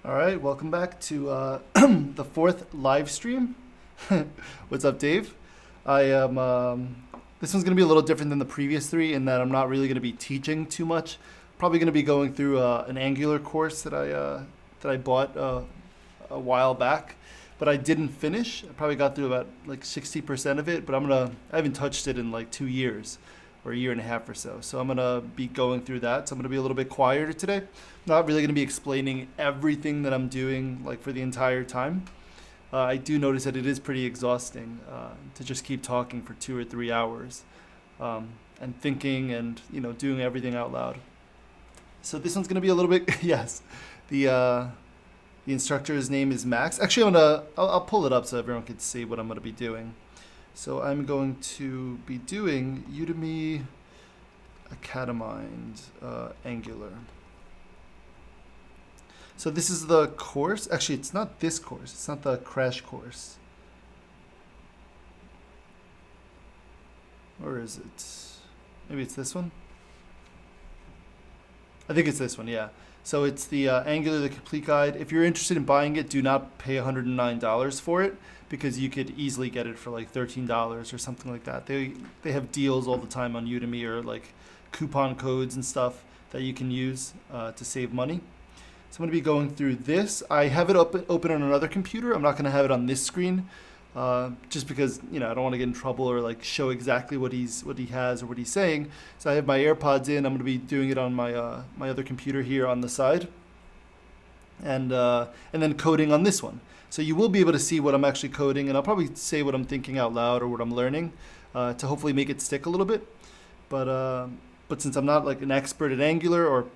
All right, welcome back to the fourth live stream. What's up, Dave? I am. This one's going to be a little different than the previous three in that I'm not really going to be teaching too much. Probably going to be going through an Angular course that I bought a while back, but I didn't finish. I probably got through about like 60% of it, but I haven't touched it in like 2 years or a year and a half or so. So I'm gonna be going through that. So I'm gonna be a little bit quieter today. Not really gonna be explaining everything that I'm doing like for the entire time. I do notice that it is pretty exhausting to just keep talking for 2 or 3 hours and thinking and doing everything out loud. So this one's gonna be a little bit yes. The instructor's name is Max. Actually, I'll pull it up so everyone can see what I'm gonna be doing. So I'm going to be doing Udemy Academind Angular. So this is the course. Actually, it's not this course. It's not the crash course. Or is it? Maybe it's this one? I think it's this one, yeah. So it's the Angular, the complete guide. If you're interested in buying it, do not pay $109 for it, because you could easily get it for like $13 or something like that. They have deals all the time on Udemy, or like coupon codes and stuff that you can use to save money. So I'm going to be going through this. I have it open on another computer. I'm not going to have it on this screen, just because I don't want to get in trouble or like show exactly what he has or what he's saying. So I have my AirPods in. I'm going to be doing it on my my other computer here on the side, and then coding on this one. So you will be able to see what I'm actually coding, and I'll probably say what I'm thinking out loud or what I'm learning to hopefully make it stick a little bit. But since I'm not like an expert at Angular or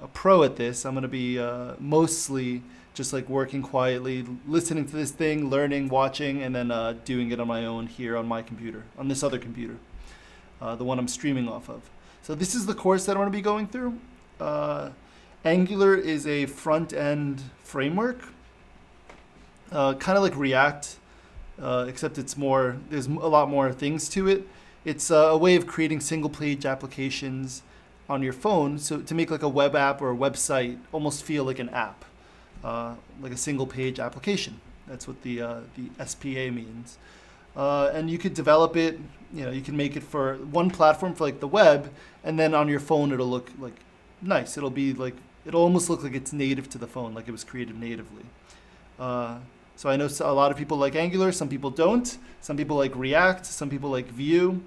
a pro at this, I'm going to be mostly just like working quietly, listening to this thing, learning, watching, and then doing it on my own here on my computer, on this other computer, the one I'm streaming off of. So this is the course that I'm going to be going through. Angular is a front-end framework. Kind of like React, except there's a lot more things to it. It's a way of creating single-page applications on your phone, so to make like a web app or a website almost feel like an app, like a single-page application. That's what the SPA means. And you could develop it. You can make it for one platform for like the web, and then on your phone it'll look like nice. It'll almost look like it's native to the phone, like it was created natively. So I know a lot of people like Angular, some people don't. Some people like React, some people like Vue.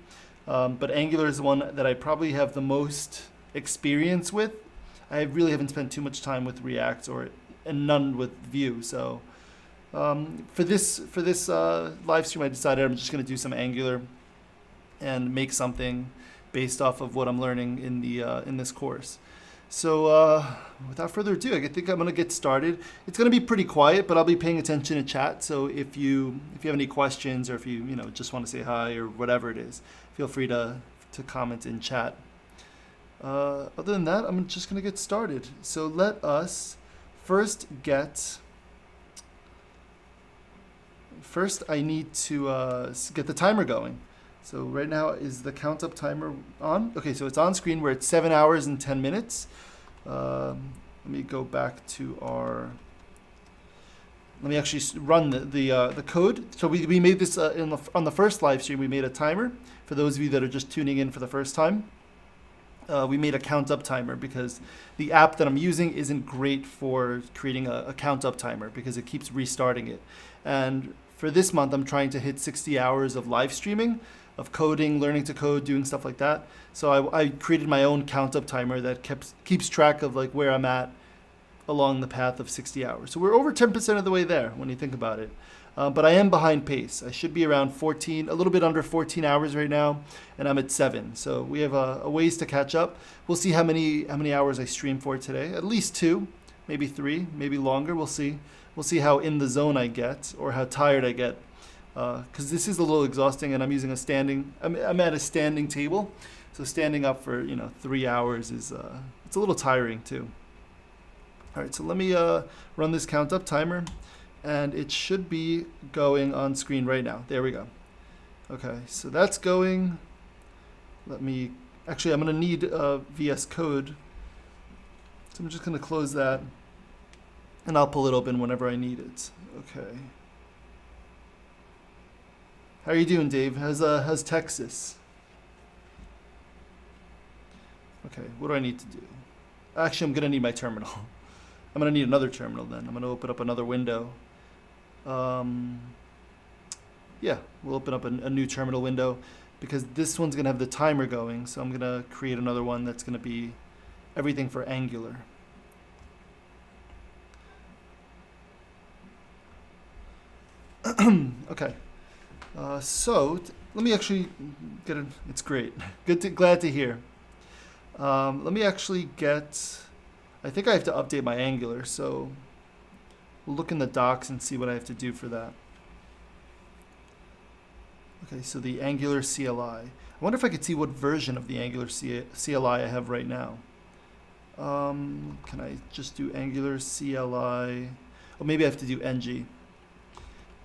But Angular is the one that I probably have the most experience with. I really haven't spent too much time with React and none with Vue. So for this live stream, I decided I'm just going to do some Angular and make something based off of what I'm learning in this course. So without further ado, I think I'm going to get started. It's going to be pretty quiet, but I'll be paying attention to chat. So if you have any questions, or if you just want to say hi or whatever it is, feel free to comment in chat. Other than that, I'm just going to get started. So let us first I need to get the timer going. So right now, is the count up timer on? Okay, so it's on screen. We're at 7 hours and 10 minutes. Let me go back to let me actually run the code. So we made this on the first live stream. We made a timer. For those of you that are just tuning in for the first time, we made a count up timer because the app that I'm using isn't great for creating a count up timer because it keeps restarting it. And for this month, I'm trying to hit 60 hours of live streaming, of coding, learning to code, doing stuff like that. So I created my own count up timer that keeps track of like where I'm at along the path of 60 hours. So we're over 10% of the way there when you think about it. But I am behind pace. I should be around 14, a little bit under 14 hours right now, and I'm at 7. So we have a ways to catch up. We'll see how many hours I stream for today. At least 2, maybe 3, maybe longer. We'll see. We'll see how in the zone I get or how tired I get. Because this is a little exhausting, and I'm using I'm at a standing table, so standing up for 3 hours is it's a little tiring too. All right, so let me run this count up timer, and it should be going on screen right now. There we go. Okay, so that's going. I'm gonna need VS Code, so I'm just gonna close that. and I'll pull it open whenever I need it. Okay. How are you doing, Dave? How's Texas? Okay, what do I need to do? Actually, I'm gonna need my terminal. I'm gonna need another terminal then. I'm gonna open up another window. Yeah, we'll open up a new terminal window because this one's gonna have the timer going. So I'm gonna create another one that's gonna be everything for Angular. Okay. Let me actually get it. It's great. Glad to hear. Let me actually get. I think I have to update my Angular, so we'll look in the docs and see what I have to do for that. Okay, so the Angular CLI. I wonder if I could see what version of the Angular CLI I have right now. Can I just do Angular CLI? Oh, maybe I have to do NG.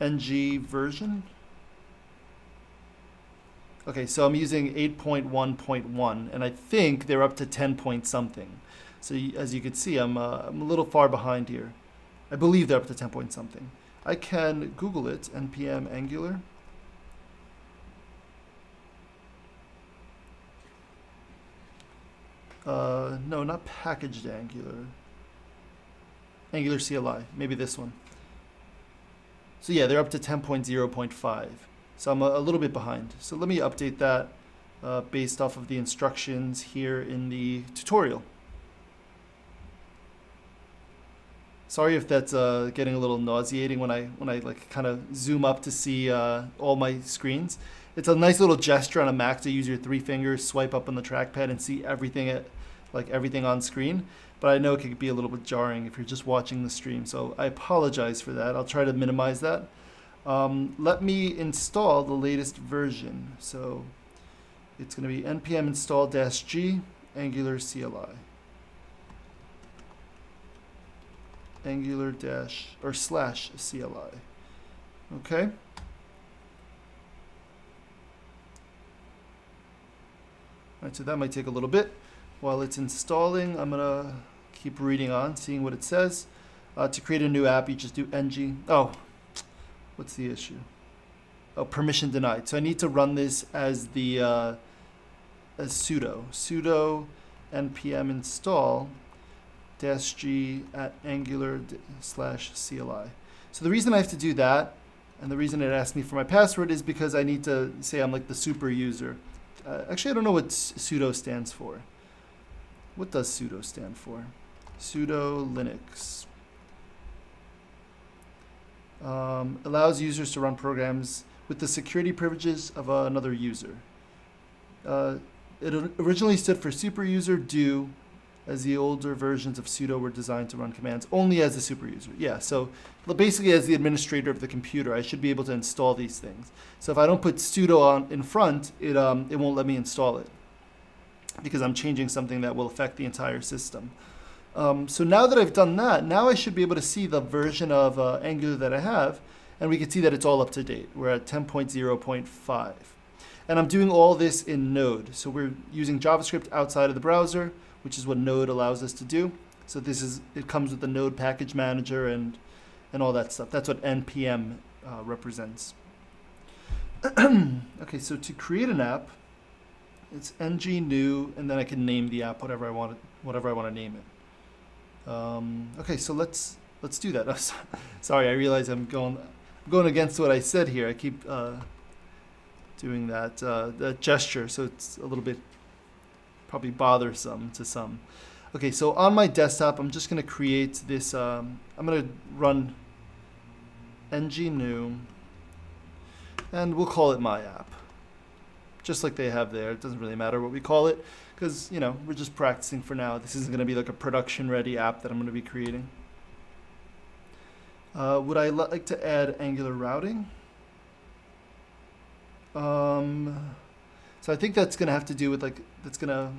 NG version. Okay, so I'm using 8.1.1, and I think they're up to 10 point something. So as you can see, I'm a little far behind here. I believe they're up to 10 point something. I can Google it, npm Angular. No, not packaged Angular. Angular CLI, maybe this one. So yeah, they're up to 10.0.5. So I'm a little bit behind. So let me update that based off of the instructions here in the tutorial. Sorry if that's getting a little nauseating when I like kind of zoom up to see all my screens. It's a nice little gesture on a Mac to use your 3 fingers, swipe up on the trackpad, and see everything everything on screen. But I know it could be a little bit jarring if you're just watching the stream. So I apologize for that. I'll try to minimize that. Let me install the latest version. So it's going to be npm install -g Angular CLI. Angular /CLI. Okay. All right, so that might take a little bit. While it's installing, I'm gonna keep reading on, seeing what it says. To create a new app, you just do ng. Oh, what's the issue? Oh, permission denied. So I need to run this as the as sudo npm install -g at Angular/CLI. So the reason I have to do that, and the reason it asks me for my password, is because I need to say I'm like the super user. Actually, I don't know what sudo stands for. What does sudo stand for? Sudo Linux. Allows users to run programs with the security privileges of another user. It originally stood for super user do, as the older versions of sudo were designed to run commands only as a super user. Yeah, so basically as the administrator of the computer, I should be able to install these things. So if I don't put sudo on in front, it won't let me install it because I'm changing something that will affect the entire system. So now that I've done that, now I should be able to see the version of Angular that I have, and we can see that it's all up to date. We're at 10.0.5. And I'm doing all this in Node. So we're using JavaScript outside of the browser, which is what Node allows us to do. So it comes with the Node package manager and all that stuff. That's what npm represents. Okay, so to create an app, it's ng new, and then I can name the app whatever I want to name it. Okay, so let's do that. Sorry, I realize I'm going against what I said here. I keep doing that gesture, so it's a little bit probably bothersome to some. Okay, so on my desktop, I'm just going to create this. I'm going to run ng new, and we'll call it my app, just like they have there. It doesn't really matter what we call it, because we're just practicing for now. This isn't going to be like a production-ready app that I'm going to be creating. Would I like to add Angular routing? So I think that's going to have to do with that's going to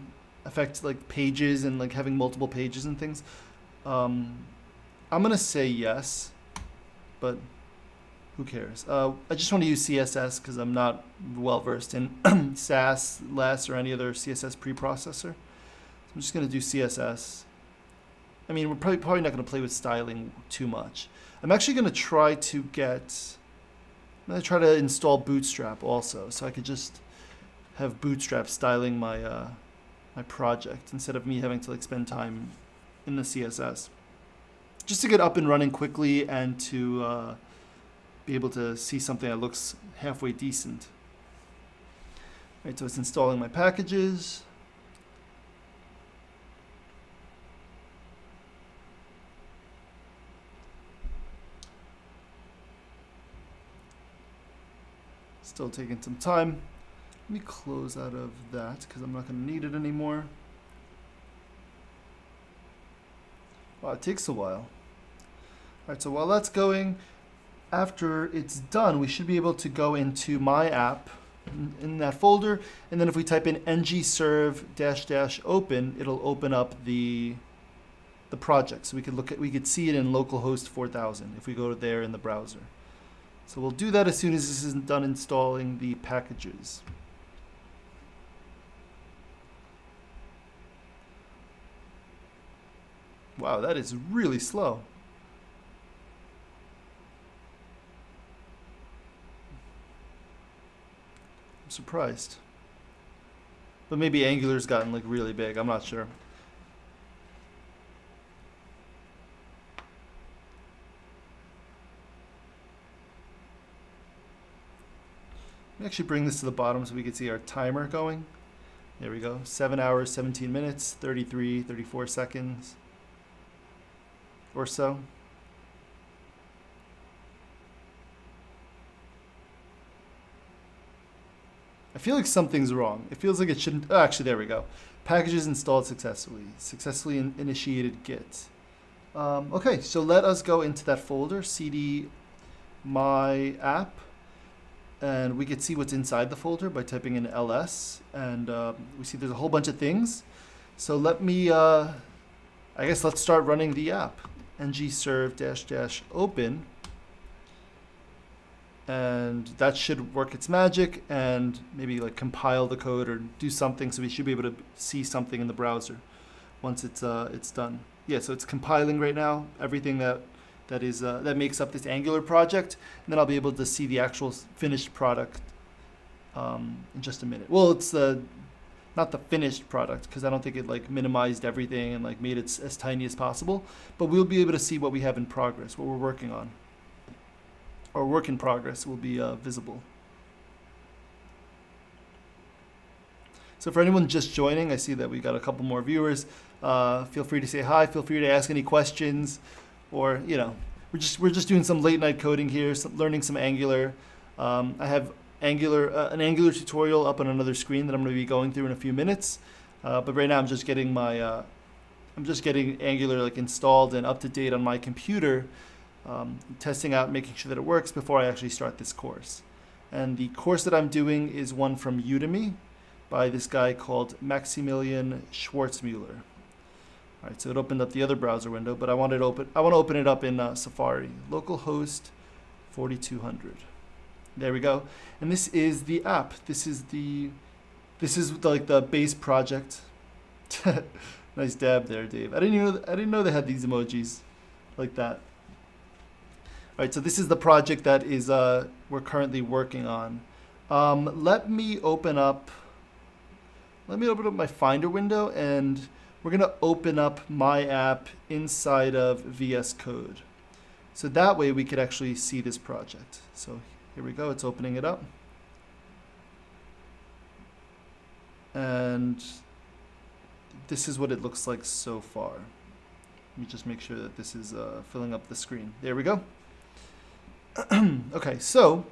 affect pages and having multiple pages and things. I'm going to say yes, but who cares? I just want to use CSS because I'm not well versed in Sass, Less, or any other CSS preprocessor. So I'm just going to do CSS. I mean, we're probably not going to play with styling too much. I'm actually going to try to install Bootstrap also, so I could just have Bootstrap styling my my project instead of me having to like spend time in the CSS. Just to get up and running quickly and to be able to see something that looks halfway decent. Right, so it's installing my packages. Still taking some time. Let me close out of that because I'm not going to need it anymore. Wow, it takes a while. All right, so while that's going, after it's done, we should be able to go into my app in that folder, and then if we type in ngserve -- open, it'll open up the project. So we could see it in localhost 4000 if we go there in the browser. So we'll do that as soon as this is done installing the packages. Wow, that is really slow. I'm surprised. But maybe Angular's gotten like really big, I'm not sure. Let me actually bring this to the bottom so we can see our timer going. There we go, 7 hours, 17 minutes, 34 seconds or so. I feel like something's wrong. It feels like it shouldn't. Oh, actually, there we go. Packages installed successfully. Successfully initiated Git. Okay, so let us go into that folder, cd my app, and we could see what's inside the folder by typing in ls, and we see there's a whole bunch of things. So let me, I guess let's start running the app. ngserve -- open. And that should work its magic and maybe like compile the code or do something, so we should be able to see something in the browser once it's done. Yeah, so it's compiling right now everything that makes up this Angular project, and then I'll be able to see the actual finished product in just a minute. Well, it's not the finished product because I don't think it like minimized everything and like made it as tiny as possible, but we'll be able to see what we have in progress, what we're working on. Our work in progress will be visible. So for anyone just joining, I see that we got a couple more viewers. Feel free to say hi. Feel free to ask any questions, or we're just doing some late night coding here, learning some Angular. I have an Angular tutorial up on another screen that I'm going to be going through in a few minutes. But right now I'm just getting Angular like installed and up to date on my computer. Testing out, making sure that it works before I actually start this course. And the course that I'm doing is one from Udemy by this guy called Maximilian Schwarzmüller. All right, so it opened up the other browser window, but I want to open it up in Safari, localhost 4200. There we go. And this is the app. This is like the base project. Nice dab there, Dave. I didn't know they had these emojis like that. All right, so this is the project that is we're currently working on. Let me open up my Finder window, and we're gonna open up my app inside of VS Code. So that way we could actually see this project. So here we go, it's opening it up. And this is what it looks like so far. Let me just make sure that this is filling up the screen. There we go. Okay, so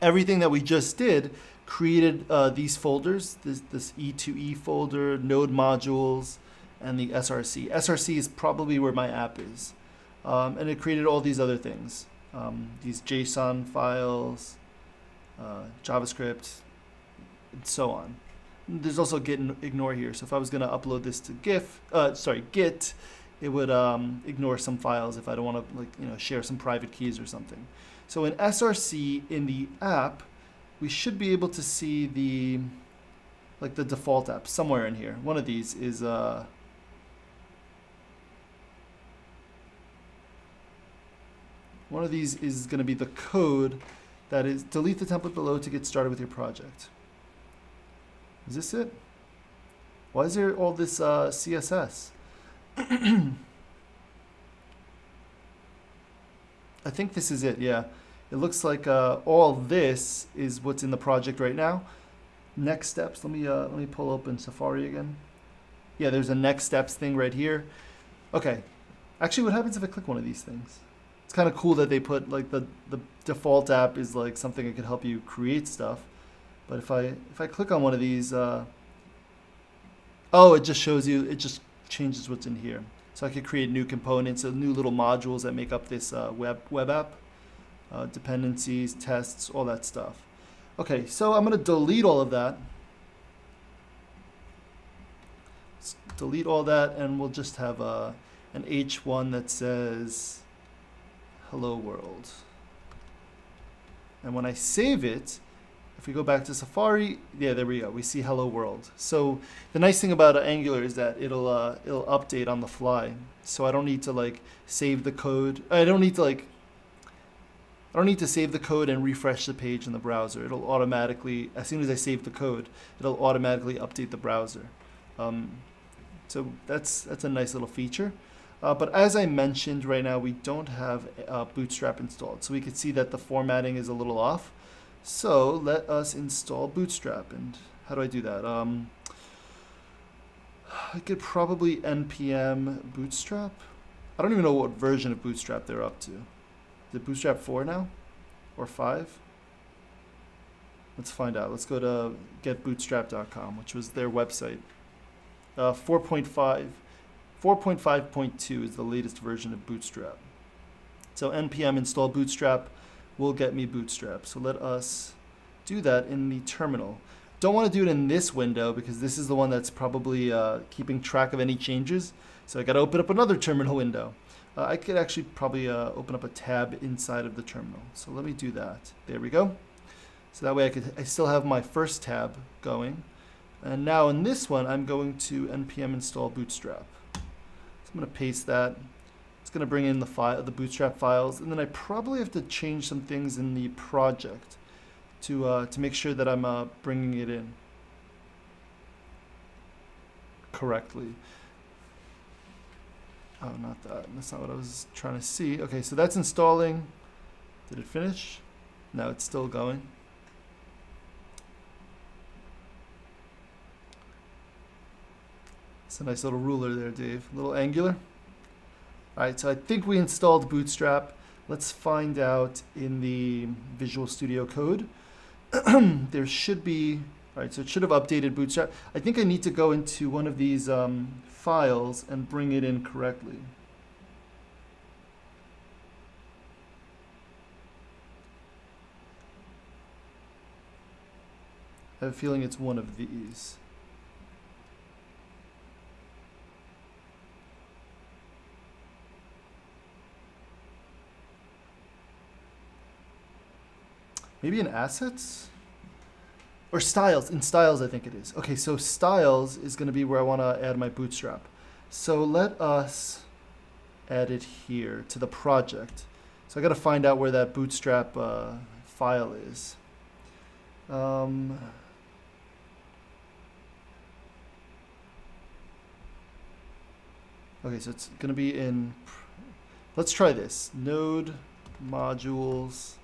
everything that we just did created these folders, this E2E folder, node modules, and the SRC. SRC is probably where my app is. And it created all these other things, these JSON files, JavaScript, and so on. There's also git and ignore here. So if I was going to upload this to Git, it would ignore some files if I don't want to share some private keys or something. So in SRC in the app, we should be able to see the default app somewhere in here. One of these is One of these is going to be the code that is delete the template below to get started with your project. Is this it? Why is there all this CSS? I think this is it, yeah. It looks like all this is what's in the project right now. Next steps, let me pull open Safari again. Yeah, there's a next steps thing right here. Okay, actually what happens if I click one of these things? It's kind of cool that they put like the default app is like something that could help you create stuff. But if I click on one of these, oh, it just shows you, it just changes what's in here. So I could create new components, so new little modules that make up this web app, dependencies, tests, all that stuff. Okay, so I'm going to delete all of that. Let's delete all that, and we'll just have an H1 that says hello world. And when I save it, if we go back to Safari, yeah, there we go. We see hello world. So the nice thing about Angular is that it'll update on the fly. So I don't need to like save the code. I don't need to save the code and refresh the page in the browser. It'll automatically, as soon as I save the code, it'll automatically update the browser. So that's a nice little feature. But as I mentioned, right now we don't have Bootstrap installed. So we can see that the formatting is a little off. So let us install Bootstrap. And how do I do that? I could probably npm Bootstrap. I don't even know what version of Bootstrap they're up to. Is it Bootstrap 4 now? Or 5? Let's find out. Let's go to getbootstrap.com, which was their website. 4.5.2 is the latest version of Bootstrap. So npm install Bootstrap will get me Bootstrap. So let us do that in the terminal. Don't want to do it in this window because this is the one that's probably keeping track of any changes. So I got to open up another terminal window. I could actually probably open up a tab inside of the terminal. So let me do that. There we go. So that way I still have my first tab going. And now in this one, I'm going to npm install Bootstrap. So I'm going to paste that. It's going to bring in the Bootstrap files, and then I probably have to change some things in the project to make sure that I'm bringing it in correctly. Oh, not that. That's not what I was trying to see. Okay, so that's installing. Did it finish? No, it's still going. It's a nice little ruler there, Dave. A little Angular. All right, so I think we installed Bootstrap. Let's find out in the Visual Studio Code. There should be, all right, so it should have updated Bootstrap. I think I need to go into one of these files and bring it in correctly. I have a feeling it's one of these. Maybe in assets? Or styles. In styles, I think it is. Okay, so styles is going to be where I want to add my Bootstrap. So let us add it here to the project. So I got to find out where that Bootstrap file is. Okay, so it's going to be in, let's try this. Node modules.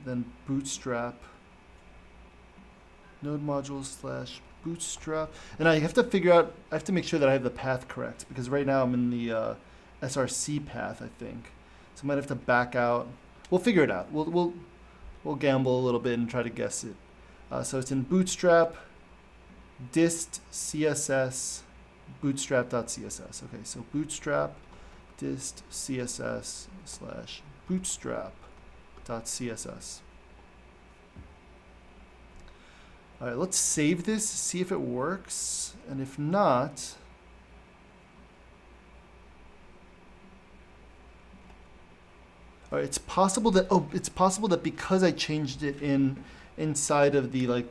Then Bootstrap, node modules / Bootstrap. And I have to figure out, I have to make sure that I have the path correct because right now I'm in the SRC path, I think. So I might have to back out. We'll figure it out. We'll gamble a little bit and try to guess it. So it's in Bootstrap, dist CSS, bootstrap.css. Okay, so Bootstrap, dist CSS / bootstrap.css. All right, let's save this, see if it works, and if not, all right, it's possible that because I changed it in inside of the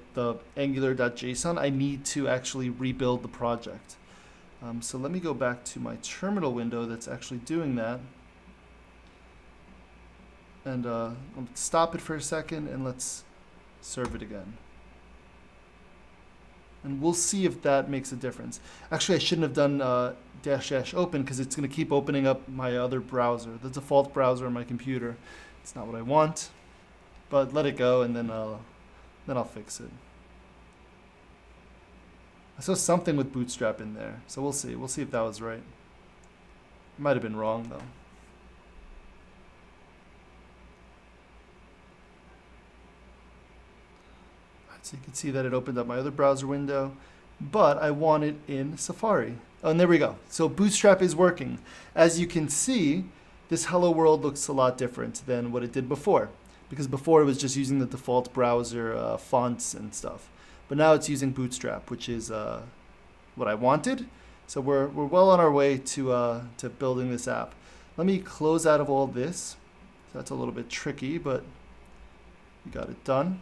angular.json, I need to actually rebuild the project. So let me go back to my terminal window that's actually doing that. And I'll stop it for a second and let's serve it again. And we'll see if that makes a difference. Actually, I shouldn't have done -- open because it's going to keep opening up my other browser, the default browser on my computer. It's not what I want, but let it go and then I'll fix it. I saw something with Bootstrap in there, so we'll see. We'll see if that was right. It might have been wrong though. So you can see that it opened up my other browser window, but I want it in Safari. Oh, and there we go. So Bootstrap is working. As you can see, this hello world looks a lot different than what it did before, because before it was just using the default browser fonts and stuff. But now it's using Bootstrap, which is what I wanted. So we're well on our way to building this app. Let me close out of all this. So that's a little bit tricky, but we got it done.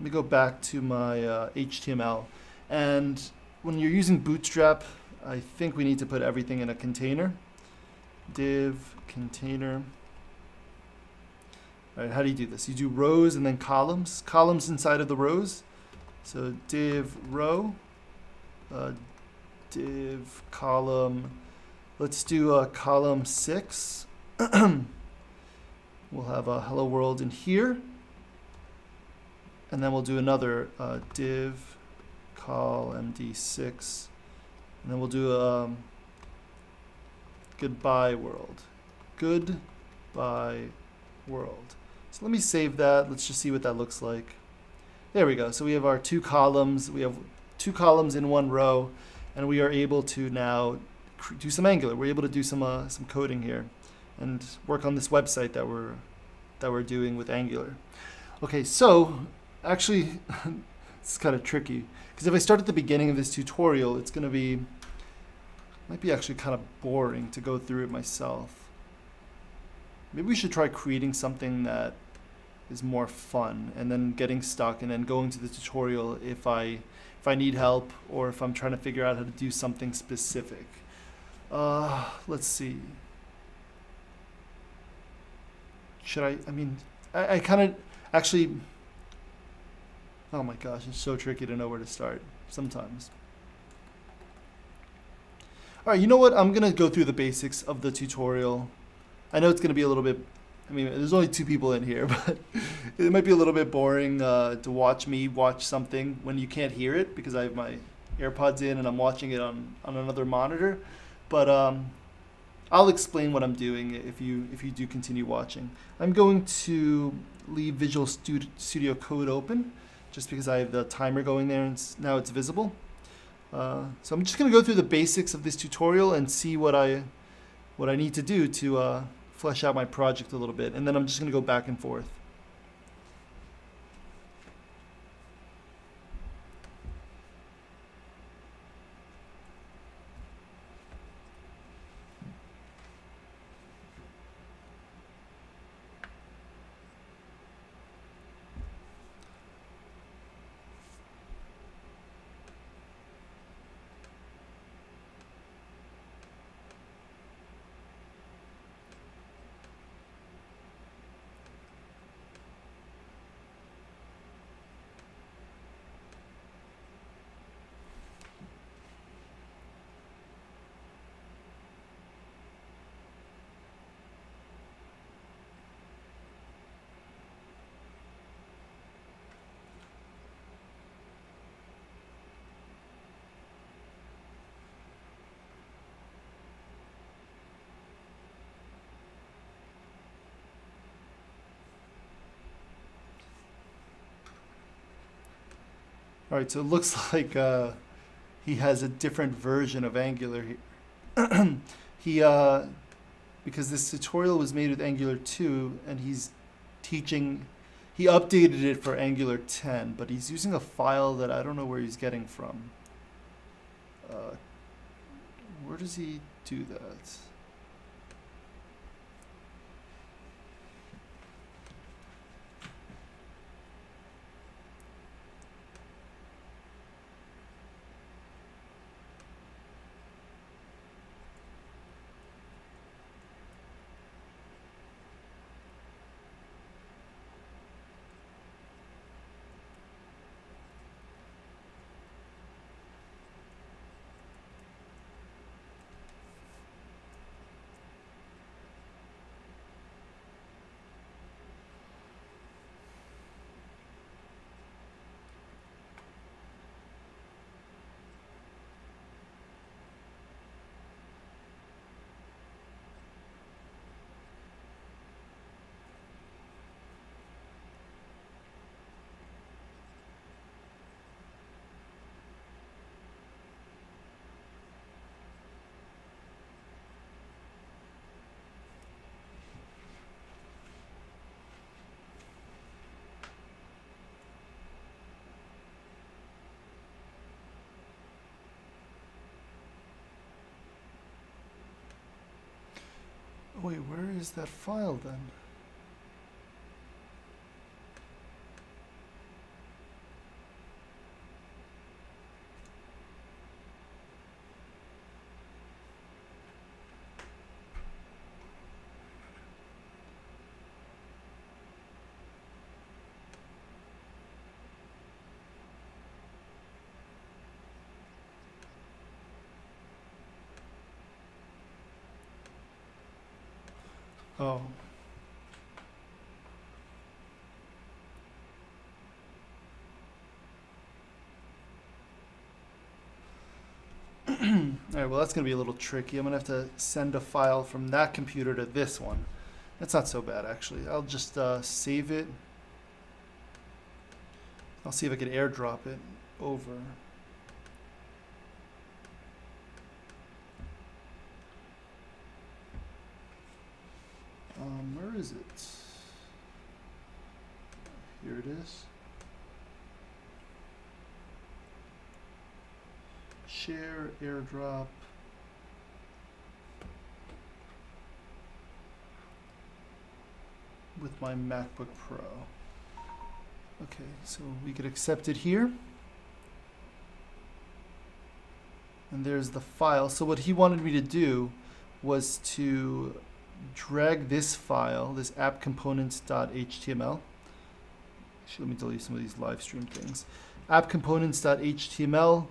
Let me go back to my HTML. And when you're using Bootstrap, I think we need to put everything in a container. Div container. All right, how do you do this? You do rows and then columns. Columns inside of the rows. So div row, div column. Let's do column 6. We'll have a hello world in here. And then we'll do another div col md6. And then we'll do goodbye world. Goodbye world. So let me save that. Let's just see what that looks like. There we go. So we have our 2 columns. We have 2 columns in 1 row, and we are able to now do some Angular. We're able to do some coding here and work on this website that we're doing with Angular. Okay, so actually, it's kind of tricky because if I start at the beginning of this tutorial, it's going to might be actually kind of boring to go through it myself. Maybe we should try creating something that is more fun and then getting stuck and then going to the tutorial if I need help or if I'm trying to figure out how to do something specific. Let's see. Should I kind of actually, oh my gosh, it's so tricky to know where to start sometimes. All right, you know what? I'm going to go through the basics of the tutorial. I know it's going to be a little bit, there's only 2 people in here, but it might be a little bit boring to watch me watch something when you can't hear it because I have my AirPods in and I'm watching it on another monitor. But I'll explain what I'm doing if you do continue watching. I'm going to leave Visual Studio Code open just because I have the timer going there and now it's visible. So I'm just going to go through the basics of this tutorial and see what I need to do to flesh out my project a little bit, and then I'm just going to go back and forth. All right, so it looks like he has a different version of Angular here. Because this tutorial was made with Angular 2, and he updated it for Angular 10, but he's using a file that I don't know where he's getting from. Where does he do that? Wait, where is that file then? Oh. Alright, well that's going to be a little tricky. I'm going to have to send a file from that computer to this one. That's not so bad actually. I'll just save it. I'll see if I can airdrop it over. Where is it? Here it is. Share, airdrop. With my MacBook Pro. Okay, so we could accept it here. And there's the file. So what he wanted me to do was to drag this file, this appcomponents.html. Actually, let me delete some of these live stream things. Appcomponents.html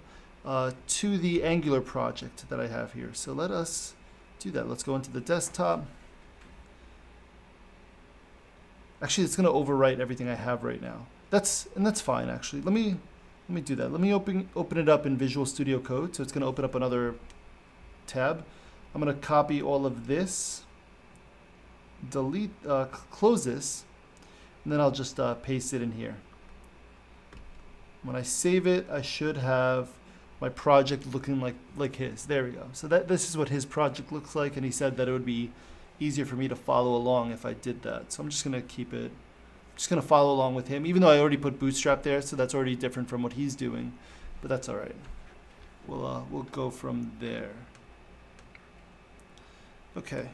to the Angular project that I have here. So let us do that. Let's go into the desktop. Actually, it's going to overwrite everything I have right now. That's fine actually. Let me do that. Let me open it up in Visual Studio Code. So it's going to open up another tab. I'm going to copy all of this, delete, close this, and then I'll just paste it in here. When I save it, I should have my project looking like his. There we go. So this is what his project looks like, and he said that it would be easier for me to follow along if I did that. So I'm just gonna keep it, just gonna follow along with him, even though I already put Bootstrap there, so that's already different from what he's doing, but that's all right. We'll go from there. Okay.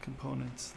Components.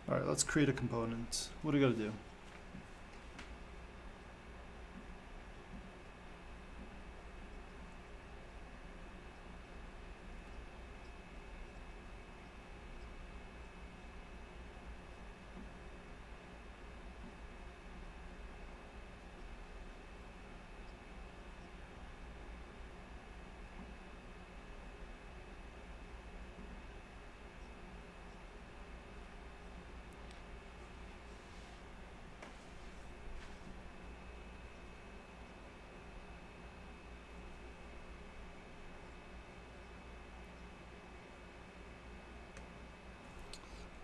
All right, let's create a component. What do we got to do?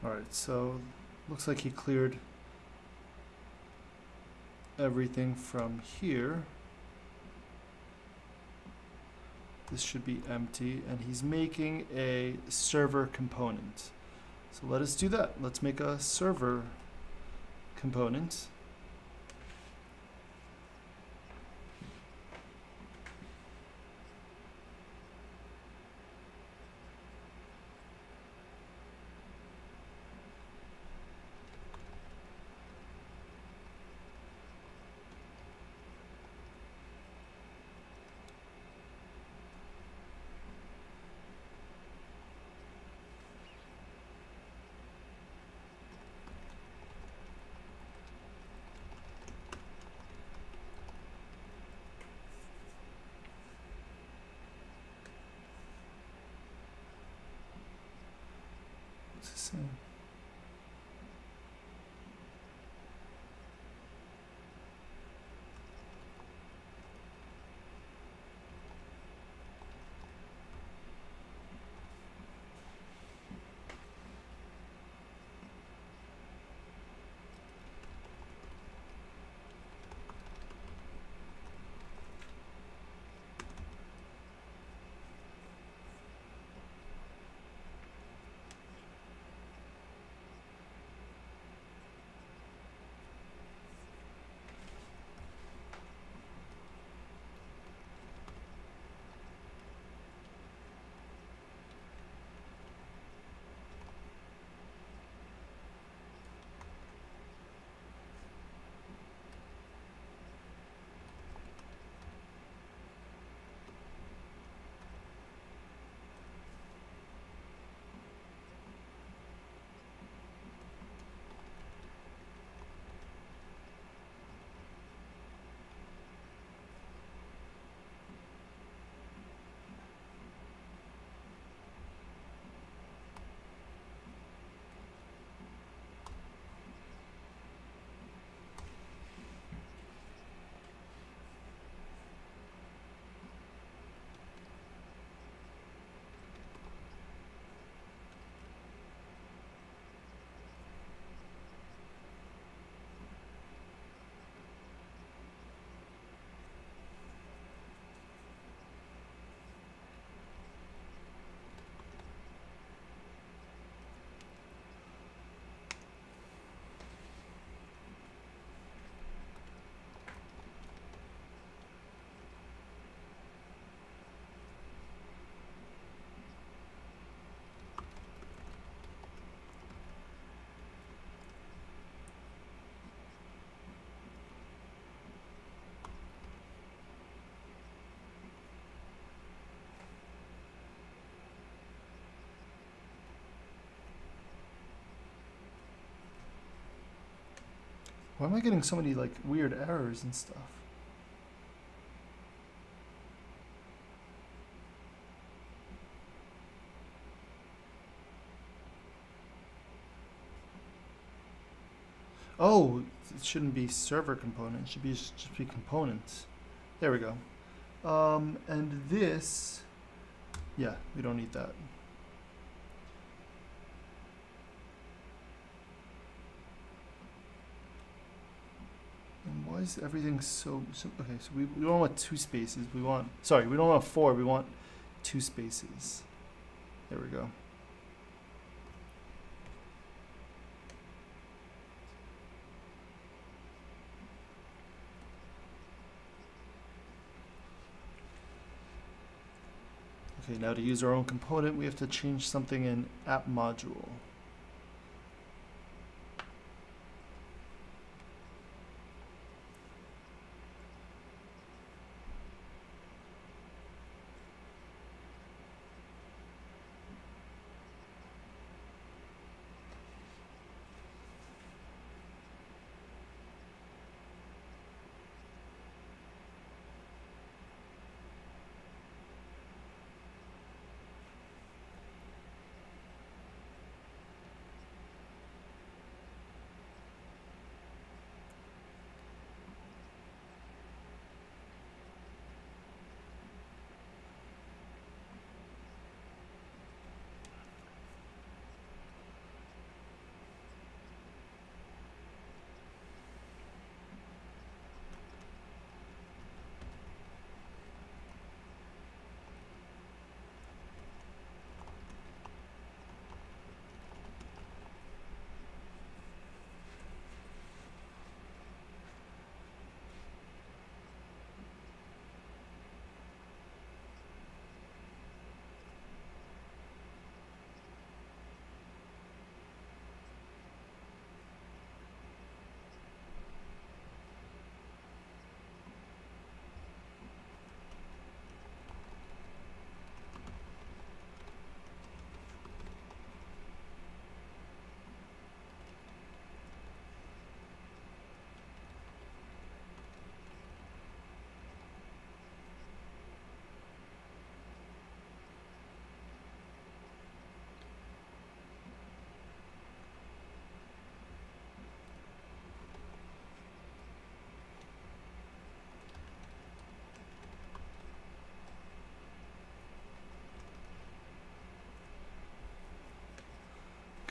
All right, so looks like he cleared everything from here. This should be empty, and he's making a server component. So let us do that. Let's make a server component. It's the same. Why am I getting so many like weird errors and stuff? Oh, it shouldn't be server component. It should be just be components. There we go. And this, yeah, we don't need that. And why is everything so okay, so we don't want two spaces. We want, sorry, we don't want four. We want two spaces. There we go. Okay, now to use our own component, we have to change something in app module.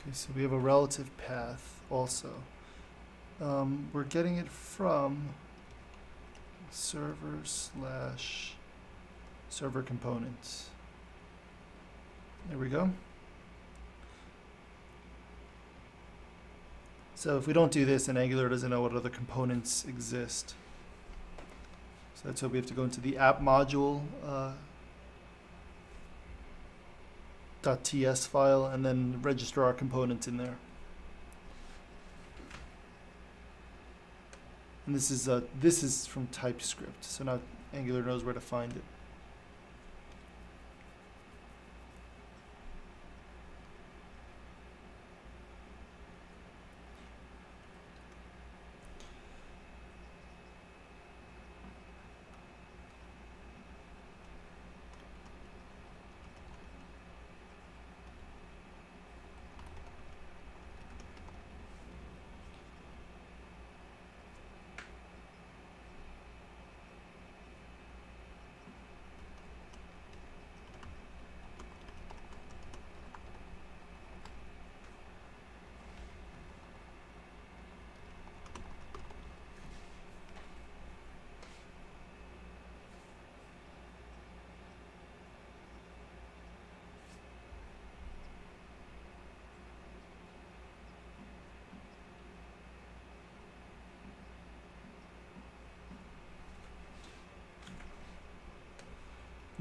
Okay, so we have a relative path also. We're getting it from server/server components. There we go. So if we don't do this, then Angular doesn't know what other components exist. So that's why we have to go into the app module .ts file and then register our components in there. And this is from TypeScript, so now Angular knows where to find it.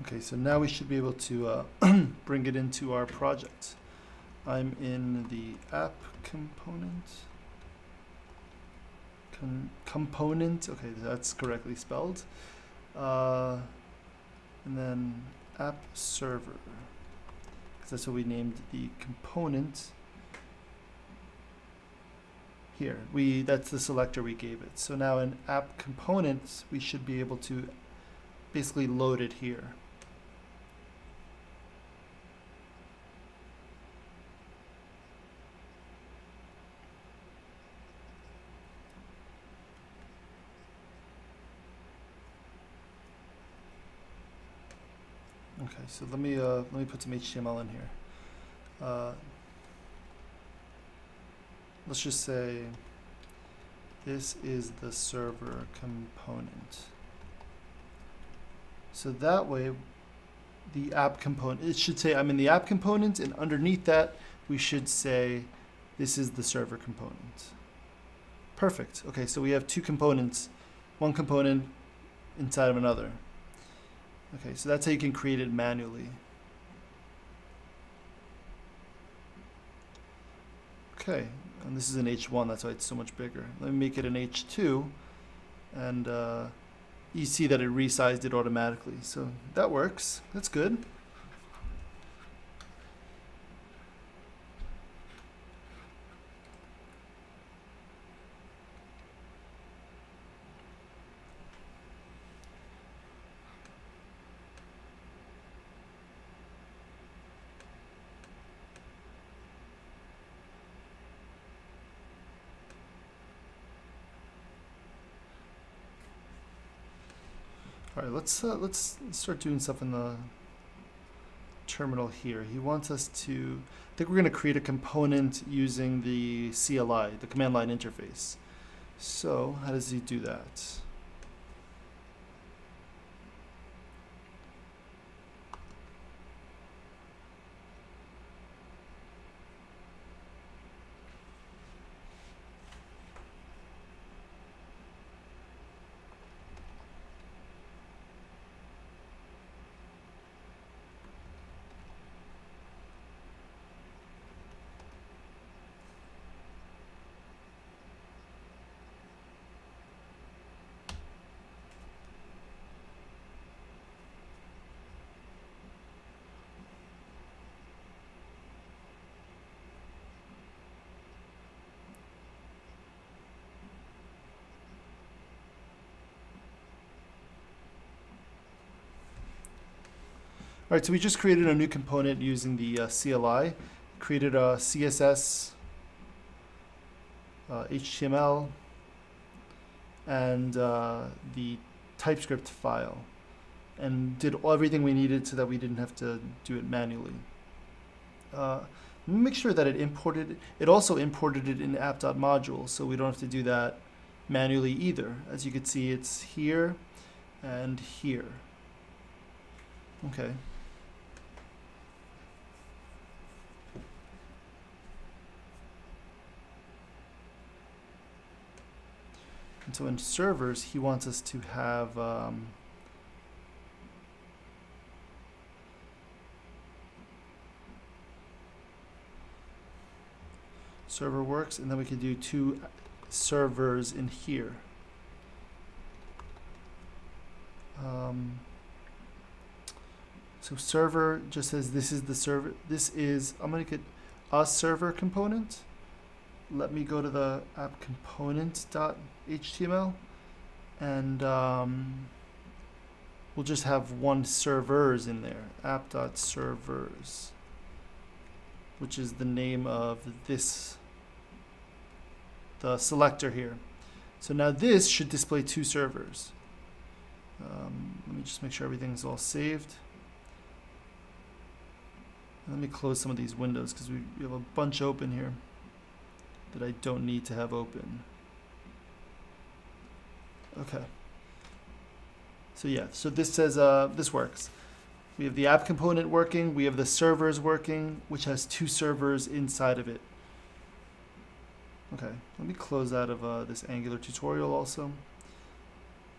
Okay, so now we should be able to bring it into our project. I'm in the app component. Component, okay, that's correctly spelled. And then app server, because that's what we named the component. Here, that's the selector we gave it. So now in app components, we should be able to basically load it here. Okay, so let me put some HTML in here. Let's just say this is the server component. So that way, the app component, it should say I'm in the app component, and underneath that, we should say this is the server component. Perfect. Okay, so we have two components, one component inside of another. Okay, so that's how you can create it manually. Okay, and this is an H1, that's why it's so much bigger. Let me make it an H2, and you see that it resized it automatically. So that works, that's good. All right, let's start doing stuff in the terminal here. He wants us to, I think we're going to create a component using the CLI, the command line interface. So how does he do that? All right, so we just created a new component using the CLI, created a CSS, HTML, and the TypeScript file, and did everything we needed so that we didn't have to do it manually. Make sure that it also imported it in app.module, so we don't have to do that manually either. As you can see, it's here and here. Okay. And so in servers, he wants us to have server works, and then we can do 2 servers in here. So server just says this is the server. This is, I'm going to get a server component. Let me go to the app component.html, and we'll just have 1 servers in there, app.servers, which is the name of this, the selector here. So now this should display 2 servers. Let me just make sure everything's all saved. Let me close some of these windows because we have a bunch open here that I don't need to have open. Okay. So yeah, so this says this works. We have the app component working, we have the servers working, which has 2 servers inside of it. Okay, let me close out of this Angular tutorial also.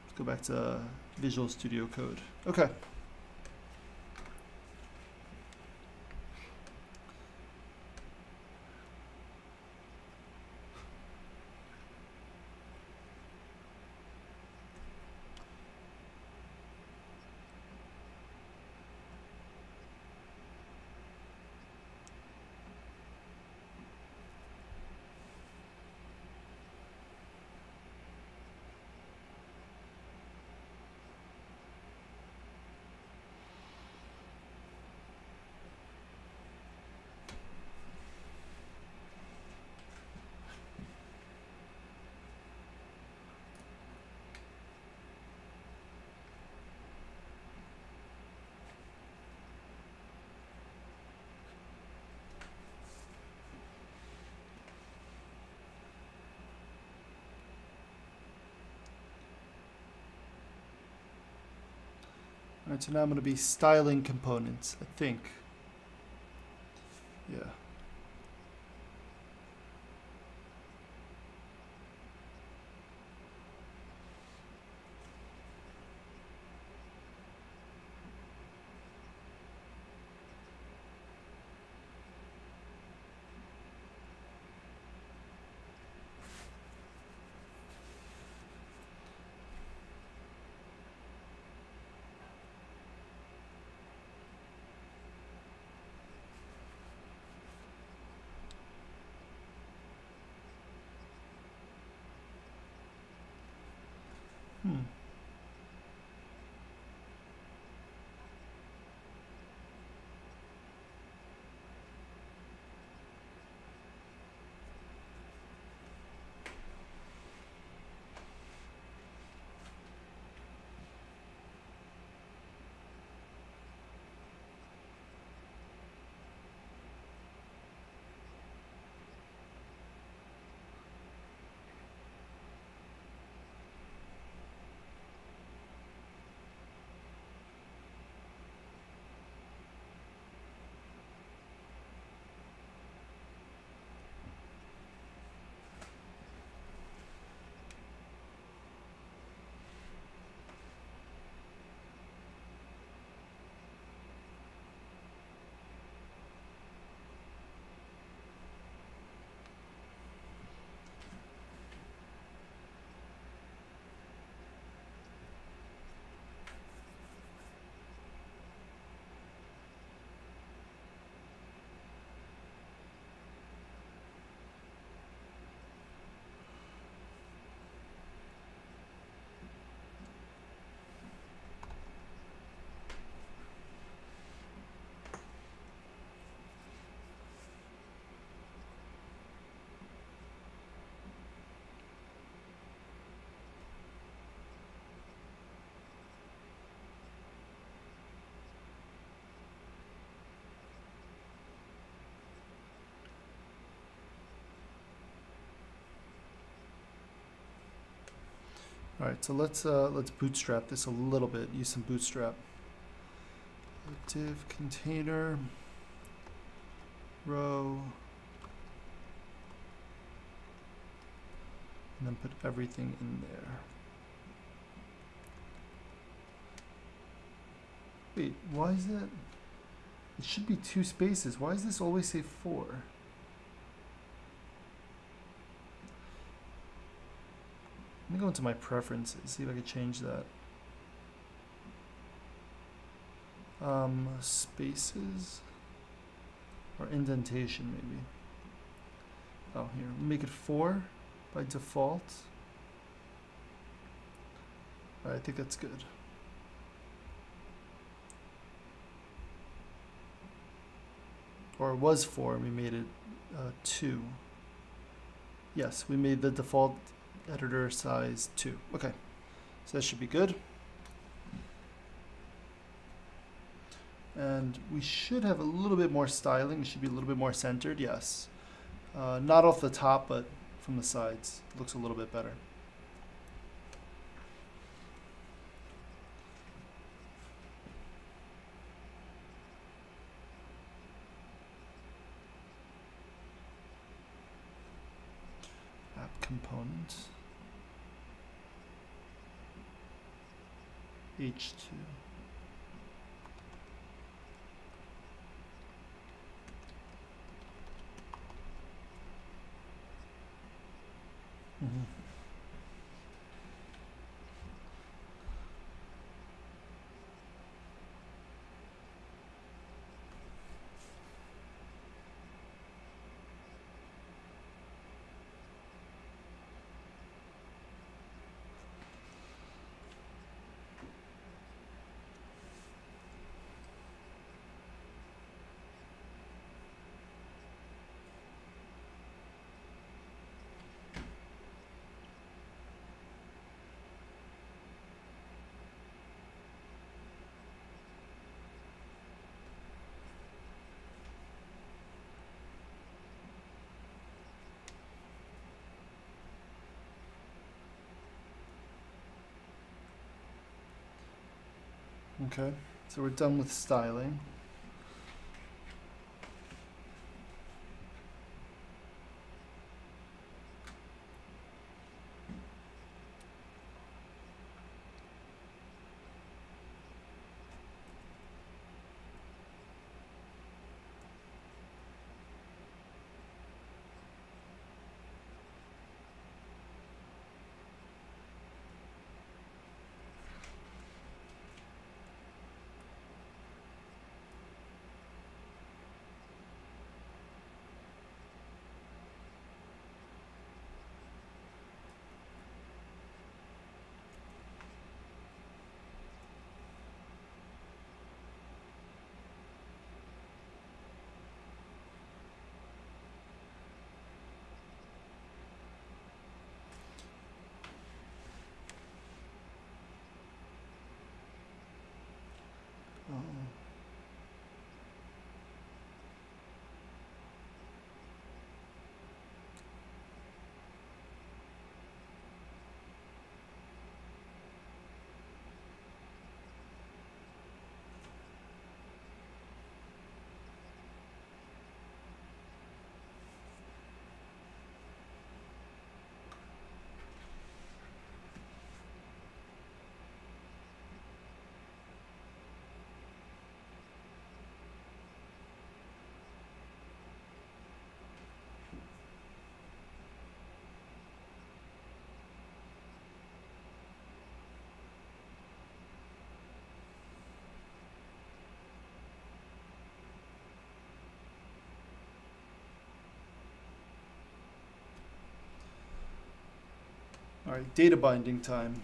Let's go back to Visual Studio Code. Okay. All right, so now I'm going to be styling components, I think. Yeah. All right, so let's bootstrap this a little bit. Use some bootstrap. Div container row, and then put everything in there. Wait, why is that? It should be 2 spaces. Why does this always say 4? Let me go into my preferences, see if I can change that. Spaces or indentation maybe. Oh, here, make it 4 by default. All right, I think that's good. Or it was 4, and we made it 2. Yes, we made the default editor size 2. Okay, so that should be good. And we should have a little bit more styling. It should be a little bit more centered, yes. Not off the top, but from the sides. It looks a little bit better. App component. H2. Mm-hmm. Okay, so we're done with styling. Um, all right, data binding time.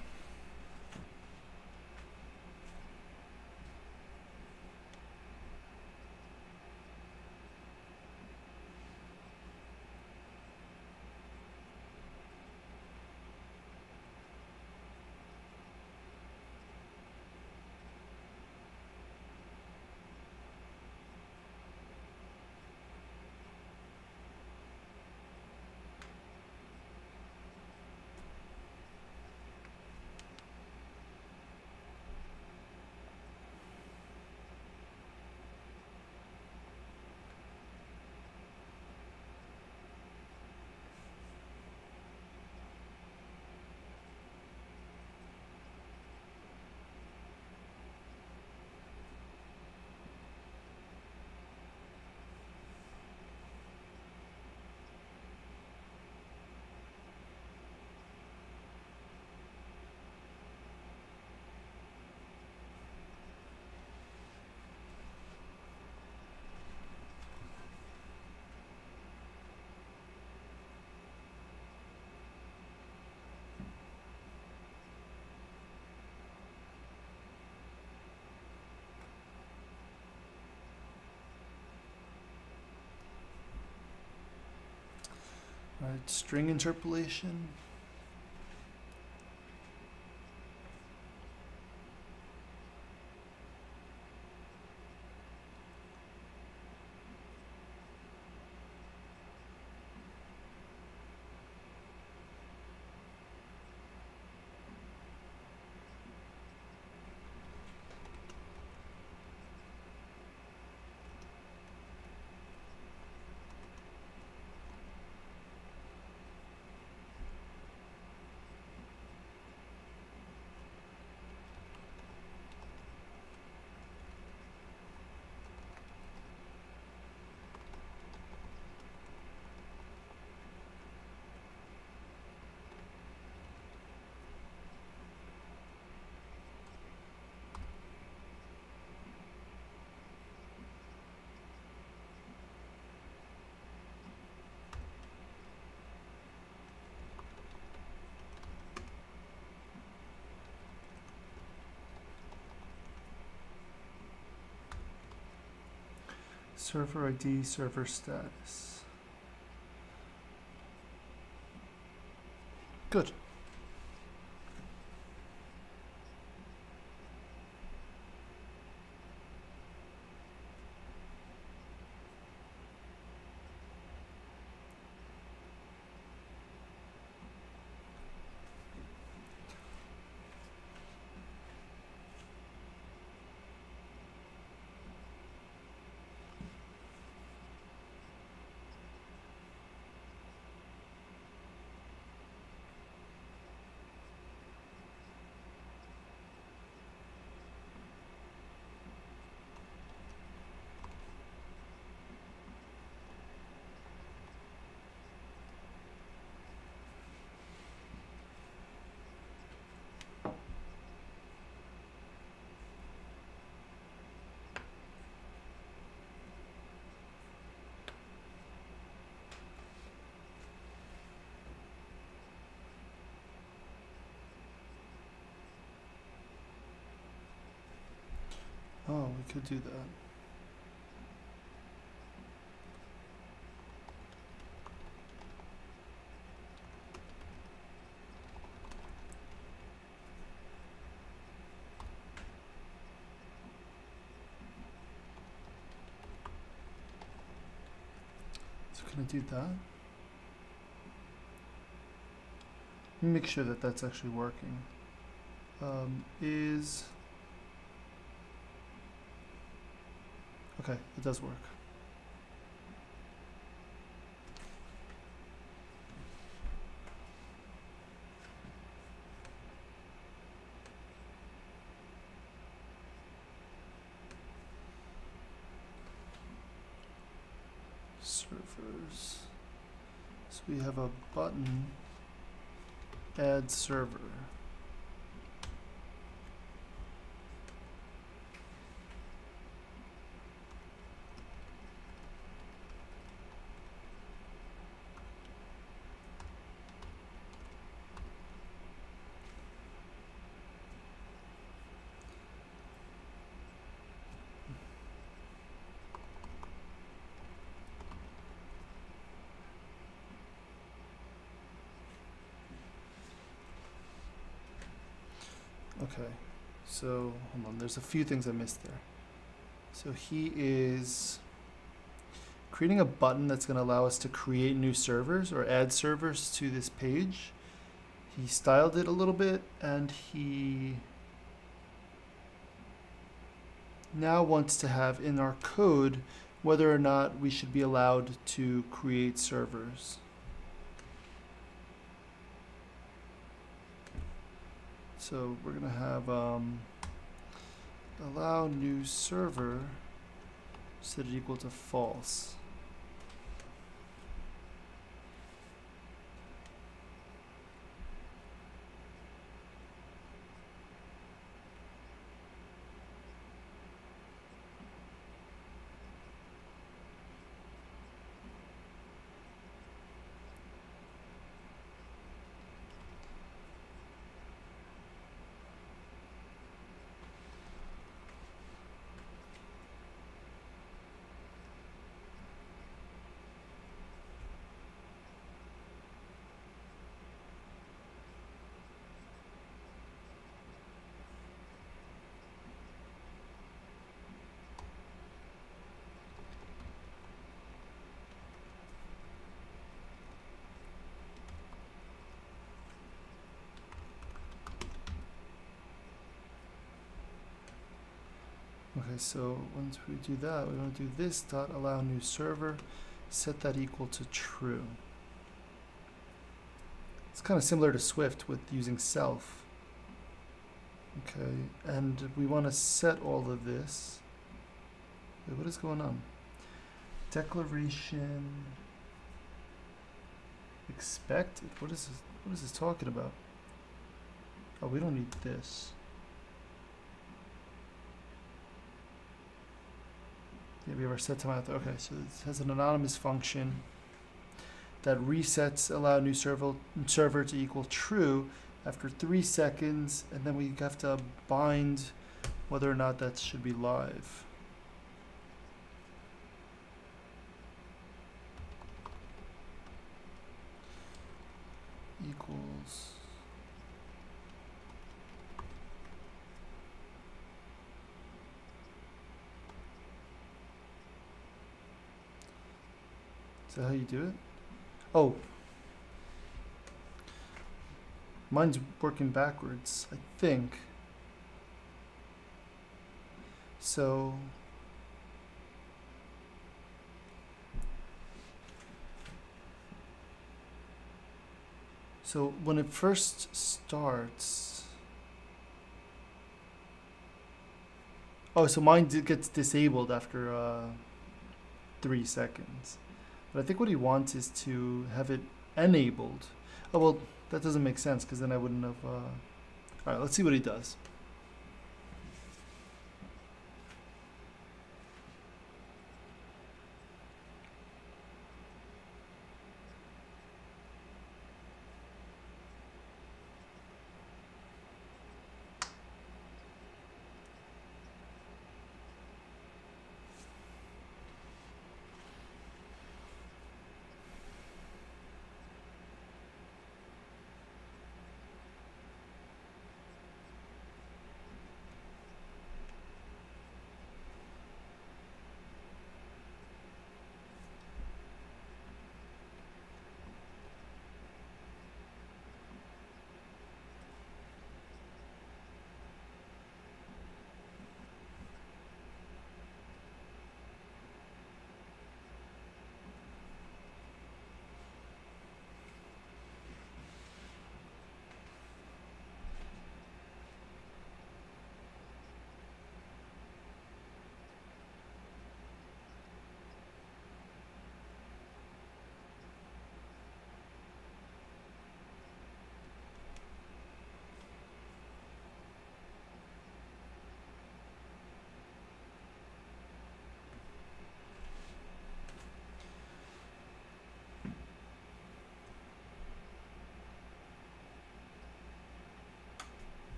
All right, string interpolation. Server ID, server status. Good. Oh, we could do that. So can I do that? Let me make sure that that's actually working. Okay, it does work. Servers. So we have a button, add server. Okay, so hold on, there's a few things I missed there. So he is creating a button that's going to allow us to create new servers or add servers to this page. He styled it a little bit, and he now wants to have in our code whether or not we should be allowed to create servers. So we're going to have allow new server, set it equal to false. Okay, so once we do that, we want to do this dot allow new server, set that equal to true. It's kind of similar to Swift with using self. Okay, and we want to set all of this. Wait, what is going on? Declaration expected. What is this? What is this talking about? Oh, we don't need this. Yeah, we have our set time out there. Okay, so it has an anonymous function that resets allow new server to equal true after 3 seconds, and then we have to bind whether or not that should be live. Equals. Is that how you do it? Oh. Mine's working backwards, I think. So when it first starts, oh, so mine gets disabled after 3 seconds. But I think what he wants is to have it enabled. Oh, well, that doesn't make sense because then I wouldn't have. All right, let's see what he does.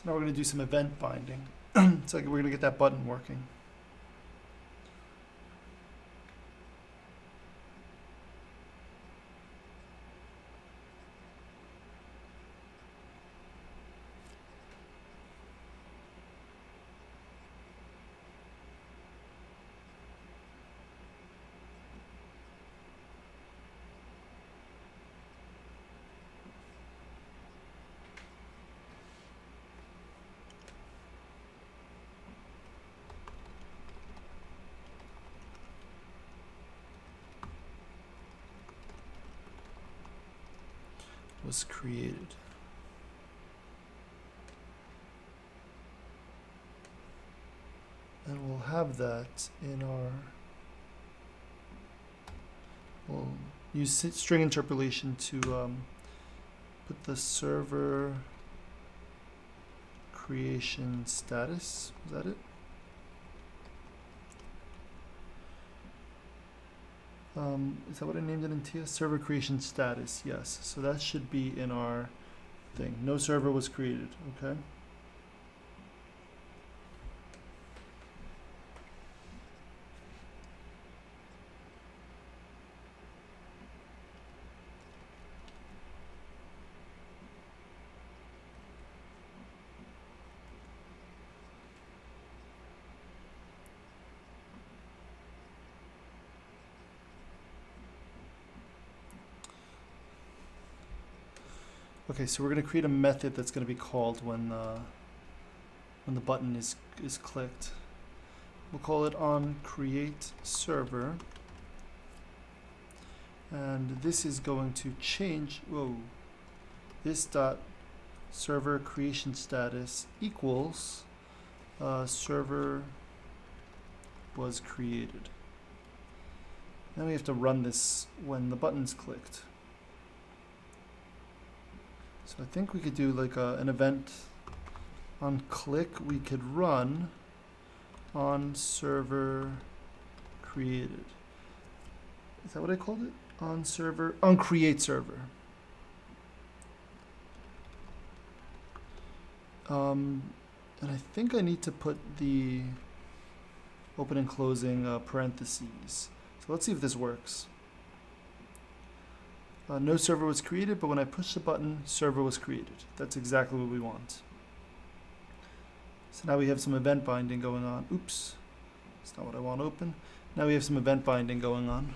Now we're going to do some event binding. So we're going to get that button working. was created. And we'll have that in our, we'll use string interpolation to put the server creation status. Is that it? Is that what I named it in TS? Server creation status, yes. So that should be in our thing. No server was created, okay? Okay, so we're going to create a method that's going to be called when the button is clicked. We'll call it on create server, and this is going to change. Whoa! This dot server creation status equals server was created. Then we have to run this when the button's clicked. So I think we could do like an event on click. We could run on server created. Is that what I called it? On create server. And I think I need to put the open and closing parentheses. So let's see if this works. No server was created, but when I push the button, server was created. That's exactly what we want. So now we have some event binding going on. Oops, that's not what I want open. Now we have some event binding going on.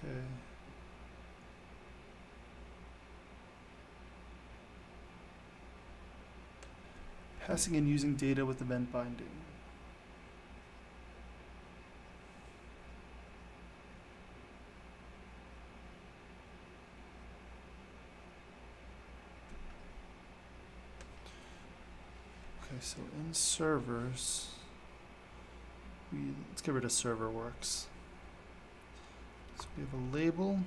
Okay. Passing and using data with event binding. Okay, so in servers, let's get rid of server works. So we have a label,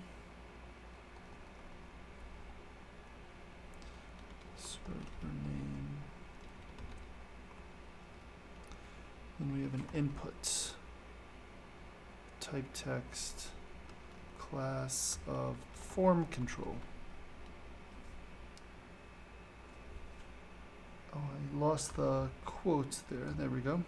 server name, and we have an input, type text, class of form control. Oh, I lost the quotes there. There we go.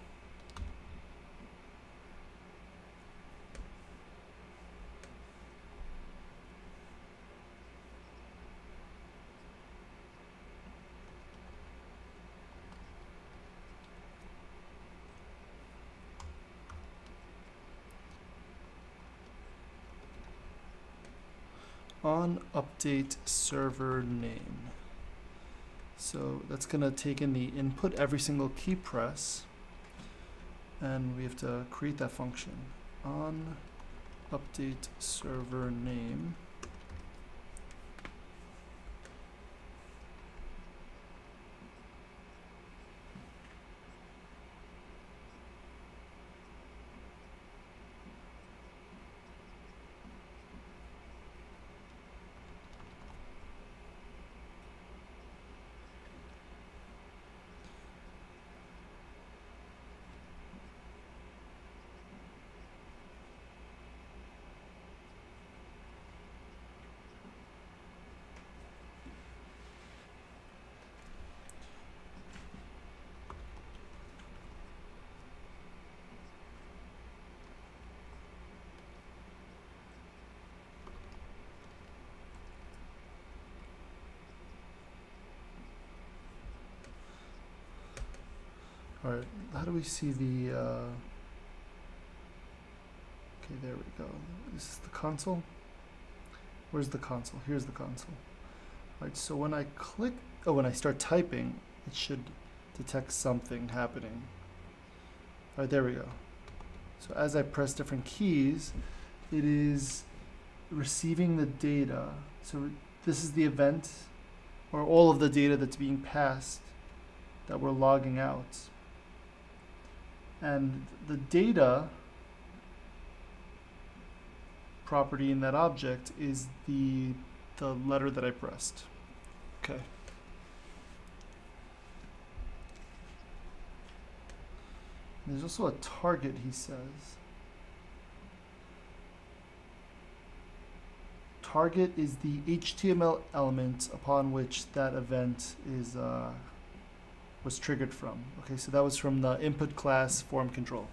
On update server name. So that's going to take in the input every single key press, and we have to create that function. On update server name. All right, how do we see the, okay, there we go. This is the console. Where's the console? Here's the console. All right, so when I click, oh, when I start typing, it should detect something happening. All right, there we go. So as I press different keys, it is receiving the data. So this is the event, or all of the data that's being passed that we're logging out. And the data property in that object is the letter that I pressed. Okay. And there's also a target, he says. Target is the HTML element upon which that event is was triggered from. Okay, so that was from the input class form control.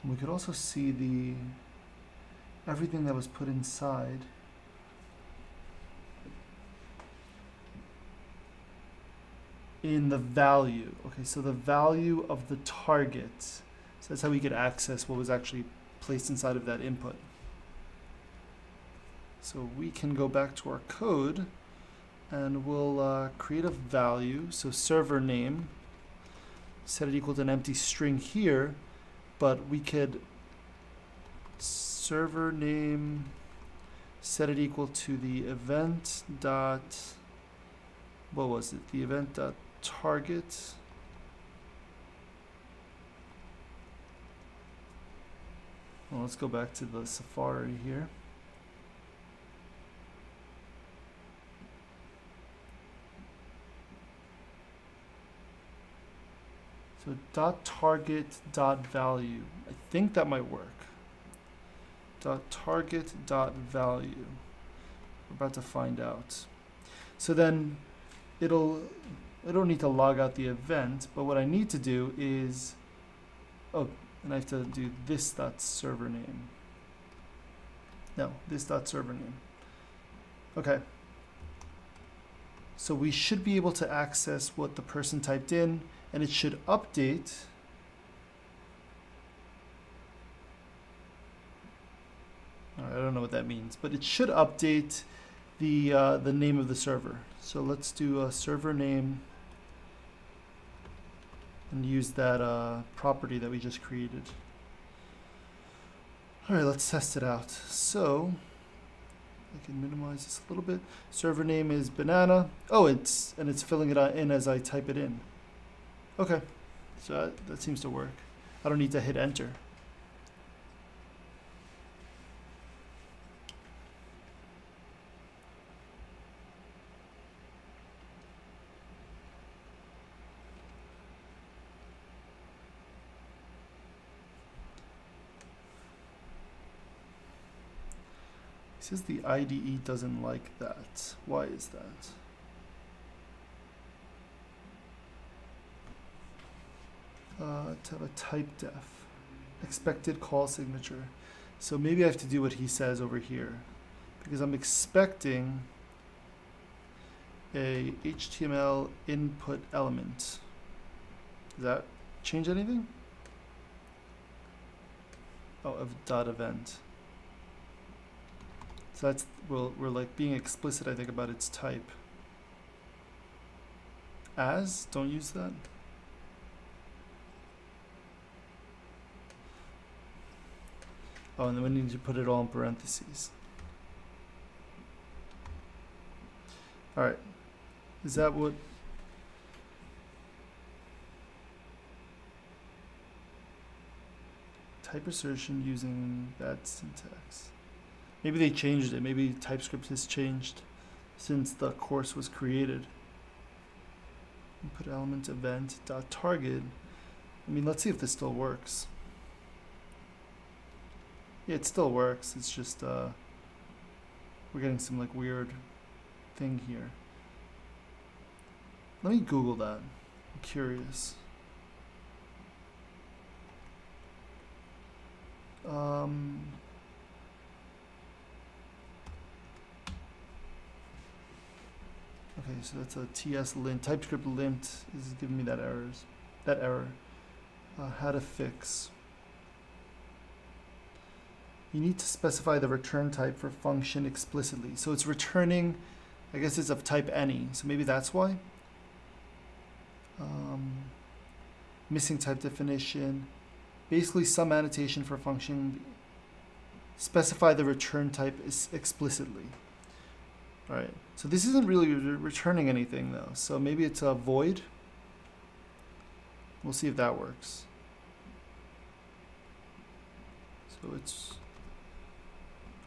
And we could also see everything that was put inside. In the value. Okay, so the value of the target. So that's how we could access what was actually placed inside of that input. So we can go back to our code and we'll create a value. So server name, set it equal to an empty string here, but we could server name, set it equal to the event dot, what was it? The event dot target. Well, let's go back to the Safari here. So dot target dot value. I think that might work. Dot target dot value. We're about to find out. So then I don't need to log out the event, but what I need to do is, oh, and I have to do this dot server name. No, this dot server name. Okay. So we should be able to access what the person typed in, and it should update I don't know what that means, but it should update the name of the server. So let's do a server name and use that property that we just created. All right, let's test it out. So I can minimize this a little bit. Server name is banana. Oh, it's filling it in as I type it in. Okay, so that seems to work. I don't need to hit enter. It says the IDE doesn't like that. Why is that? To have a type def, expected call signature. So maybe I have to do what he says over here, because I'm expecting a HTML input element. Does that change anything? Oh, of dot event. So that's, we're like being explicit, I think, about its type. As, don't use that. Oh, and then we need to put it all in parentheses. All right, is that what? Type assertion using that syntax. Maybe they changed it. Maybe TypeScript has changed since the course was created. Input element event dot target. I mean, let's see if this still works. Yeah, it still works. It's just we're getting some like weird thing here. Let me Google that. I'm curious. Okay, so that's a TS lint. TypeScript lint is giving me that error. How to fix. You need to specify the return type for function explicitly. So it's returning, I guess it's of type any. So maybe that's why. Missing type definition. Basically some annotation for function. Specify the return type explicitly. All right, so this isn't really returning anything though. So maybe it's a void. We'll see if that works. So it's,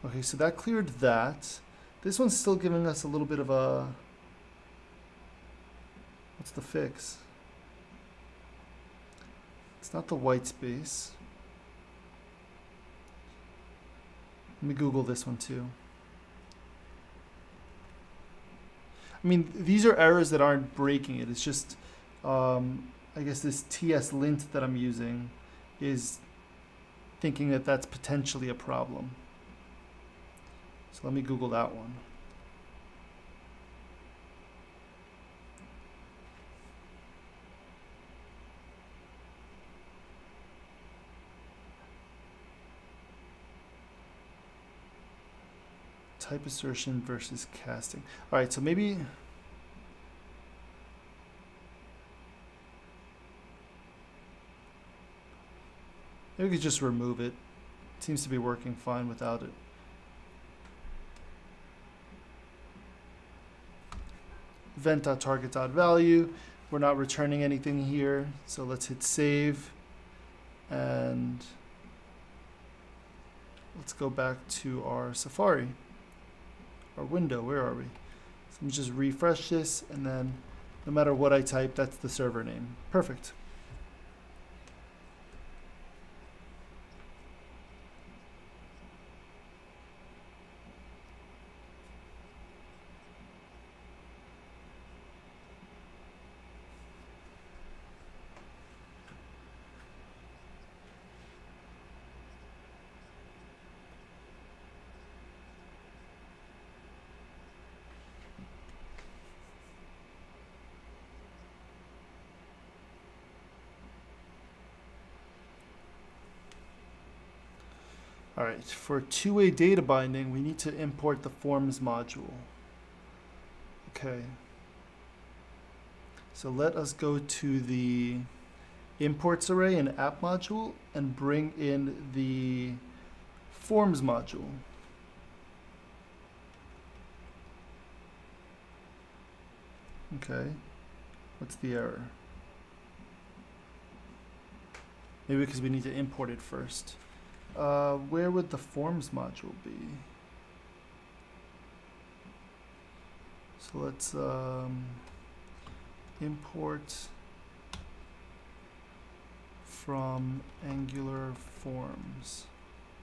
okay, so that cleared that. This one's still giving us a little bit of a, what's the fix? It's not the white space. Let me Google this one too. I mean, these are errors that aren't breaking it. It's just, I guess this TS lint that I'm using is thinking that that's potentially a problem. So let me Google that one. Type assertion versus casting. All right, so maybe we could just remove it. It seems to be working fine without it. Event.target.value. We're not returning anything here, so let's hit save. And let's go back to our Safari. Our window, where are we? So let me just refresh this, and then no matter what I type, that's the server name. Perfect. All right, for two-way data binding, we need to import the forms module. Okay. So let us go to the imports array and app module and bring in the forms module. Okay. What's the error? Maybe because we need to import it first. Where would the forms module be? So let's import from Angular Forms.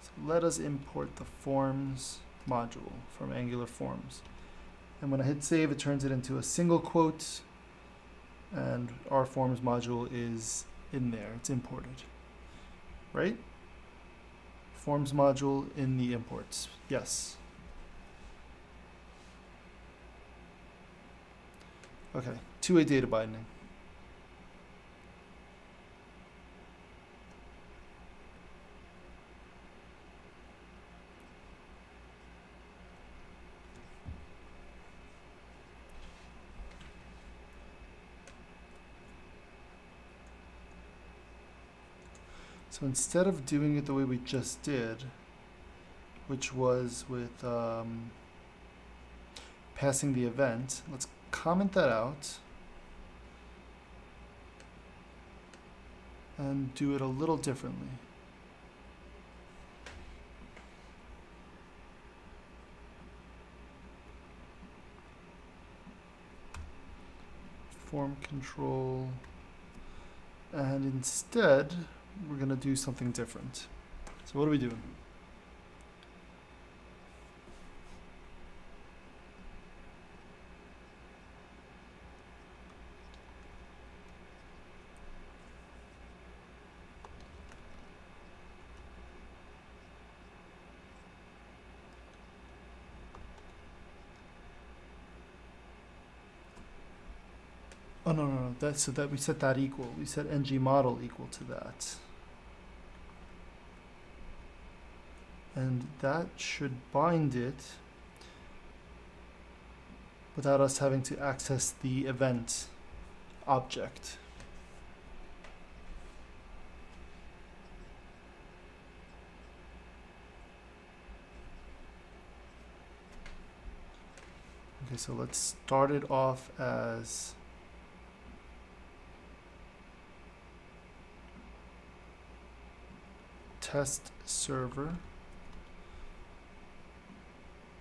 So let us import the forms module from Angular Forms. And when I hit save, it turns it into a single quote, and our forms module is in there. It's imported, right? Forms module in the imports. Yes. Okay, two-way data binding. So instead of doing it the way we just did, which was with passing the event, let's comment that out and do it a little differently. Form control, and instead we're going to do something different. So what are we doing? Oh, no. That's so that we set that equal. We set ng model equal to that. And that should bind it without us having to access the event object. Okay, so let's start it off as test server.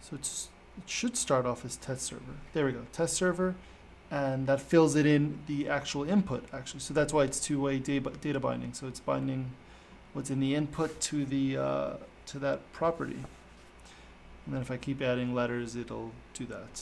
So it should start off as test server. There we go, test server, and that fills it in the actual input actually. So that's why it's two-way data binding. So it's binding what's in the input to the to that property. And then if I keep adding letters, it'll do that.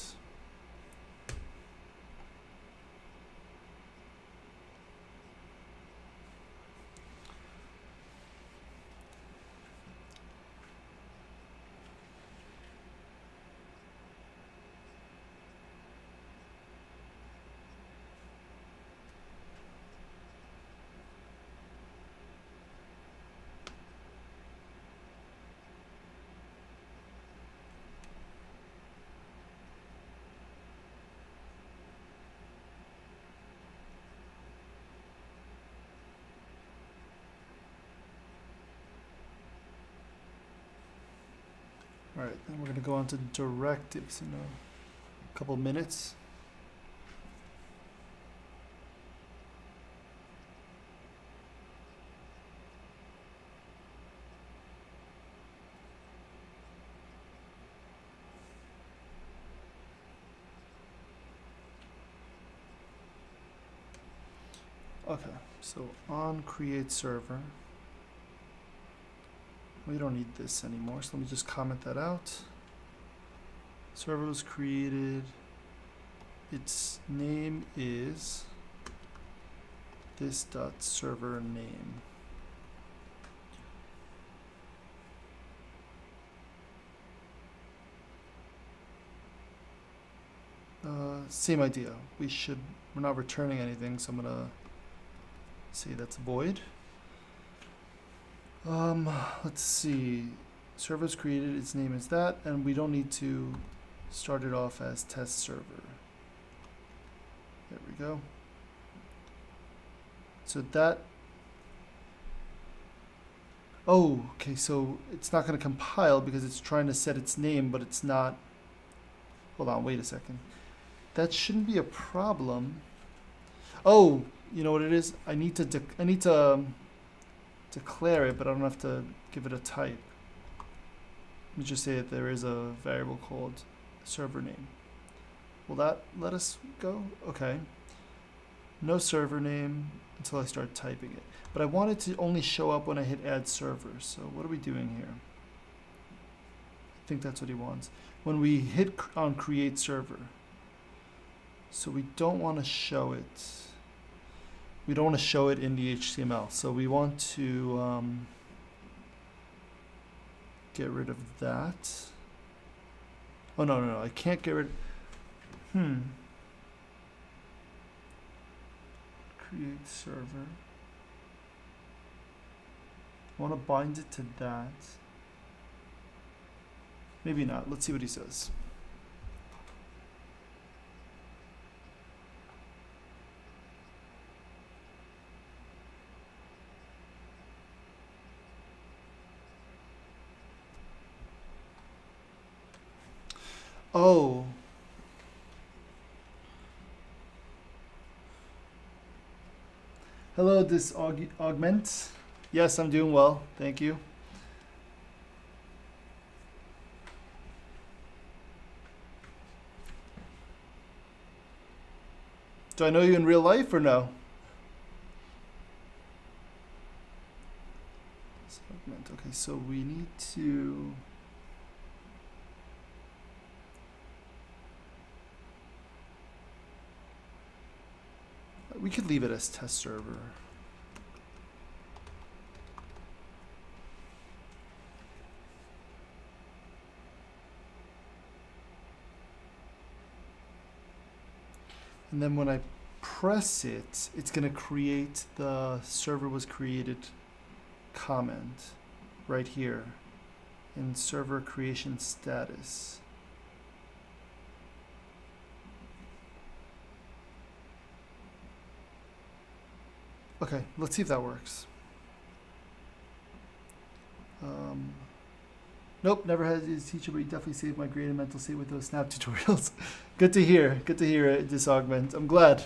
All right, then we're going to go on to directives in a couple minutes. Okay, so on create server. We don't need this anymore, so let me just comment that out. Server was created. Its name is this.server name. Same idea. We're not returning anything, so I'm gonna say that's void. Let's see. Server's created, its name is that, and we don't need to start it off as test server. There we go. So that, oh, okay, so it's not going to compile because it's trying to set its name, but it's not. Hold on, wait a second. That shouldn't be a problem. Oh, you know what it is? I need to declare it, but I don't have to give it a type. Let me just say that there is a variable called server name. Will that let us go? Okay. No server name until I start typing it. But I want it to only show up when I hit add server. So what are we doing here? I think that's what he wants. When we hit on create server. So we don't want to show it. We don't want to show it in the HTML. So we want to get rid of that. Oh, no. I can't get rid. Create server. I want to bind it to that. Maybe not. Let's see what he says. Oh. Hello, this augment. Yes, I'm doing well. Thank you. Do I know you in real life or no? Augment. Okay, so we need to. We could leave it as test server. And then when I press it, it's going to create the server was created comment right here in server creation status. Okay, let's see if that works. Nope, never had his teacher, but he definitely saved my grade and mental state with those snap tutorials. Good to hear. Good to hear, this augment. I'm glad.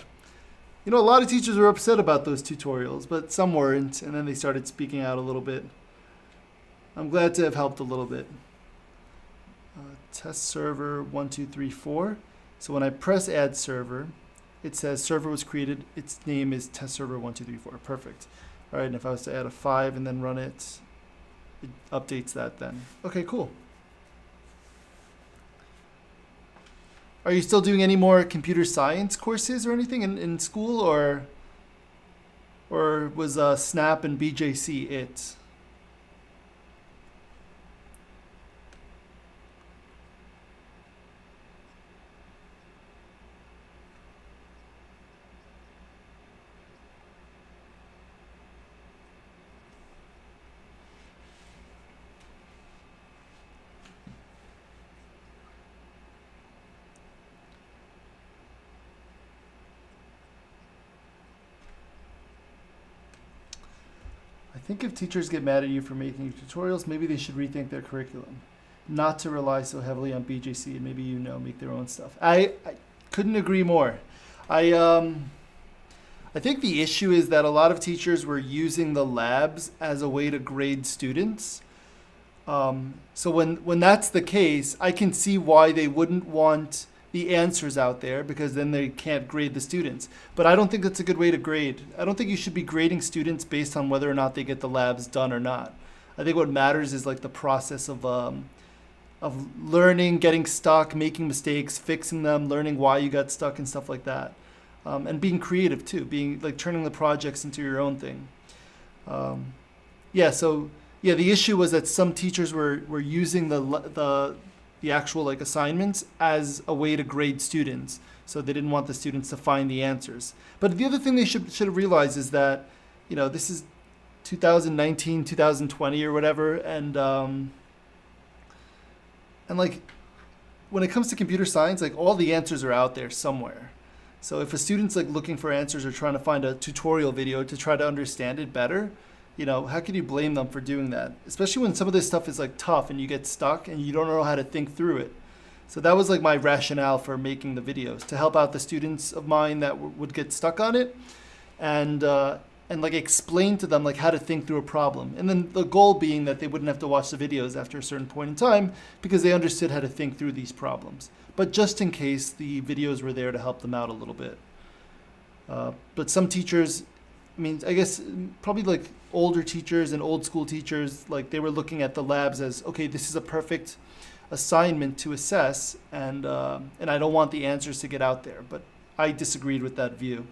You know, a lot of teachers were upset about those tutorials, but some weren't, and then they started speaking out a little bit. I'm glad to have helped a little bit. Test server 1234. So when I press add server, it says server was created. Its name is test server 1234. Perfect. All right, and if I was to add a 5 and then run it, it updates that then. Okay, cool. Are you still doing any more computer science courses or anything in school, or was Snap and BJC it? I think if teachers get mad at you for making tutorials, maybe they should rethink their curriculum, not to rely so heavily on BJC, and maybe, make their own stuff. I couldn't agree more. I think the issue is that a lot of teachers were using the labs as a way to grade students. So when that's the case, I can see why they wouldn't want the answers out there, because then they can't grade the students. But I don't think that's a good way to grade. I don't think you should be grading students based on whether or not they get the labs done or not. I think what matters is like the process of learning, getting stuck, making mistakes, fixing them, learning why you got stuck and stuff like that. And being creative too, being like turning the projects into your own thing. The issue was that some teachers were using the actual like assignments as a way to grade students. So they didn't want the students to find the answers. But the other thing they should have realized is that, this is 2019, 2020 or whatever, and like when it comes to computer science, like all the answers are out there somewhere. So if a student's like looking for answers or trying to find a tutorial video to try to understand it better, how can you blame them for doing that? Especially when some of this stuff is like tough and you get stuck and you don't know how to think through it. So that was like my rationale for making the videos, to help out the students of mine that would get stuck on it, and like explain to them like how to think through a problem. And then the goal being that they wouldn't have to watch the videos after a certain point in time because they understood how to think through these problems. But just in case, the videos were there to help them out a little bit. But some teachers, I guess probably like older teachers and old school teachers, like they were looking at the labs as, okay, this is a perfect assignment to assess, and I don't want the answers to get out there. But I disagreed with that view.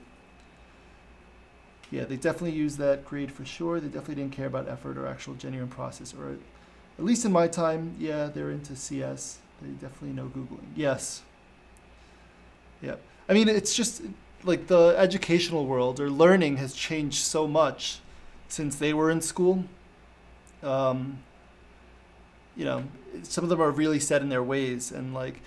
Yeah, they definitely used that grade for sure. They definitely didn't care about effort or actual genuine process, or at least in my time, yeah, they're into CS. They definitely know Googling. Yes. Yeah. It's just like the educational world or learning has changed so much since they were in school. Some of them are really set in their ways, and like,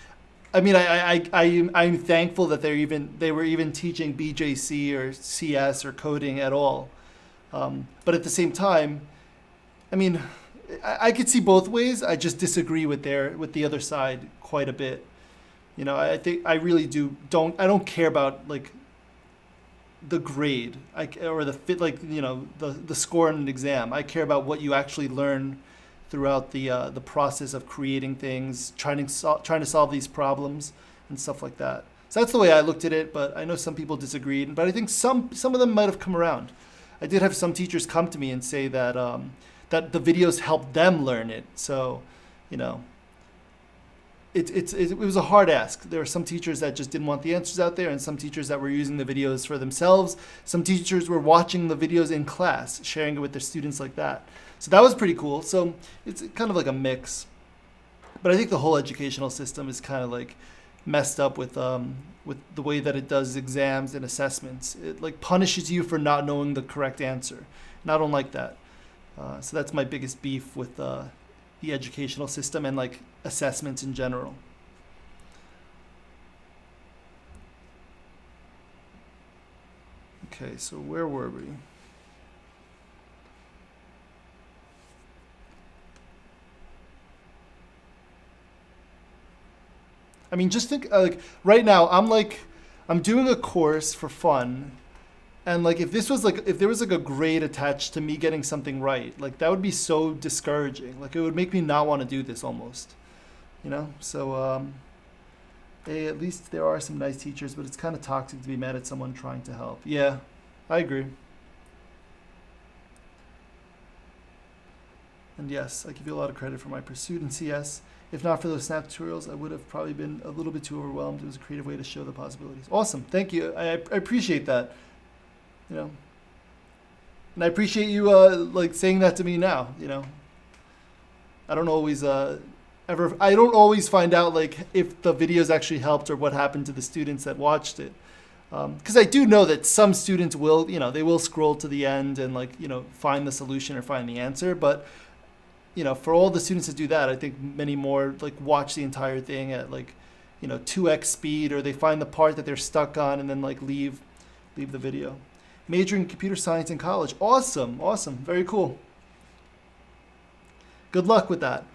I'm thankful that they were even teaching BJC or CS or coding at all. But at the same time, I could see both ways. I just disagree with the other side quite a bit. I think I really I don't care about like the grade or the fit, like the score in an exam. I care about what you actually learn throughout the process of creating things, trying to solve these problems and stuff like that. So that's the way I looked at it, but I know some people disagreed. But I think some of them might have come around. I did have some teachers come to me and say that that the videos helped them learn it. So, you know, it was a hard ask. There were some teachers that just didn't want the answers out there, and some teachers that were using the videos for themselves. Some teachers were watching the videos in class, sharing it with their students like that. So that was pretty cool. So it's kind of like a mix. But I think the whole educational system is kind of like messed up with the way that it does exams and assessments. It like punishes you for not knowing the correct answer, and I don't like that. So that's my biggest beef with the educational system and like assessments in general. Okay, so where were we? I mean, just think like right now I'm doing a course for fun, and like if there was like a grade attached to me getting something right, like that would be so discouraging. Like it would make me not want to do this almost, you know? So at least there are some nice teachers, but it's kind of toxic to be mad at someone trying to help. Yeah, I agree. And yes, I give you a lot of credit for my pursuit in CS. If not for those snap tutorials, I would have probably been a little bit too overwhelmed. It was a creative way to show the possibilities. Awesome, thank you. I appreciate that. You know, and I appreciate you like saying that to me now. You know, I don't always I don't always find out like if the videos actually helped or what happened to the students that watched it. Because I do know that some students will, they will scroll to the end and like, find the solution or find the answer. But, for all the students that do that, I think many more like watch the entire thing at like, 2x speed, or they find the part that they're stuck on and then like leave the video. Majoring in computer science in college. Awesome. Very cool. Good luck with that.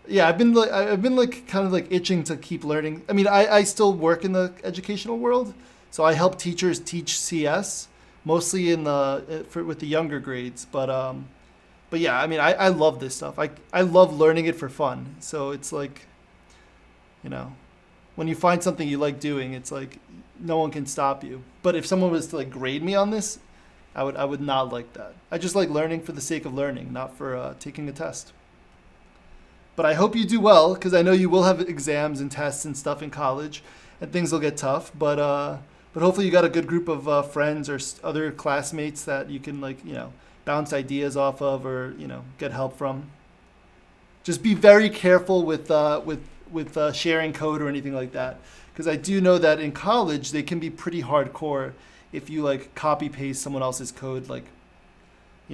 Yeah, I've been kind of like itching to keep learning. I mean, I still work in the educational world, so I help teachers teach CS, mostly with the younger grades. But yeah, I mean, I love this stuff. I love learning it for fun. So it's like, when you find something you like doing, it's like no one can stop you. But if someone was to like grade me on this, I would not like that. I just like learning for the sake of learning, not for taking a test. But I hope you do well, because I know you will have exams and tests and stuff in college, and things will get tough. But hopefully you got a good group of friends or other classmates that you can like bounce ideas off of, or get help from. Just be very careful with sharing code or anything like that, because I do know that in college they can be pretty hardcore if you like copy paste someone else's code, like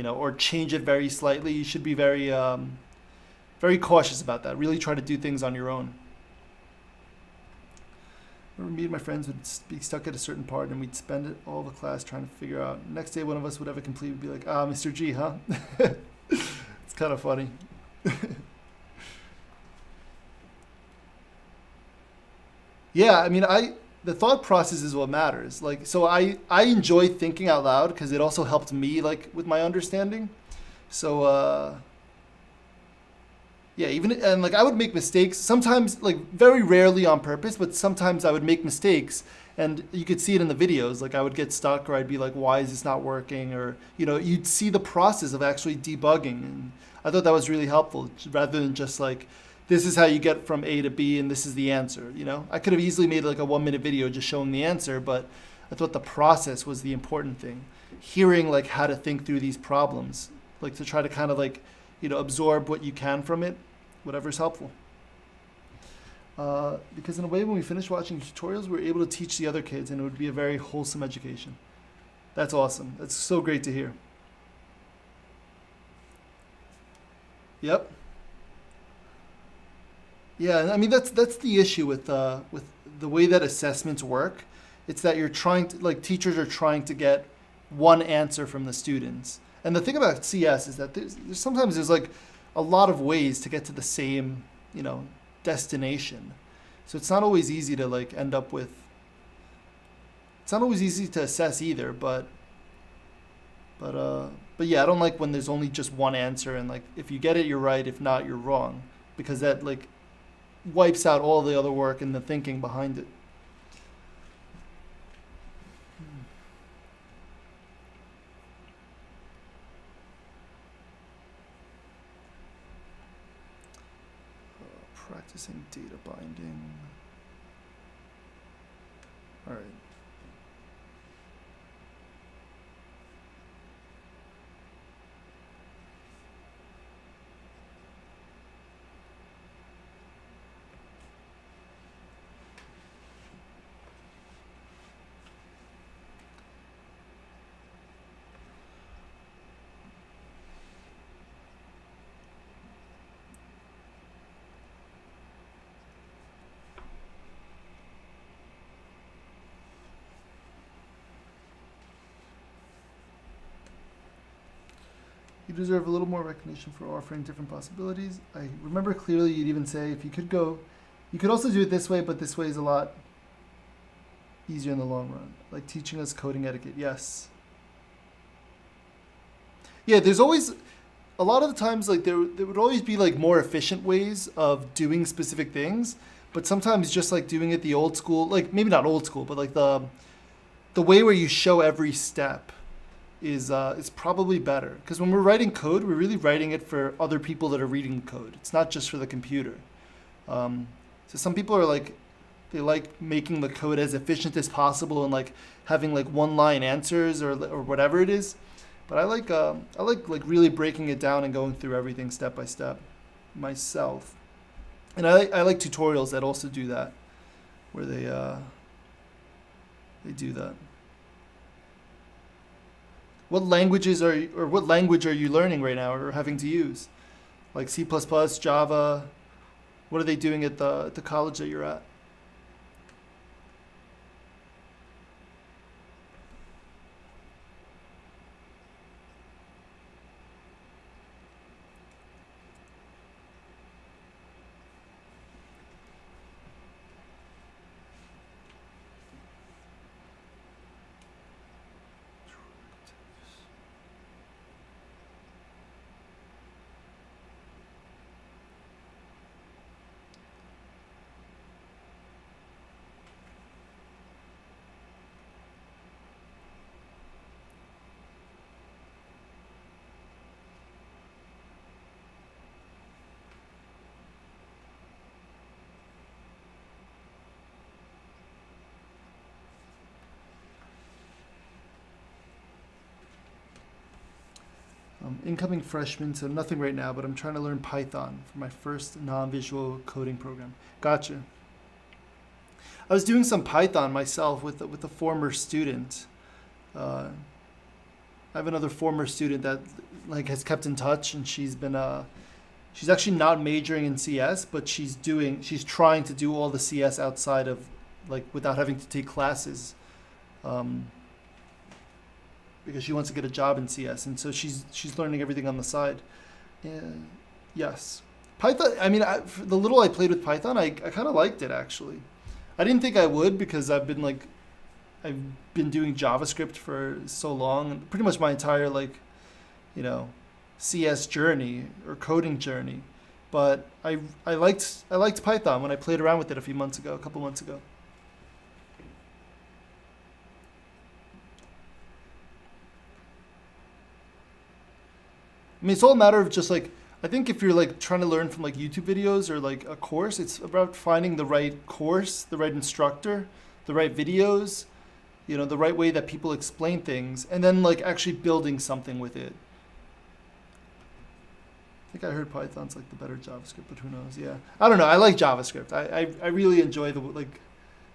or change it very slightly. You should be very cautious about that. Really try to do things on your own. Remember, me and my friends would be stuck at a certain part, and we'd spend all the class trying to figure out. Next day, one of us would have a complete, would be like, Mr. G, huh? It's kind of funny. Yeah, I mean, the thought process is what matters. Like, so I enjoy thinking out loud because it also helped me like with my understanding. So yeah, and like I would make mistakes sometimes, like very rarely on purpose, but sometimes I would make mistakes, and you could see it in the videos. Like I would get stuck, or I'd be like, why is this not working? Or you'd see the process of actually debugging, and I thought that was really helpful, rather than just like, this is how you get from A to B and this is the answer. I could have easily made like a 1-minute video just showing the answer, but I thought the process was the important thing. Hearing like how to think through these problems, like to try to kind of like absorb what you can from it, whatever's helpful. Because in a way, when we finished watching tutorials, we were able to teach the other kids, and it would be a very wholesome education. That's awesome. That's so great to hear. Yep. Yeah, I mean that's the issue with the way that assessments work. It's that you're trying to, like, teachers are trying to get one answer from the students. And the thing about CS is that there's sometimes like a lot of ways to get to the same, destination. So it's not always easy to like end up with. It's not always easy to assess either, but yeah, I don't like when there's only just one answer and like if you get it, you're right. If not, you're wrong, because that like wipes out all the other work and the thinking behind it. Practicing data binding. All right. You deserve a little more recognition for offering different possibilities. I remember clearly you'd even say if you could go, you could also do it this way, but this way is a lot easier in the long run. Like teaching us coding etiquette. Yes. Yeah, there's always, a lot of the times like there would always be like more efficient ways of doing specific things, but sometimes just like doing it the old school, like maybe not old school, but like the way where you show every step is probably better, because when we're writing code, we're really writing it for other people that are reading code. It's not just for the computer. So some people are like, they like making the code as efficient as possible and like having like one line answers or whatever it is. But I like really breaking it down and going through everything step by step myself. And I like tutorials that also do that, where they do that. What language are you learning right now or having to use? Like C++, Java? What are they doing at the college that you're at? Incoming freshman, so nothing right now, but I'm trying to learn Python for my first non-visual coding program. Gotcha. I was doing some Python myself with a former student. I have another former student that like has kept in touch, and she's actually not majoring in CS, but she's trying to do all the CS outside of like without having to take classes. Because she wants to get a job in CS, and so she's learning everything on the side. And yes, Python. I mean, the little I played with Python, I kind of liked it actually. I didn't think I would, because I've been doing JavaScript for so long, pretty much my entire CS journey or coding journey. But I liked Python when I played around with it a couple months ago. I mean, it's all a matter of just like, I think if you're like trying to learn from like YouTube videos or like a course, it's about finding the right course, the right instructor, the right videos, the right way that people explain things, and then like actually building something with it. I think I heard Python's like the better JavaScript, but who knows? Yeah, I don't know. I like JavaScript. I really enjoy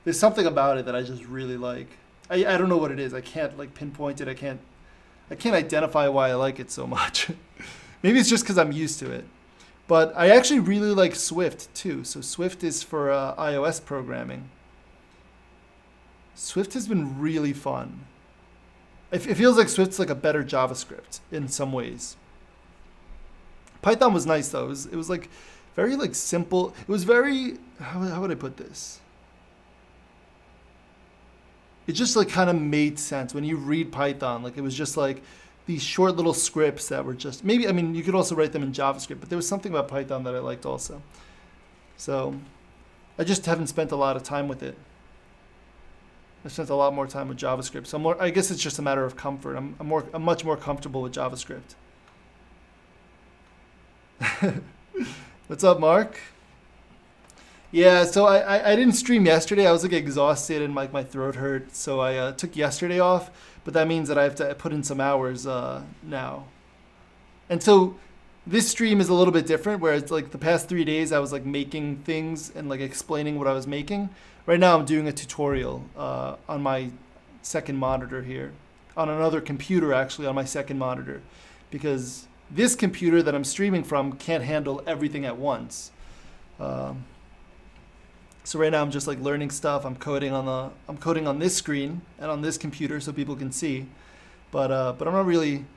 there's something about it that I just really like. I don't know what it is. I can't like pinpoint it. I can't identify why I like it so much. Maybe it's just because I'm used to it. But I actually really like Swift too. So Swift is for iOS programming. Swift has been really fun. It feels like Swift's like a better JavaScript in some ways. Python was nice though. It was like Very like simple. It was very, how would I put this? It just like kind of made sense when you read Python. Like it was just like these short little scripts that were just, maybe, I mean, you could also write them in JavaScript, but there was something about Python that I liked also. So I just haven't spent a lot of time with it. I spent a lot more time with JavaScript. So I guess it's just a matter of comfort. I'm much more comfortable with JavaScript. What's up, Mark? Yeah, so I didn't stream yesterday. I was like exhausted and like my throat hurt. So I took yesterday off, but that means that I have to put in some hours now. And so this stream is a little bit different, where it's like the past 3 days I was like making things and like explaining what I was making. Right now I'm doing a tutorial on my second monitor here, on another computer actually, on my second monitor, because this computer that I'm streaming from can't handle everything at once. So right now I'm just like learning stuff. I'm coding on this screen and on this computer so people can see, but I'm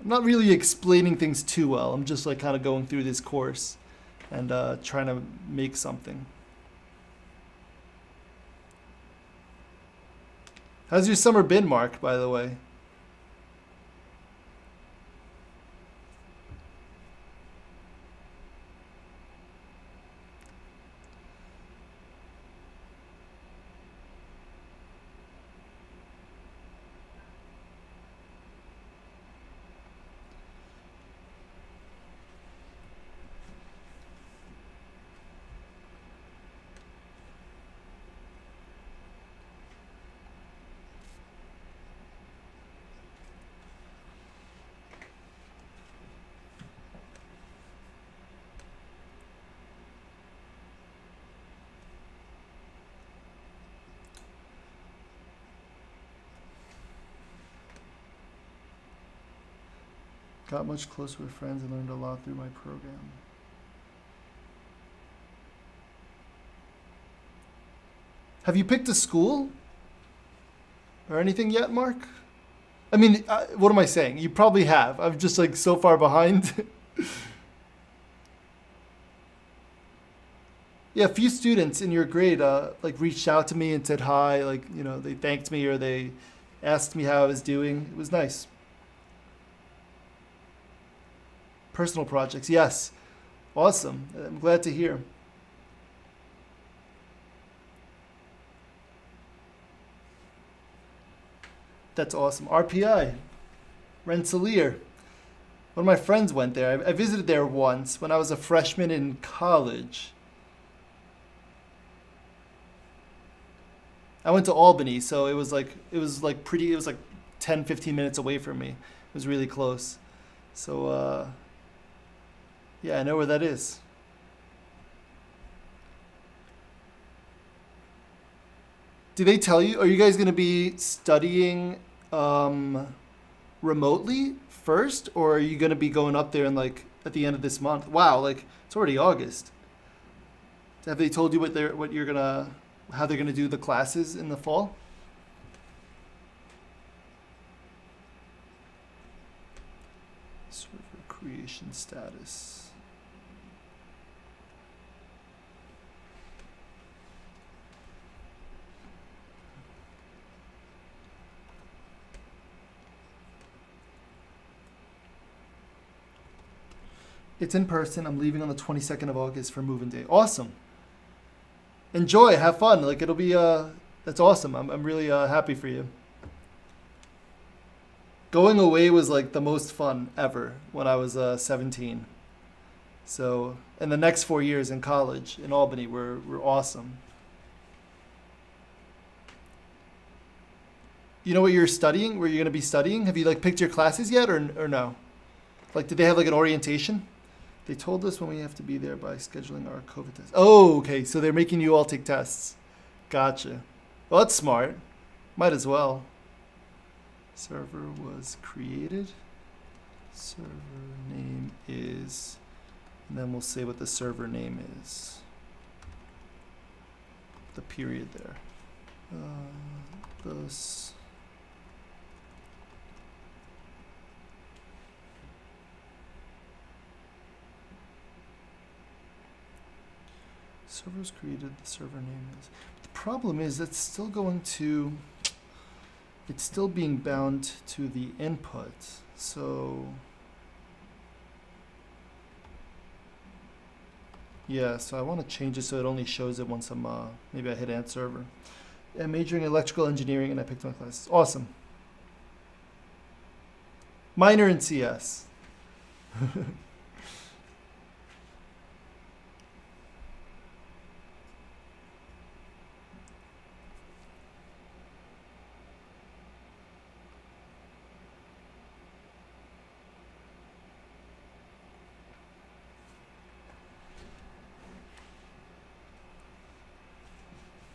not really explaining things too well. I'm just like kind of going through this course and trying to make something. How's your summer been, Mark, by the way? Got much closer with friends and learned a lot through my program. Have you picked a school or anything yet, Mark? I mean, what am I saying? You probably have. I'm just like so far behind. Yeah, a few students in your grade like reached out to me and said hi, like, you know, they thanked me or they asked me how I was doing. It was nice. Personal projects, yes. Awesome. I'm glad to hear. That's awesome. RPI, Rensselaer. One of my friends went there. I visited there once when I was a freshman in college. I went to Albany, so it was like 10, 15 minutes away from me. It was really close. So yeah, I know where that is. Did they tell you, are you guys going to be studying remotely first, or are you going to be going up there and like at the end of this month? Wow, like it's already August. Have they told you how they're gonna do the classes in the fall? Server creation status. It's in person. I'm leaving on the 22nd of August for move-in day. Awesome. Enjoy. Have fun. Like it'll be that's awesome. I'm really happy for you. Going away was like the most fun ever when I was 17. So, and the next 4 years in college in Albany were awesome. You know what you're studying? Where you're going to be studying? Have you like picked your classes yet or no? Like did they have like an orientation? They told us when we have to be there by scheduling our COVID test. Oh, okay. So they're making you all take tests. Gotcha. Well, that's smart. Might as well. Server was created. Server name is, and then we'll say what the server name is. The period there. This. server's created, the server name is. The problem is it's still going to, it's still being bound to the input. So yeah, so I want to change it so it only shows it once I'm, maybe I hit add server. I'm majoring in electrical engineering and I picked my classes. Awesome. Minor in CS.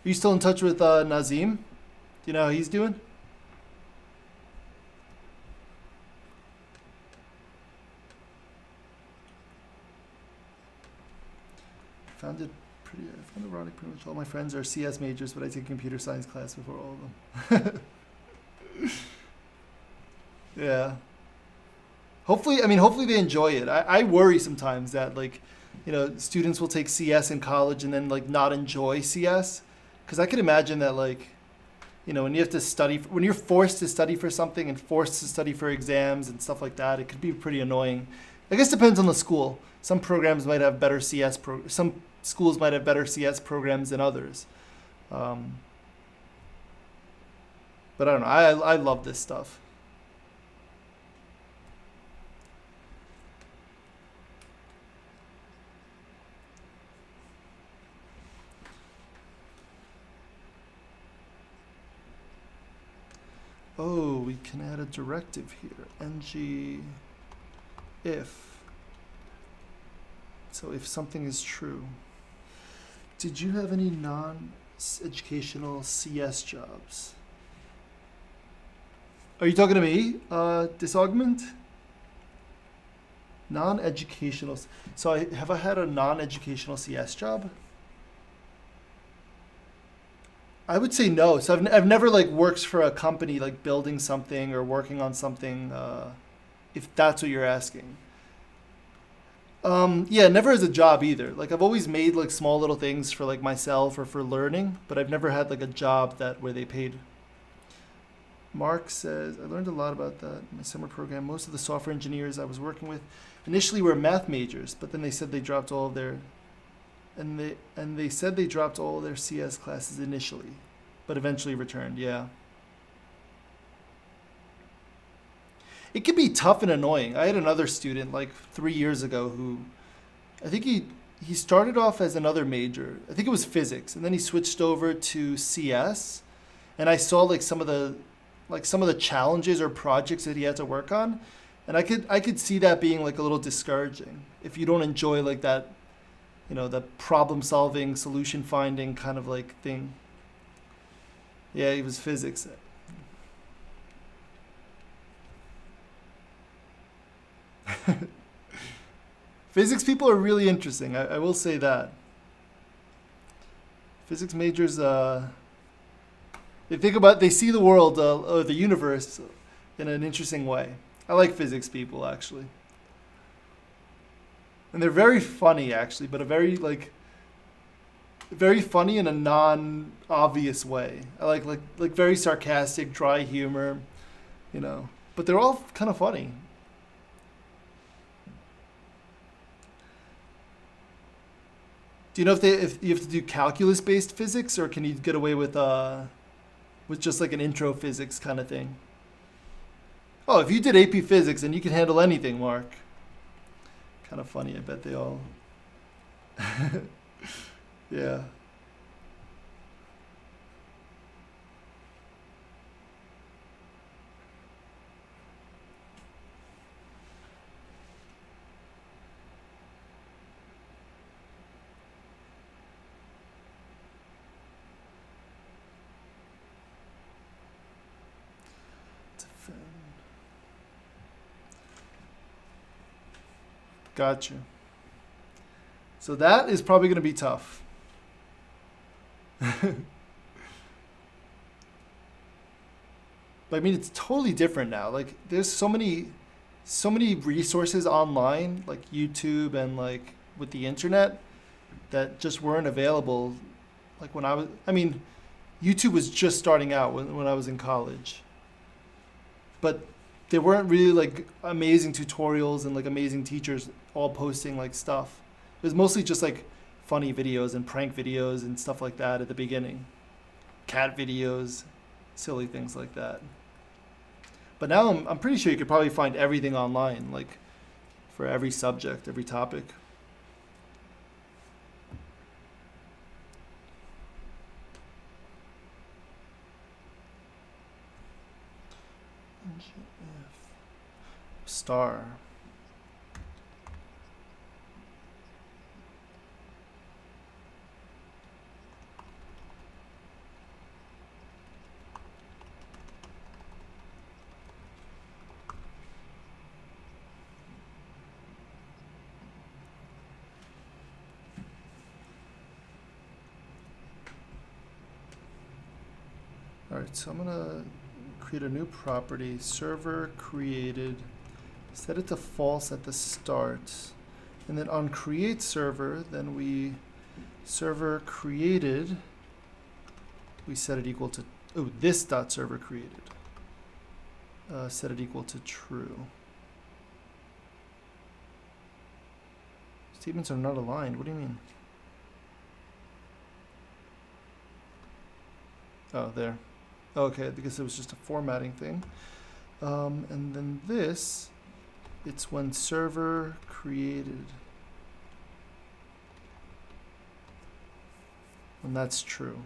Are you still in touch with Nazim? Do you know how he's doing? I found it ironic. Pretty much all my friends are CS majors, but I take a computer science class before all of them. Yeah. Hopefully they enjoy it. I worry sometimes that students will take CS in college and then not enjoy CS. Because I could imagine that when you have to study, when you're forced to study for something and forced to study for exams and stuff like that, it could be pretty annoying. I guess it depends on the school. Some programs might have better CS, some schools might have better CS programs than others. But I don't know, I love this stuff. Oh, we can add a directive here. ng if. So if something is true. Did you have any non-educational CS jobs? Are you talking to me, Disaugment? Non-educational. So have I had a non-educational CS job? I would say no. So I've never worked for a company building something or working on something, if that's what you're asking. Yeah, never as a job either. I've always made small little things for myself or for learning, but I've never had a job where they paid. Mark says, I learned a lot about that in my summer program. Most of the software engineers I was working with initially were math majors, but then they said they dropped all of their they said they dropped all their CS classes initially, but eventually returned. Yeah. It can be tough and annoying. I had another student 3 years ago who, I think he started off as another major. I think it was physics, and then he switched over to CS, and I saw some of the challenges or projects that he had to work on, and I could see that being a little discouraging if you don't enjoy that. The problem solving, solution finding kind of thing. Yeah, he was physics. Physics people are really interesting. I will say that. Physics majors, they see the world, or the universe in an interesting way. I like physics people, actually. And they're very funny, actually, but very funny in a non-obvious way. I like very sarcastic, dry humor, But they're all kind of funny. Do you know if you have to do calculus-based physics, or can you get away with just an intro physics kind of thing? Oh, if you did AP Physics, then you can handle anything, Mark. Kind of funny, I bet they all. Yeah. Gotcha. So that is probably going to be tough. But I mean, it's totally different now. There's so many resources online, YouTube and with the internet. that just weren't available. Like when I mean, YouTube was just starting out when I was in college. But there weren't really like amazing tutorials and like amazing teachers all posting like stuff. It was mostly just like funny videos and prank videos and stuff like that at the beginning. Cat videos, silly things like that. But now I'm pretty sure you could probably find everything online, like for every subject, every topic. Star. All right, so I'm gonna create a new property, server created, set it to false at the start, and then on create server, then we server created, we set it equal to, oh, this dot server created, set it equal to true. Statements are not aligned. What do you mean? Oh, there. Okay, because it was just a formatting thing. And then this, it's when server created. And that's true.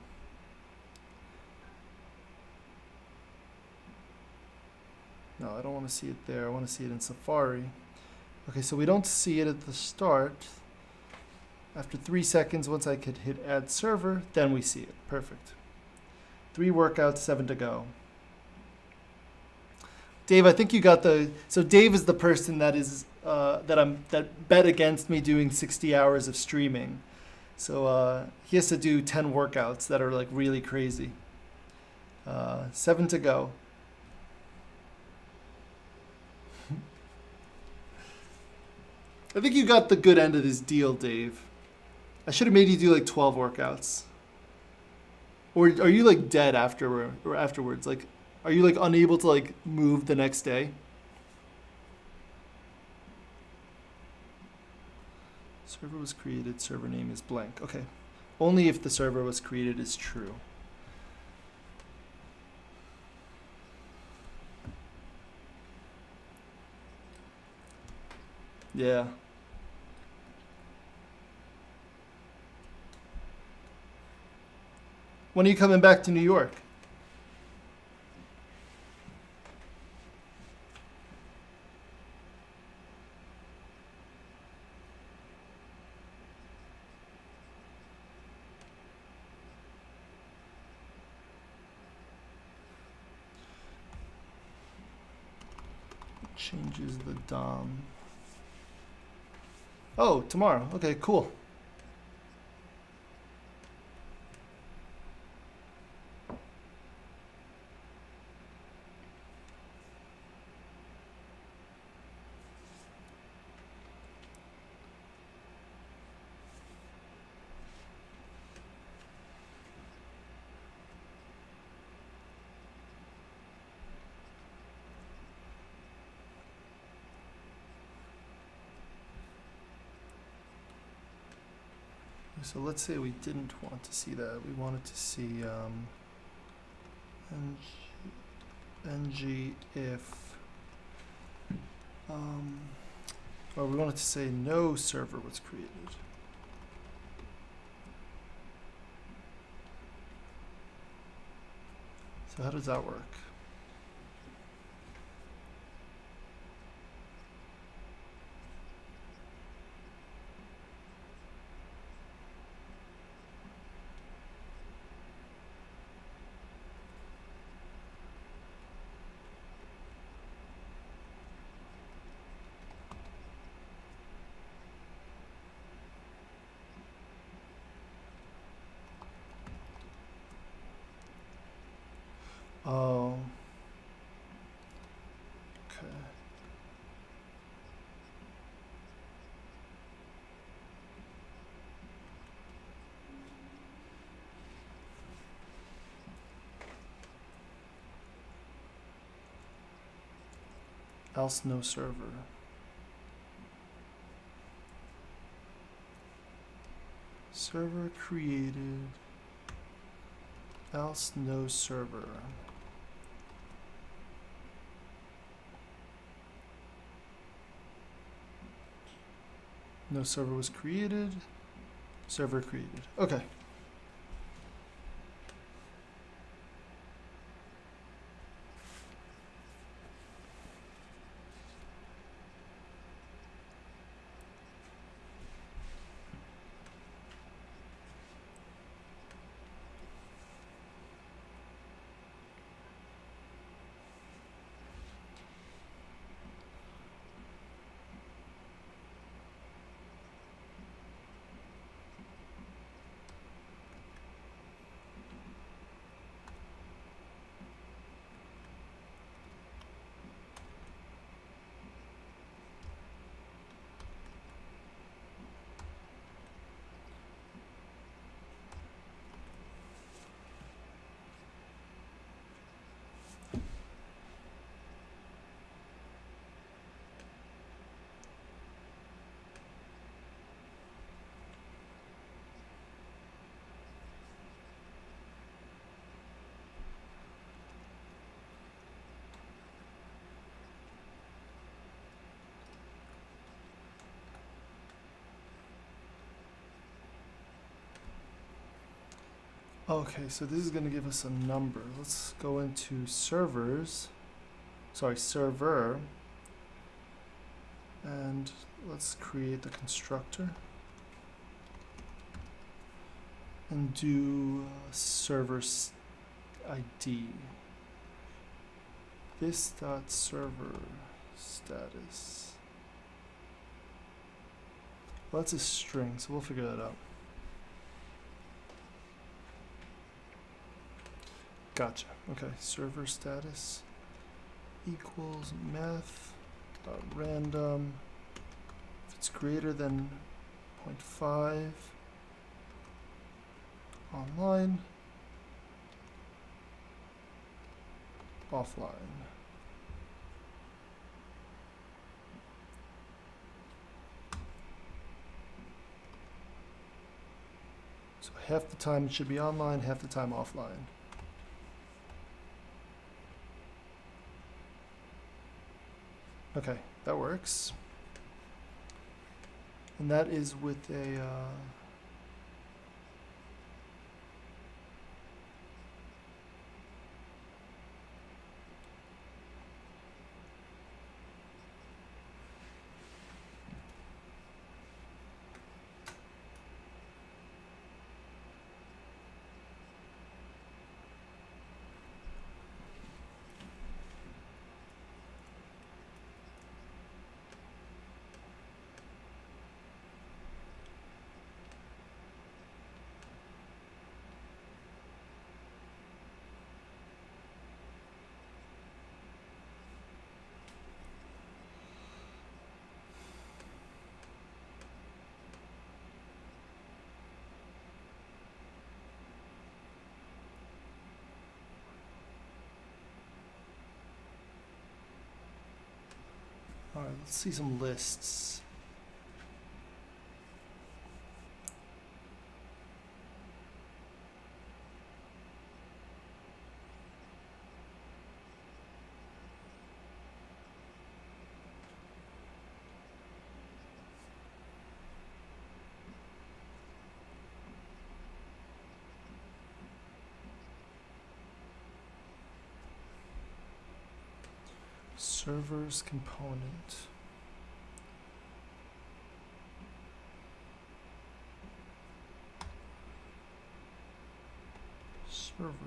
No, I don't want to see it there. I want to see it in Safari. Okay, so we don't see it at the start. After 3 seconds, once I could hit add server, then we see it. Perfect. 3 workouts, 7 to go. Dave, I think you got the. So Dave is the person that is that bet against me doing 60 hours of streaming. So he has to do 10 workouts that are like really crazy. 7 to go. I think you got the good end of this deal, Dave. I should have made you do like 12 workouts. Or are you like dead afterwards? Like, are you like unable to like move the next day? Server was created, server name is blank. Okay. Only if the server was created is true. Yeah. When are you coming back to New York? Changes the DOM. Oh, tomorrow. Okay, cool. So let's say we didn't want to see that. We wanted to see ng if, or we wanted to say no server was created. So how does that work? Oh. Okay. else no server. Server created, else no server. No server was created, server created. Okay. Okay, so this is going to give us a number. Let's go into servers, server, and let's create the constructor and do server ID. This dot server status. Well, that's a string, so we'll figure that out. Gotcha. Okay, server status equals math random. If it's greater than 0.5 online, offline. So half the time it should be online, half the time offline. Okay, that works. And that is with a all right, let's see some lists. Servers component. Servers.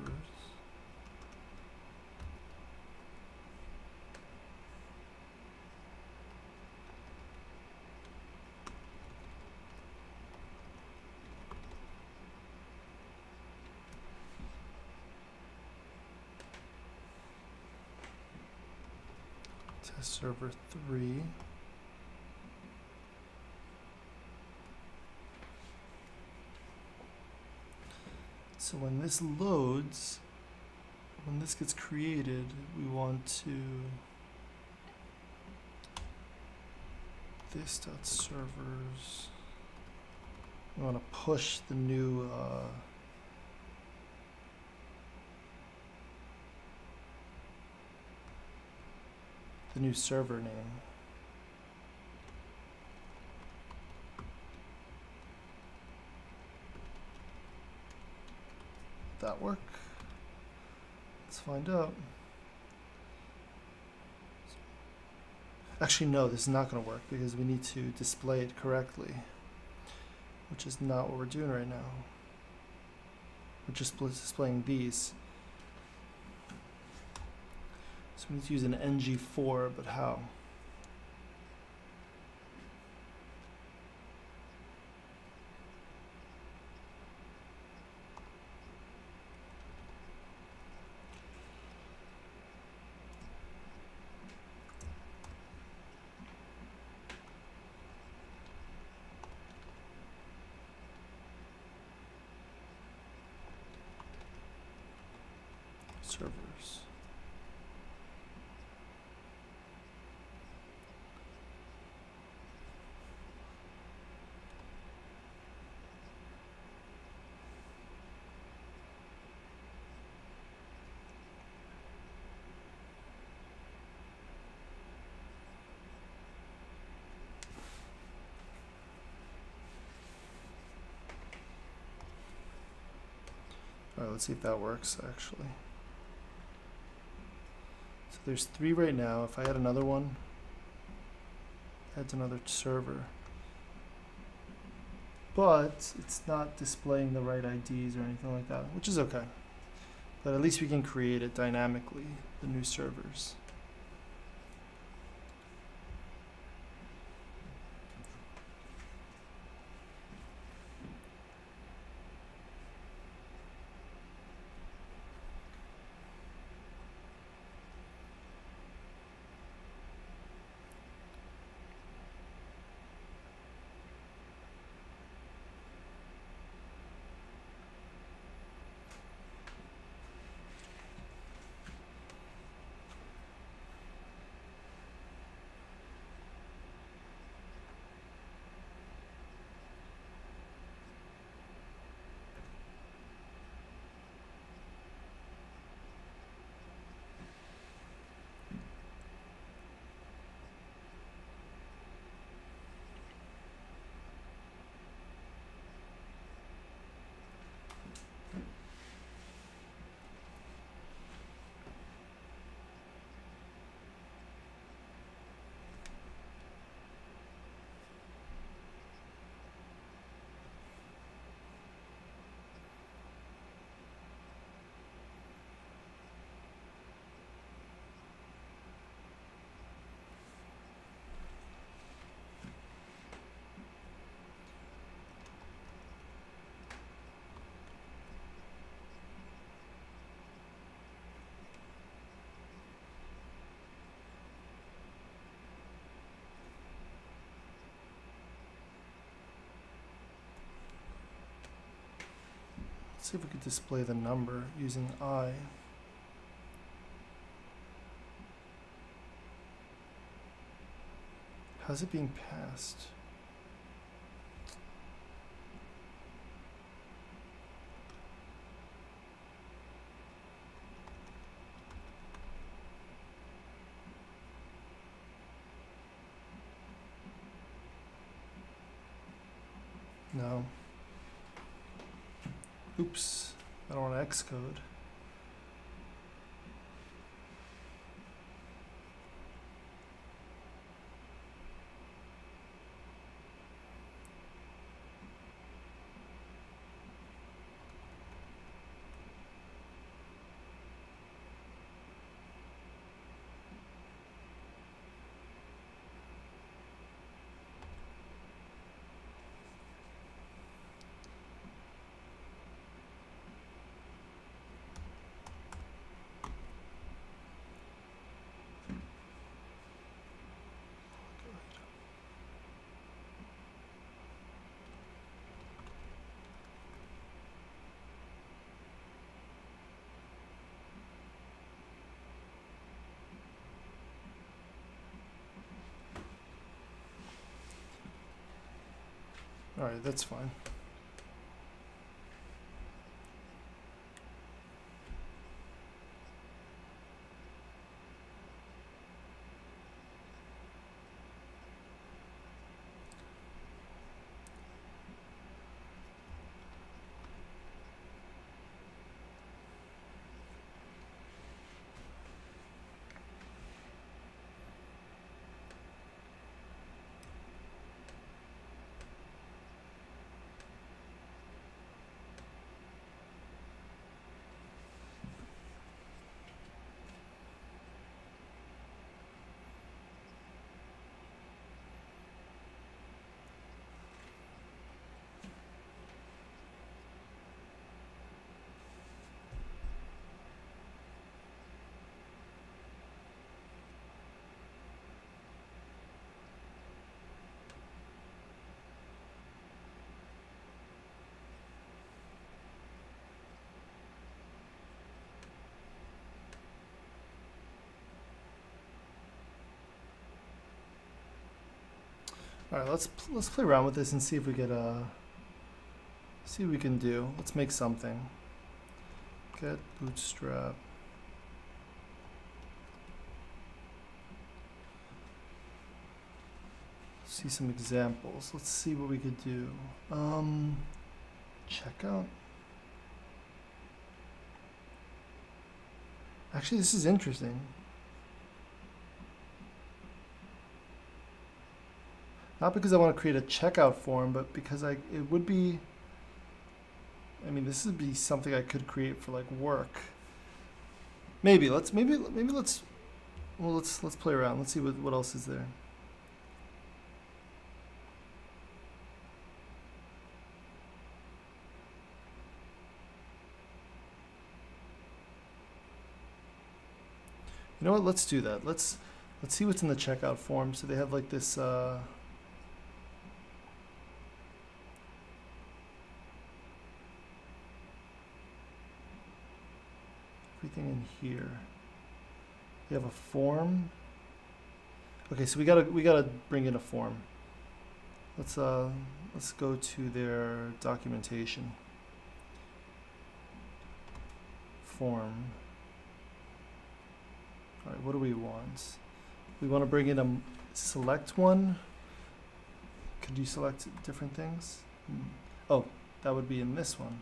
Test server 3. So when this loads, when this gets created, we want to this dot servers. We want to push the new server name. Did that work? Let's find out. Actually, no, this is not going to work because we need to display it correctly, which is not what we're doing right now. We're just displaying these. So we need to use an ng4, but how? Servers. All right, let's see if that works actually. So there's 3 right now. If I add another one, adds another server. But it's not displaying the right IDs or anything like that, which is okay. But at least we can create it dynamically, the new servers. Let's see if we could display the number using I. How's it being passed? No. Oops, I don't want to Xcode. All right, that's fine. All right, let's play around with this and see if we get see what we can do. Let's make something. Get bootstrap. See some examples. Let's see what we could do. Checkout. Actually, this is interesting. Not because I want to create a checkout form, but because it would be, I mean, this would be something I could create for like work. Maybe let's play around. Let's see what else is there. You know what? Let's do that. Let's see what's in the checkout form. So they have like this. Everything in here. We have a form. Okay, so we gotta bring in a form. Let's go to their documentation. Form. All right, what do we want? We want to bring in a select one. Could you select different things? Oh, that would be in this one.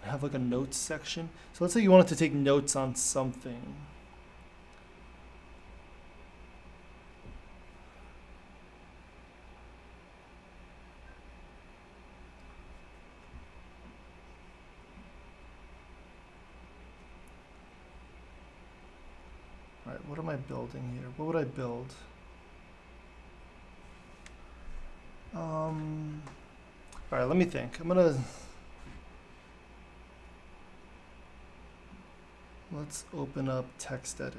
Have like a notes section. So let's say you wanted to take notes on something. All right, what am I building here? What would I build? All right, let me think. Let's open up text edit.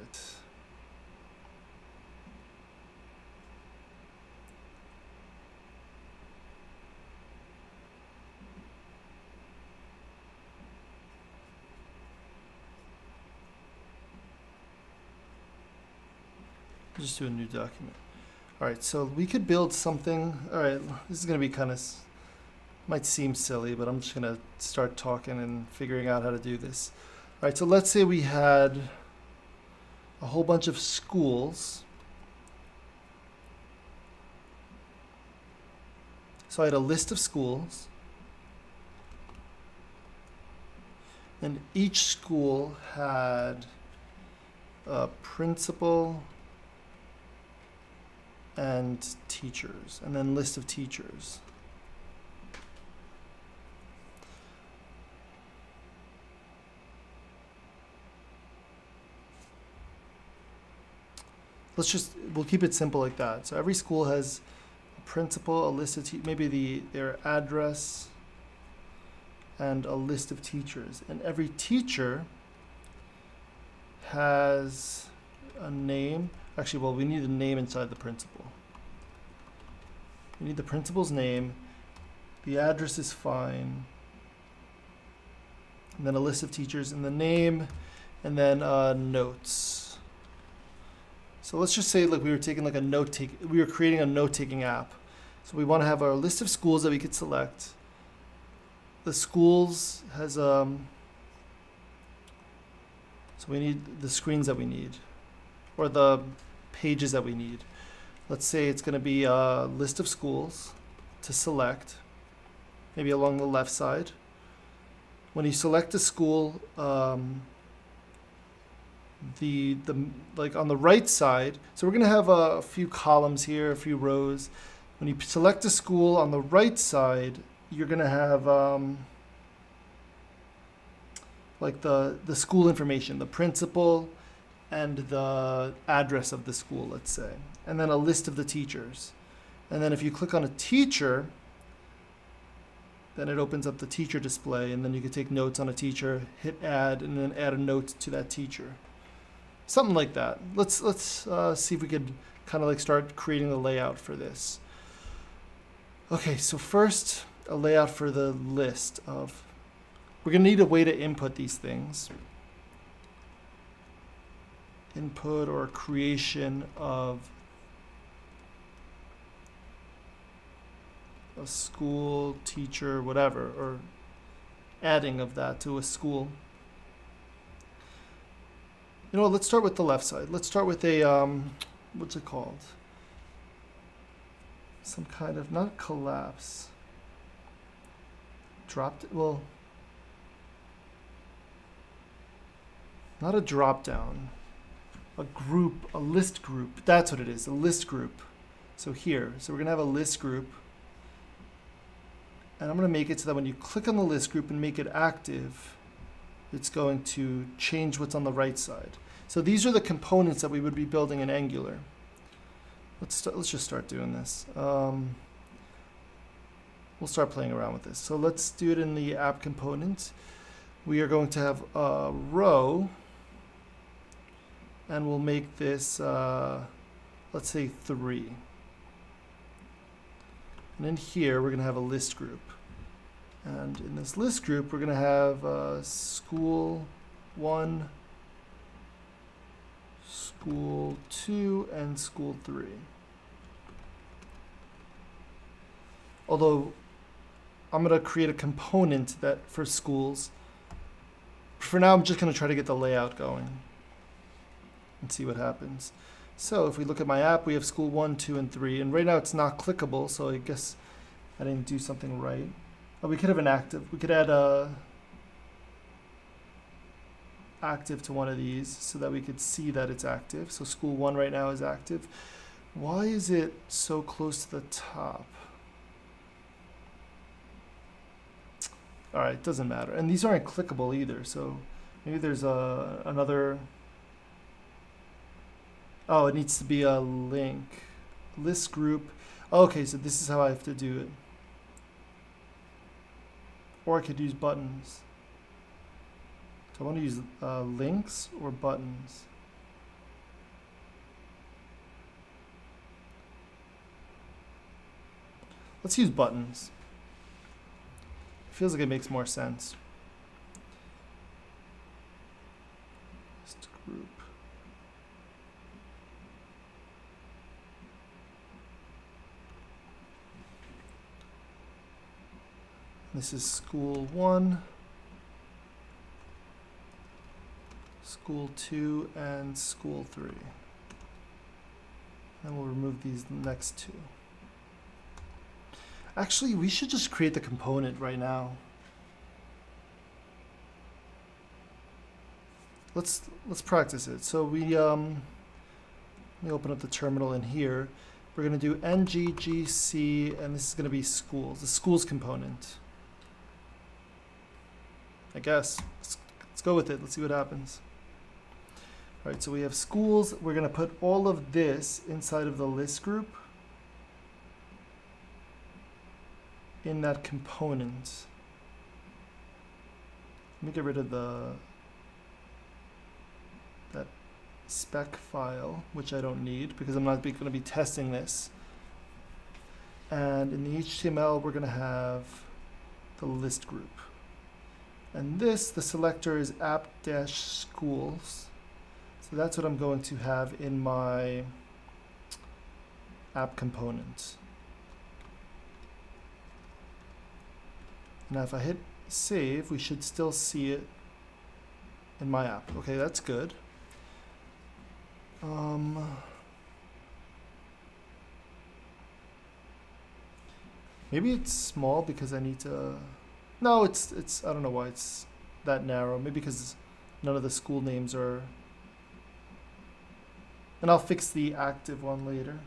Just do a new document. All right, so we could build something. All right, this is going to be kind of, might seem silly, but I'm just going to start talking and figuring out how to do this. All right, so let's say we had a whole bunch of schools. So I had a list of schools. And each school had a principal and teachers, and then list of teachers. We'll keep it simple like that. So every school has a principal, a list of maybe their address, and a list of teachers. And every teacher has a name. Actually, well, we need a name inside the principal. We need the principal's name. The address is fine. And then a list of teachers and the name, and then notes. So let's just say like we were taking like we were creating a note-taking app. So we want to have our list of schools that we could select. The schools has so we need the screens that we need, or the pages that we need. Let's say it's going to be a list of schools to select, maybe along the left side. When you select a school, the like on the right side, so we're going to have a few columns here, a few rows. When you select a school on the right side, you're going to have like the school information, the principal and the address of the school, let's say, and then a list of the teachers. And then if you click on a teacher, then it opens up the teacher display, and then you can take notes on a teacher, hit add, and then add a note to that teacher. Something like that. Let's see if we could kind of like start creating the layout for this. Okay, so first, a layout for the list of, we're gonna need a way to input these things. Input or creation of a school, teacher, whatever, or adding of that to a school. You know what, let's start with the left side. Let's start with a, what's it called? Some kind of, not collapse. Well, not a drop down. A group, a list group. That's what it is, a list group. So here, so we're gonna have a list group. And I'm going to make it so that when you click on the list group and make it active, it's going to change what's on the right side. So these are the components that we would be building in Angular. Let's just start doing this. We'll start playing around with this. So let's do it in the app component. We are going to have a row, and we'll make this, let's say 3. And in here, we're going to have a list group. And in this list group, we're going to have school 1, school 2, and school 3. Although, I'm going to create a component that for schools. For now, I'm just going to try to get the layout going and see what happens. So if we look at my app, we have school 1, 2, and 3. And right now it's not clickable, so I guess I didn't do something right. Oh, we could have an active. We could add a active to one of these so that we could see that it's active. So school 1 right now is active. Why is it so close to the top? All right, it doesn't matter. And these aren't clickable either, so maybe there's another... Oh, it needs to be a link. List group. Okay, so this is how I have to do it. Or I could use buttons. Do I want to use links or buttons? Let's use buttons. Feels like it makes more sense. List group. This is school 1, school 2, and school 3. And we'll remove these next 2. Actually, we should just create the component right now. Let's practice it. So we let me open up the terminal in here. We're going to do ngGC, and this is going to be schools, the schools component. I guess. Let's go with it. Let's see what happens. All right, so we have schools. We're going to put all of this inside of the list group in that component. Let me get rid of that spec file, which I don't need because I'm not going to be testing this. And in the HTML, we're going to have the list group. And this, the selector, is app-schools. So that's what I'm going to have in my app component. Now if I hit save, we should still see it in my app. Okay, that's good. Maybe it's small because I need to... No, it's I don't know why it's that narrow. Maybe because none of the school names are... And I'll fix the active one later.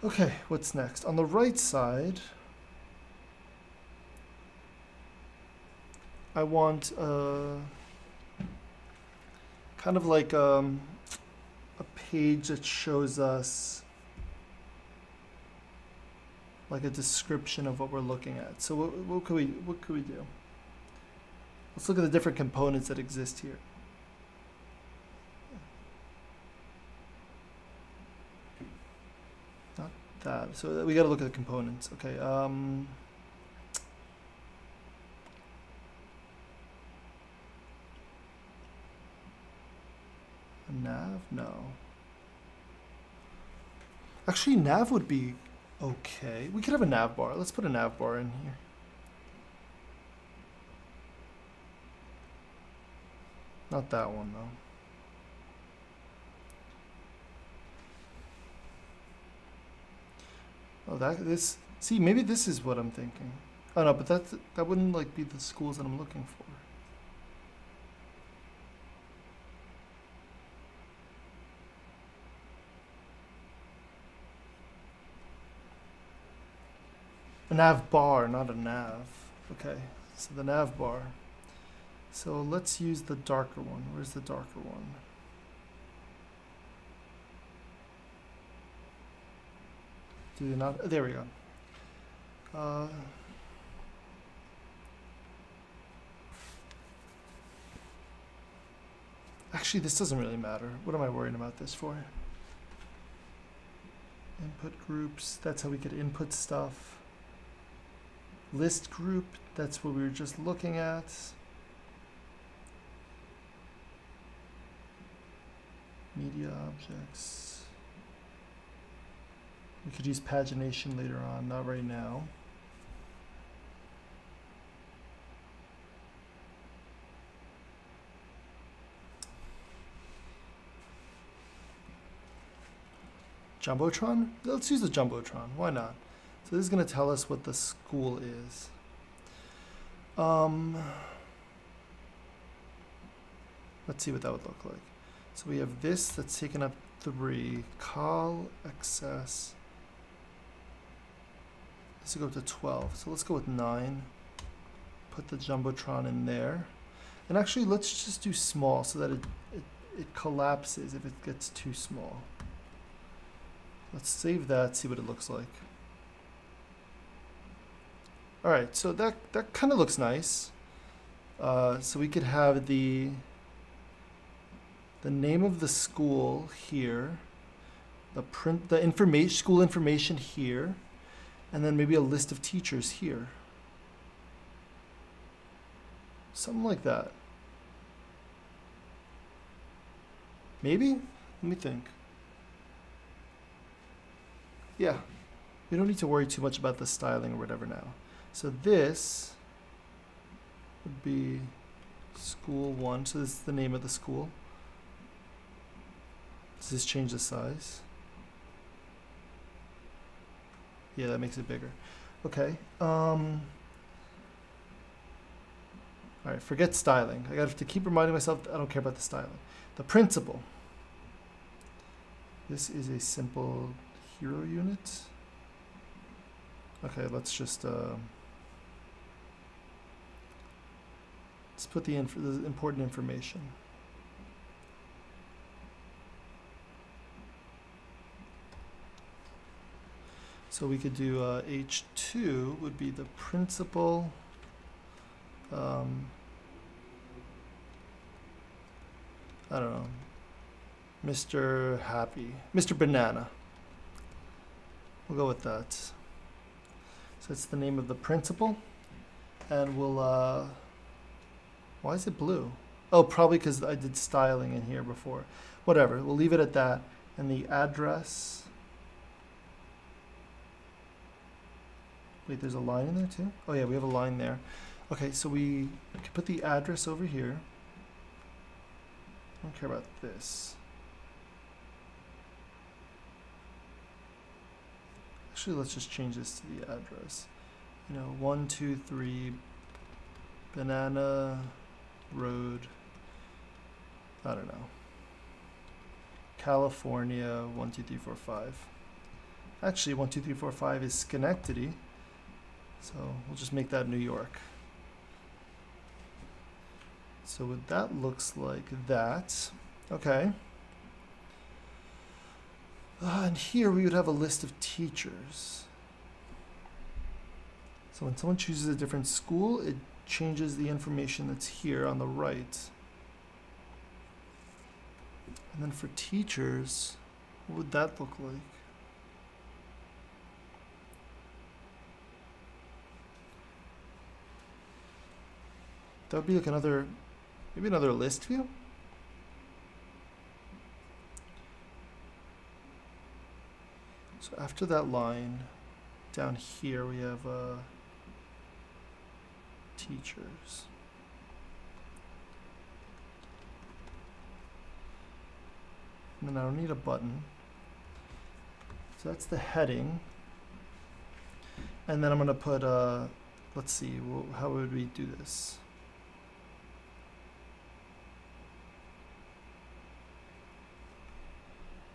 Okay, what's next? On the right side, I want kind of like a page that shows us like a description of what we're looking at. So what could we do? Let's look at the different components that exist here. Not that. So we got to look at the components. Okay. Nav? No. Actually, nav would be okay. We could have a nav bar. Let's put a nav bar in here. Not that one, though. Oh, this. See, maybe this is what I'm thinking. Oh no, but that wouldn't like be the schools that I'm looking for. A nav bar, not a nav. Okay, so the nav bar. So let's use the darker one. Where's the darker one? Do they not? There we go. Actually, this doesn't really matter. What am I worrying about this for? Input groups, that's how we could input stuff. List group, that's what we were just looking at. Media objects. We could use pagination later on, not right now. Jumbotron? Let's use the Jumbotron, why not? So this is going to tell us what the school is. Let's see what that would look like. So we have this that's taken up 3. Call, access. This will go to 12. So let's go with 9. Put the Jumbotron in there. And actually, let's just do small so that it collapses if it gets too small. Let's save that, see what it looks like. All right, so that kind of looks nice. So we could have the name of the school here, the information, school information here, and then maybe a list of teachers here. Something like that. Maybe? Let me think. Yeah, we don't need to worry too much about the styling or whatever now. So this would be school 1. So this is the name of the school. Does this change the size? Yeah, that makes it bigger. Okay. All right, forget styling. I have to keep reminding myself that I don't care about the styling. The principal. This is a simple hero unit. Okay, let's just let's put the important information. So we could do H2 would be the principal. I don't know. Mr. Happy. Mr. Banana. We'll go with that. So that's the name of the principal. And we'll, why is it blue? Oh, probably because I did styling in here before. Whatever, we'll leave it at that. And the address. Wait, there's a line in there too? Oh yeah, we have a line there. Okay, so we can put the address over here. I don't care about this. Actually, let's just change this to the address. 123 Banana Road. I don't know. California 12345. Actually, 12345 is Schenectady. So we'll just make that New York. So that looks like that. Okay. And here we would have a list of teachers. So when someone chooses a different school, it changes the information that's here on the right. And then for teachers, what would that look like? That would be like maybe another list view? So after that line, down here we have teachers. And then I don't need a button. So that's the heading. And then I'm going to put, let's see, how would we do this?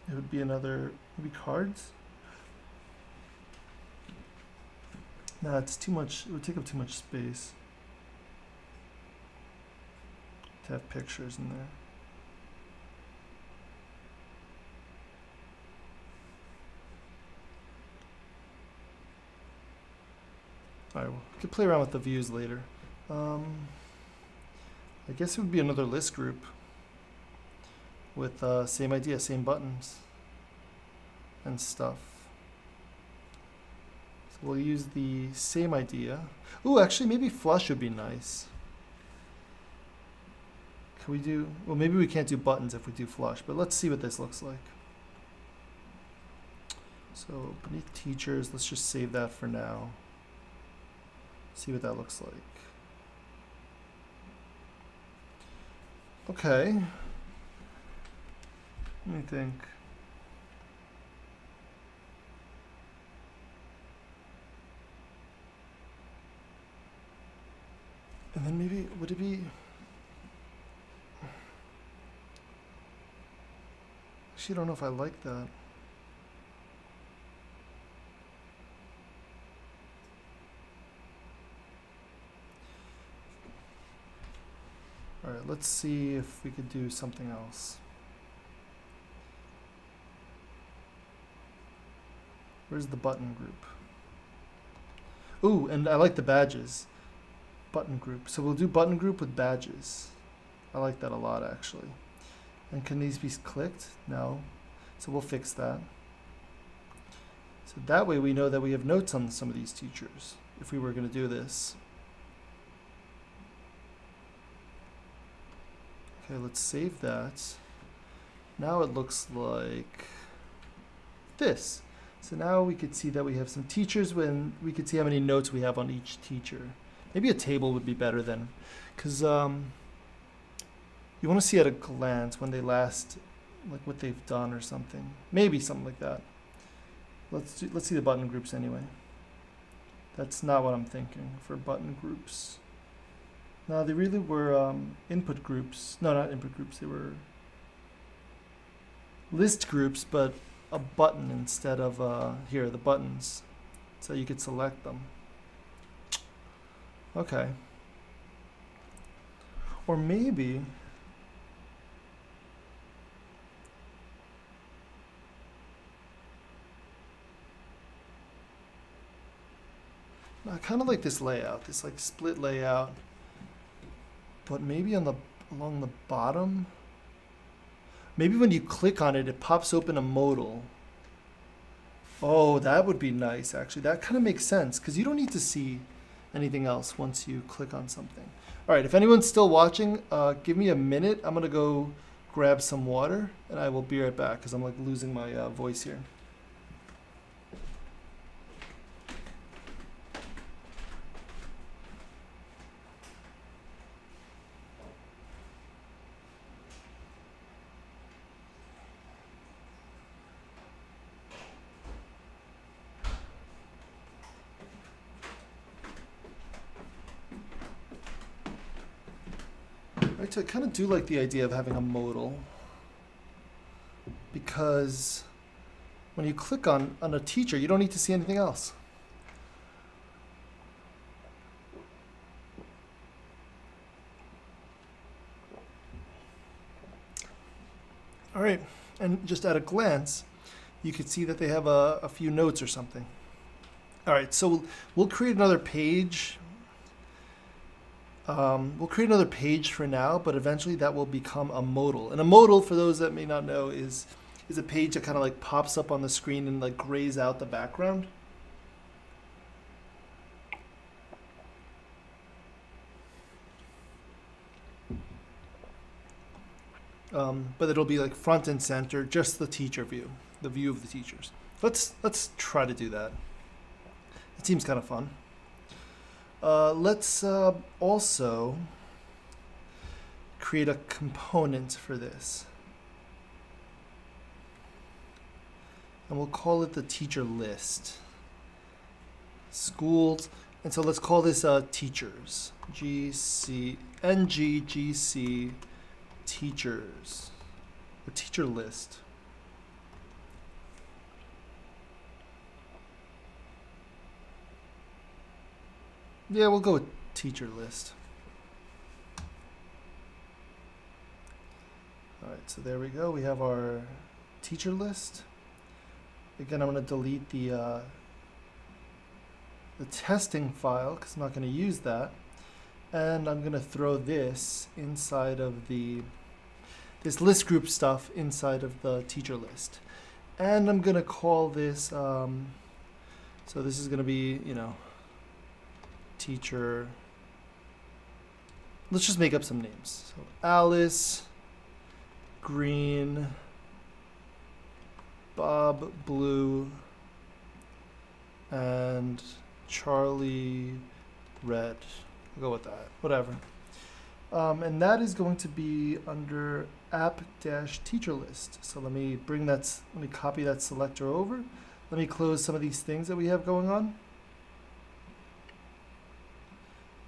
It would be maybe cards? No, it's too much, it would take up too much space to have pictures in there. Alright, we could play around with the views later. I guess it would be another list group with same idea, same buttons and stuff. So we'll use the same idea. Ooh, actually maybe flush would be nice. Can we do, well maybe we can't do buttons if we do flush, but let's see what this looks like. So beneath teachers, let's just save that for now. See what that looks like. Okay. Let me think. And then maybe, would it be... Actually, I don't know if I like that. Alright, let's see if we could do something else. Where's the button group? Ooh, and I like the badges. Button group. So we'll do button group with badges. I like that a lot, actually. And can these be clicked? No. So we'll fix that. So that way we know that we have notes on some of these teachers, if we were going to do this. Okay, let's save that. Now it looks like this. So now we could see that we have some teachers when we could see how many notes we have on each teacher. Maybe a table would be better then, because you want to see at a glance when they last, like what they've done or something. Maybe something like that. Let's see the button groups anyway. That's not what I'm thinking for button groups. No, they really were input groups. No, not input groups. They were list groups, but a button instead of here, the buttons. So you could select them. Okay. Or maybe I kind of like this layout, this like split layout. But maybe along the bottom. Maybe when you click on it, it pops open a modal. Oh, that would be nice, actually. That kind of makes sense, because you don't need to see anything else once you click on something. All right, if anyone's still watching, give me a minute. I'm going to go grab some water, and I will be right back, because I'm like losing my voice here. I kind of do like the idea of having a modal, because when you click on a teacher, you don't need to see anything else. All right, and just at a glance, you could see that they have a few notes or something. All right, so we'll create another page. We'll create another page for now, but eventually that will become a modal. And a modal, for those that may not know, is a page that kind of like pops up on the screen and like grays out the background. But it'll be like front and center, just the teacher view, the view of the teachers. Let's try to do that. It seems kind of fun. Let's also create a component for this. And we'll call it the teacher list. Schools. And so let's call this teachers. NGGC teachers. Or teacher list. Yeah, we'll go with teacher list. All right, so there we go. We have our teacher list. Again, I'm going to delete the testing file because I'm not going to use that. And I'm going to throw this inside of this list group stuff inside of the teacher list. And I'm going to call this, so this is going to be, teacher. Let's just make up some names. So Alice, green, Bob, blue, and Charlie, red. We'll go with that. Whatever. And that is going to be under app-teacher list. So let me copy that selector over. Let me close some of these things that we have going on.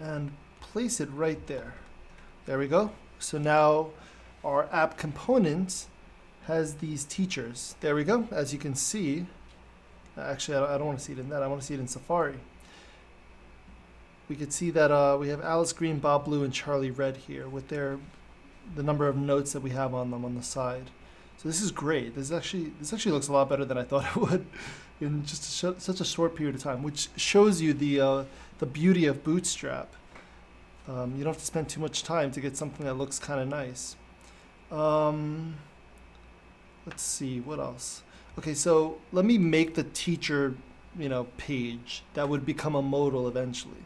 And place it right there. There we go. So now our app component has these teachers. There we go. As you can see, actually I don't want to see it in that. I want to see it in Safari. We could see that we have Alice Green, Bob Blue, and Charlie Red here with the number of notes that we have on them on the side. So this is great. This actually looks a lot better than I thought it would in just such a short period of time, which shows you the beauty of Bootstrap. You don't have to spend too much time to get something that looks kind of nice. Let's see, what else? Okay, so let me make the teacher, page that would become a modal eventually.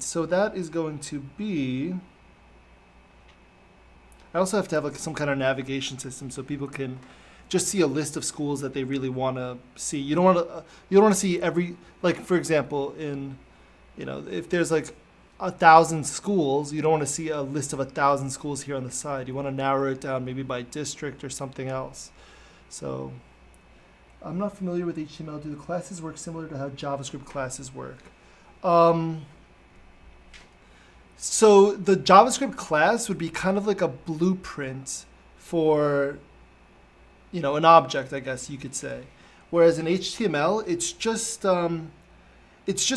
So that is going to be, I also have to have some kind of navigation system so people can just see a list of schools that they really want to see. You don't want to see every, like for example, if there's like 1,000 schools, you don't want to see a list of 1,000 schools here on the side. You want to narrow it down maybe by district or something else. So I'm not familiar with HTML. Do the classes work similar to how JavaScript classes work? So the JavaScript class would be kind of like a blueprint for, an object, I guess you could say. Whereas in HTML, it's just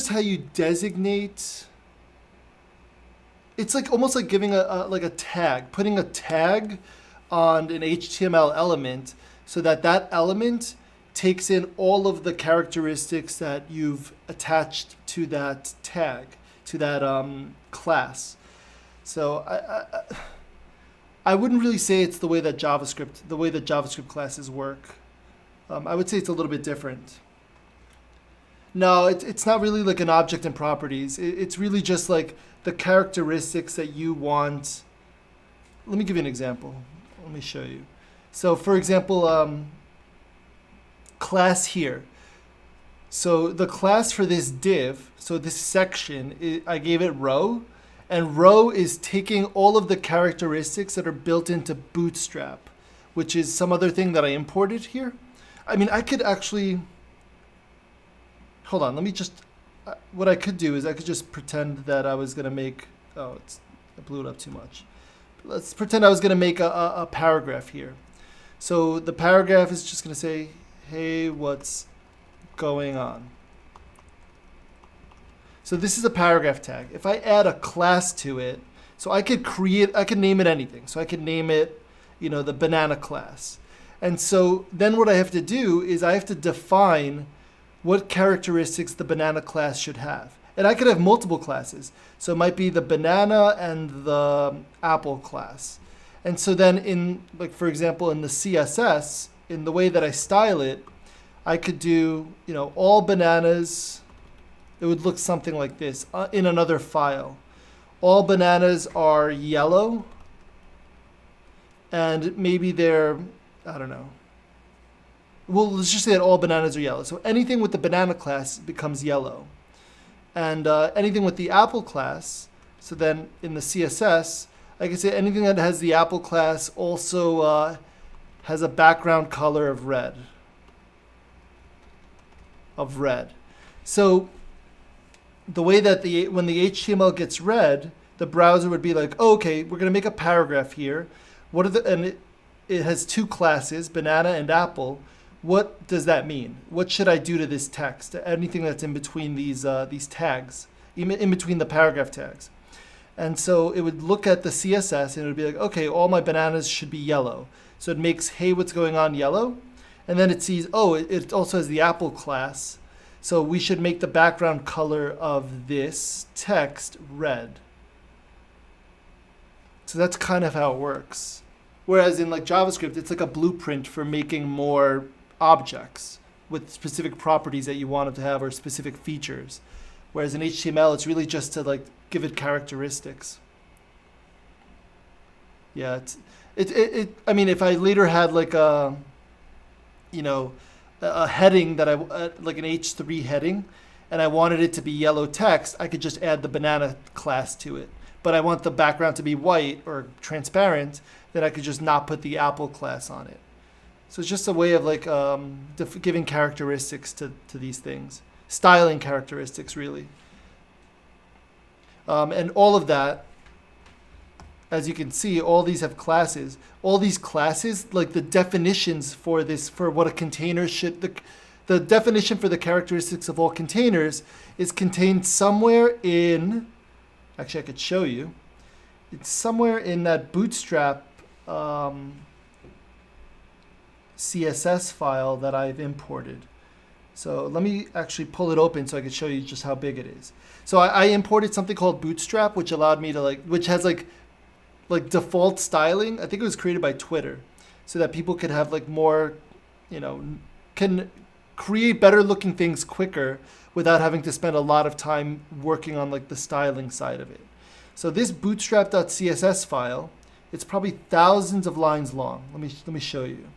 how you designate. It's like almost like giving a tag, putting a tag on an HTML element so that element takes in all of the characteristics that you've attached to that tag, to that class. So I wouldn't really say it's the way that JavaScript classes work. I would say it's a little bit different. No, it's not really like an object and properties. It's really just like the characteristics that you want. Let me give you an example. Let me show you. So for example, class here. So the class for this div, so this section, I gave it row, and row is taking all of the characteristics that are built into Bootstrap, which is some other thing that I imported here. I mean, I could actually, hold on, let me just, what I could do is I could just pretend that I was going to make, I blew it up too much. Let's pretend I was going to make a paragraph here. So the paragraph is just going to say, hey, what's going on? So this is a paragraph tag. If I add a class to it, so I could name it anything. So I could name it, the banana class. And so then what I have to do is I have to define what characteristics the banana class should have. And I could have multiple classes. So it might be the banana and the apple class. And so then in, like, for example, in the CSS, in the way that I style it, I could do, all bananas. It would look something like this in another file. All bananas are yellow. And maybe they're, I don't know. Well, let's just say that all bananas are yellow. So anything with the banana class becomes yellow. And anything with the apple class, so then in the CSS, I can say anything that has the apple class also has a background color of red. So the way that when the HTML gets read, the browser would be like, oh, okay, we're going to make a paragraph here. And it has two classes, banana and apple. What does that mean? What should I do to this text? Anything that's in between these tags, in between the paragraph tags. And so it would look at the CSS and it would be like, okay, all my bananas should be yellow. So it makes, hey, what's going on, yellow? And then it sees, oh, it also has the apple class. So we should make the background color of this text red. So that's kind of how it works. Whereas in like JavaScript, it's like a blueprint for making more objects with specific properties that you want them to have or specific features. Whereas in HTML, it's really just to like give it characteristics. Yeah, I mean, if I later had like a heading that like an H3 heading, and I wanted it to be yellow text, I could just add the banana class to it. But I want the background to be white or transparent, then I could just not put the apple class on it. So it's just a way of like giving characteristics to these things, styling characteristics really. And all of that, as you can see, all these have classes. All these classes, like the definitions for what a container should, the definition for the characteristics of all containers is contained somewhere in, actually I could show you, it's somewhere in that Bootstrap CSS file that I've imported. So let me actually pull it open so I can show you just how big it is. So I imported something called Bootstrap, which allowed me to which has like default styling. I think it was created by Twitter, so that people could have like more, can create better looking things quicker without having to spend a lot of time working on like the styling side of it. So this bootstrap.css file, it's probably thousands of lines long. Let me show you.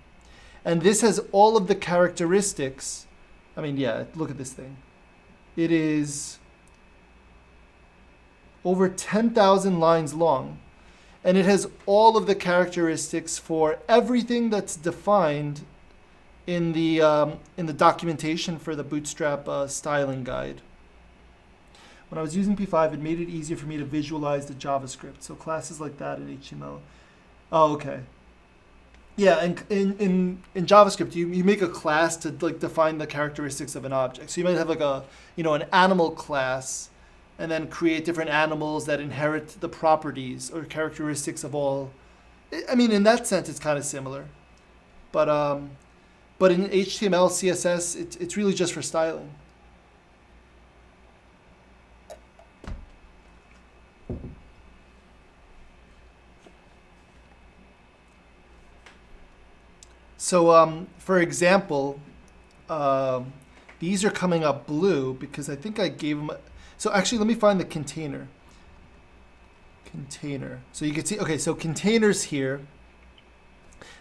And this has all of the characteristics. I mean, yeah, look at this thing. It is over 10,000 lines long. And it has all of the characteristics for everything that's defined in the documentation for the Bootstrap styling guide. When I was using P5, it made it easier for me to visualize the JavaScript. So classes like that in HTML. Oh, okay. Yeah, and in JavaScript, you make a class to like define the characteristics of an object. So you might have like an animal class, and then create different animals that inherit the properties or characteristics of all. I mean, in that sense, it's kind of similar. But in HTML, CSS, it's really just for styling. So for example, um, these are coming up blue because I think I gave them. So actually, let me find the container. Container. So you can see, okay, so containers here.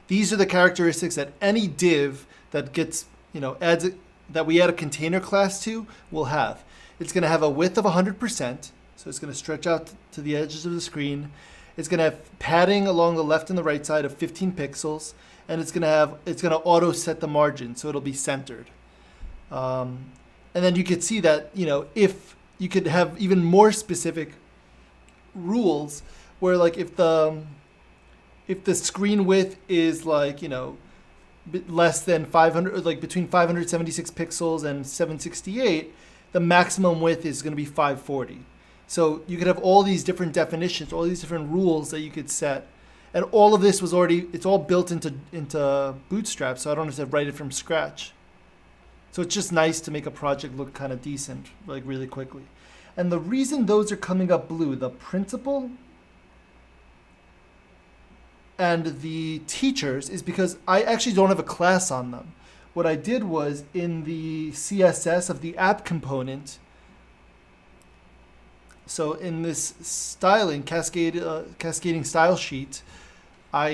These are the characteristics that any div that gets, adds that we add a container class to will have. It's going to have a width of 100%, so it's going to stretch out to the edges of the screen. It's going to have padding along the left and the right side of 15 pixels, and it's going to auto set the margin, so it'll be centered. And then you could see that, if you could have even more specific rules where, like, if the screen width is like, less than 500, like between 576 pixels and 768, the maximum width is going to be 540. So you could have all these different definitions, all these different rules that you could set. And all of this it's all built into Bootstrap, so I don't have to write it from scratch. So it's just nice to make a project look kind of decent, like really quickly. And the reason those are coming up blue, the principal and the teachers, is because I actually don't have a class on them. What I did was, in the CSS of the app component, so in this styling cascading style sheet, I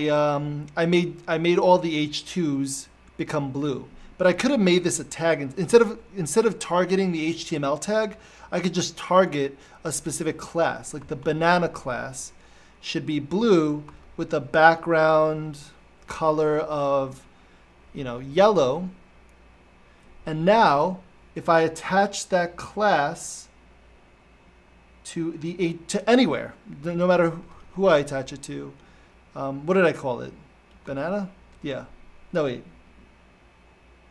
made all the H2s become blue. But I could have made this a tag. Instead of targeting the HTML tag, I could just target a specific class. Like the banana class should be blue with a background color of, yellow. And now, if I attach that class to anywhere, no matter who I attach it to, what did I call it? Banana? Yeah. No, wait.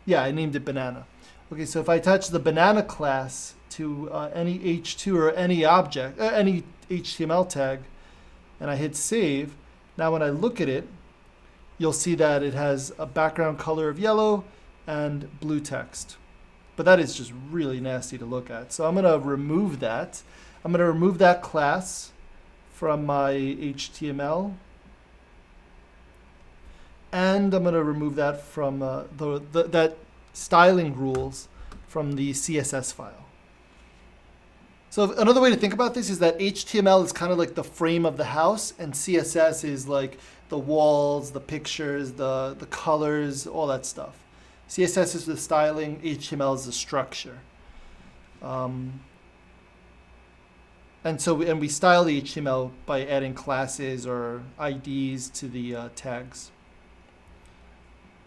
Yeah, I named it banana. Okay, so if I attach the banana class to any H2 or any object, any HTML tag, and I hit save, now when I look at it, you'll see that it has a background color of yellow and blue text. But that is just really nasty to look at. So I'm going to remove that. I'm going to remove that class from my HTML. And I'm going to remove that from that styling rules from the CSS file. So another way to think about this is that HTML is kind of like the frame of the house, and CSS is like the walls, the pictures, the colors, all that stuff. CSS is the styling, HTML is the structure. And we style the HTML by adding classes or IDs to the tags.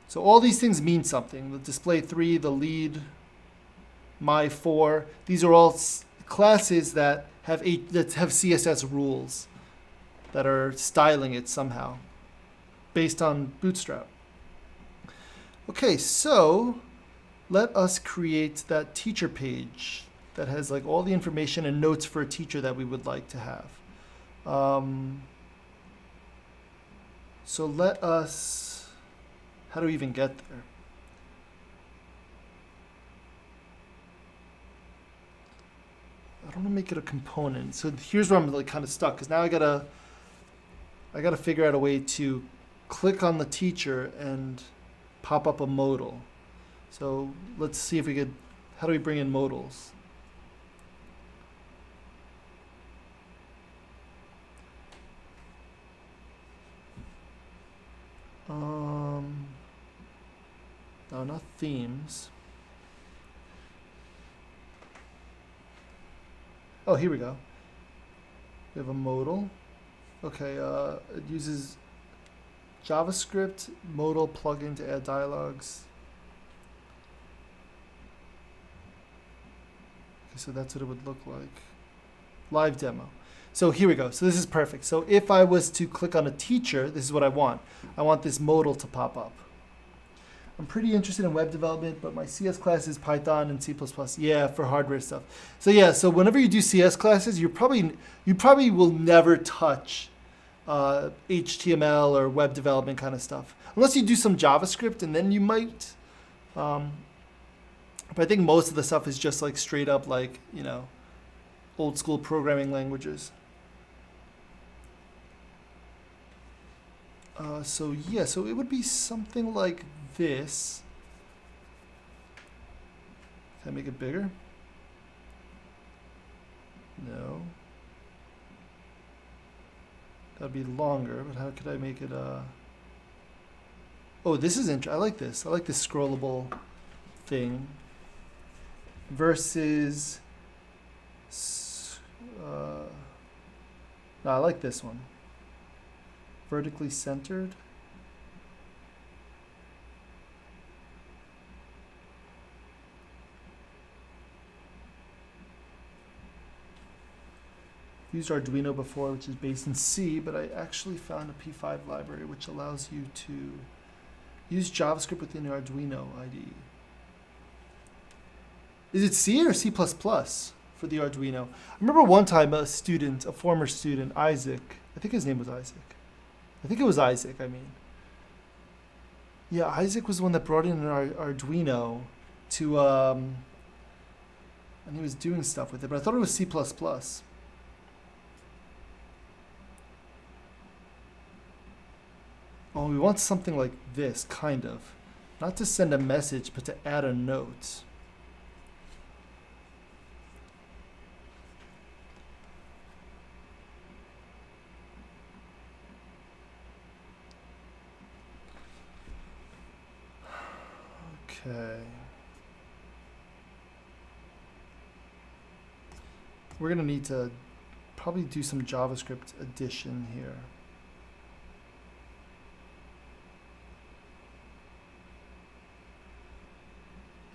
So all these things mean something. The display 3, the lead, my4, these are all classes that have CSS rules that are styling it somehow based on Bootstrap. Okay, so let us create that teacher page that has like all the information and notes for a teacher that we would like to have. So let us, how do we even get there? I don't want to make it a component. So here's where I'm like kind of stuck, because now I gotta figure out a way to click on the teacher and pop up a modal. So let's see if we could, how do we bring in modals? No, not themes. Oh, here we go. We have a modal. Okay, it uses JavaScript modal plugin to add dialogues. Okay, so that's what it would look like. Live demo. So here we go. So this is perfect. So if I was to click on a teacher, this is what I want. I want this modal to pop up. I'm pretty interested in web development, but my CS class is Python and C++. Yeah, for hardware stuff. So yeah, so whenever you do CS classes, you probably will never touch HTML or web development kind of stuff, unless you do some JavaScript, and then you might. But I think most of the stuff is just like straight up like, old school programming languages. So it would be something like this. Can I make it bigger? No. That'd be longer, but how could I make it, Oh, this is interesting. I like this. I like this scrollable thing. Versus, no, I like this one. Vertically centered. Used Arduino before, which is based in C, but I actually found a P5 library which allows you to use JavaScript within your Arduino IDE. Is it C or C++ for the Arduino? I remember one time a student, a former student, Isaac, I think his name was Isaac. I think it was Isaac, I mean. Yeah, Isaac was the one that brought in an Arduino to, and he was doing stuff with it, but I thought it was C++. Oh, we want something like this, kind of. Not to send a message, but to add a note. Okay. We're going to need to probably do some JavaScript addition here.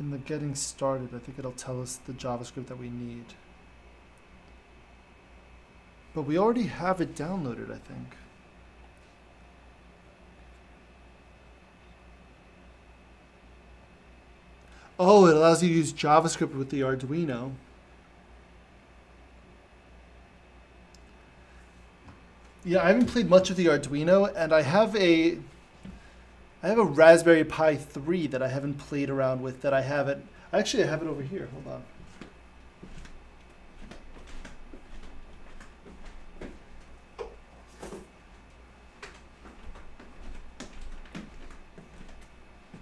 In the getting started, I think it'll tell us the JavaScript that we need. But we already have it downloaded, I think. Oh, it allows you to use JavaScript with the Arduino. Yeah, I haven't played much of the Arduino, and I have a Raspberry Pi 3 that I haven't played around with, that I haven't. Actually, I have it over here. Hold on.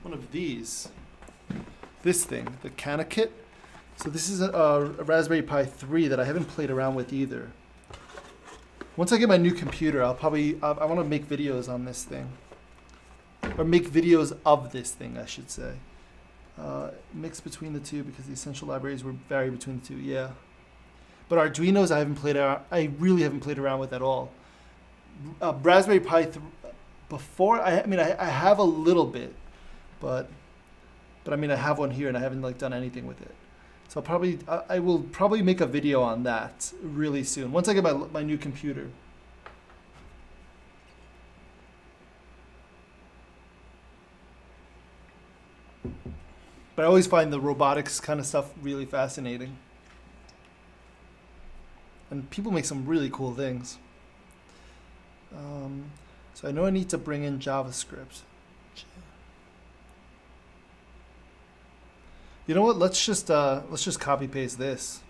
One of these. This thing, the Cana kit. So this is a Raspberry Pi 3 that I haven't played around with either. Once I get my new computer, I want to make videos on this thing. Or make videos of this thing, I should say. Mix between the two because the essential libraries will vary between the two, yeah. But Arduinos I really haven't played around with at all. Raspberry Pi before, I have a little bit, but I mean, I have one here and I haven't done anything with it. So I will probably make a video on that really soon, once I get my new computer. But I always find the robotics kind of stuff really fascinating. And people make some really cool things. So I know I need to bring in JavaScript. You know what? Let's just copy paste this.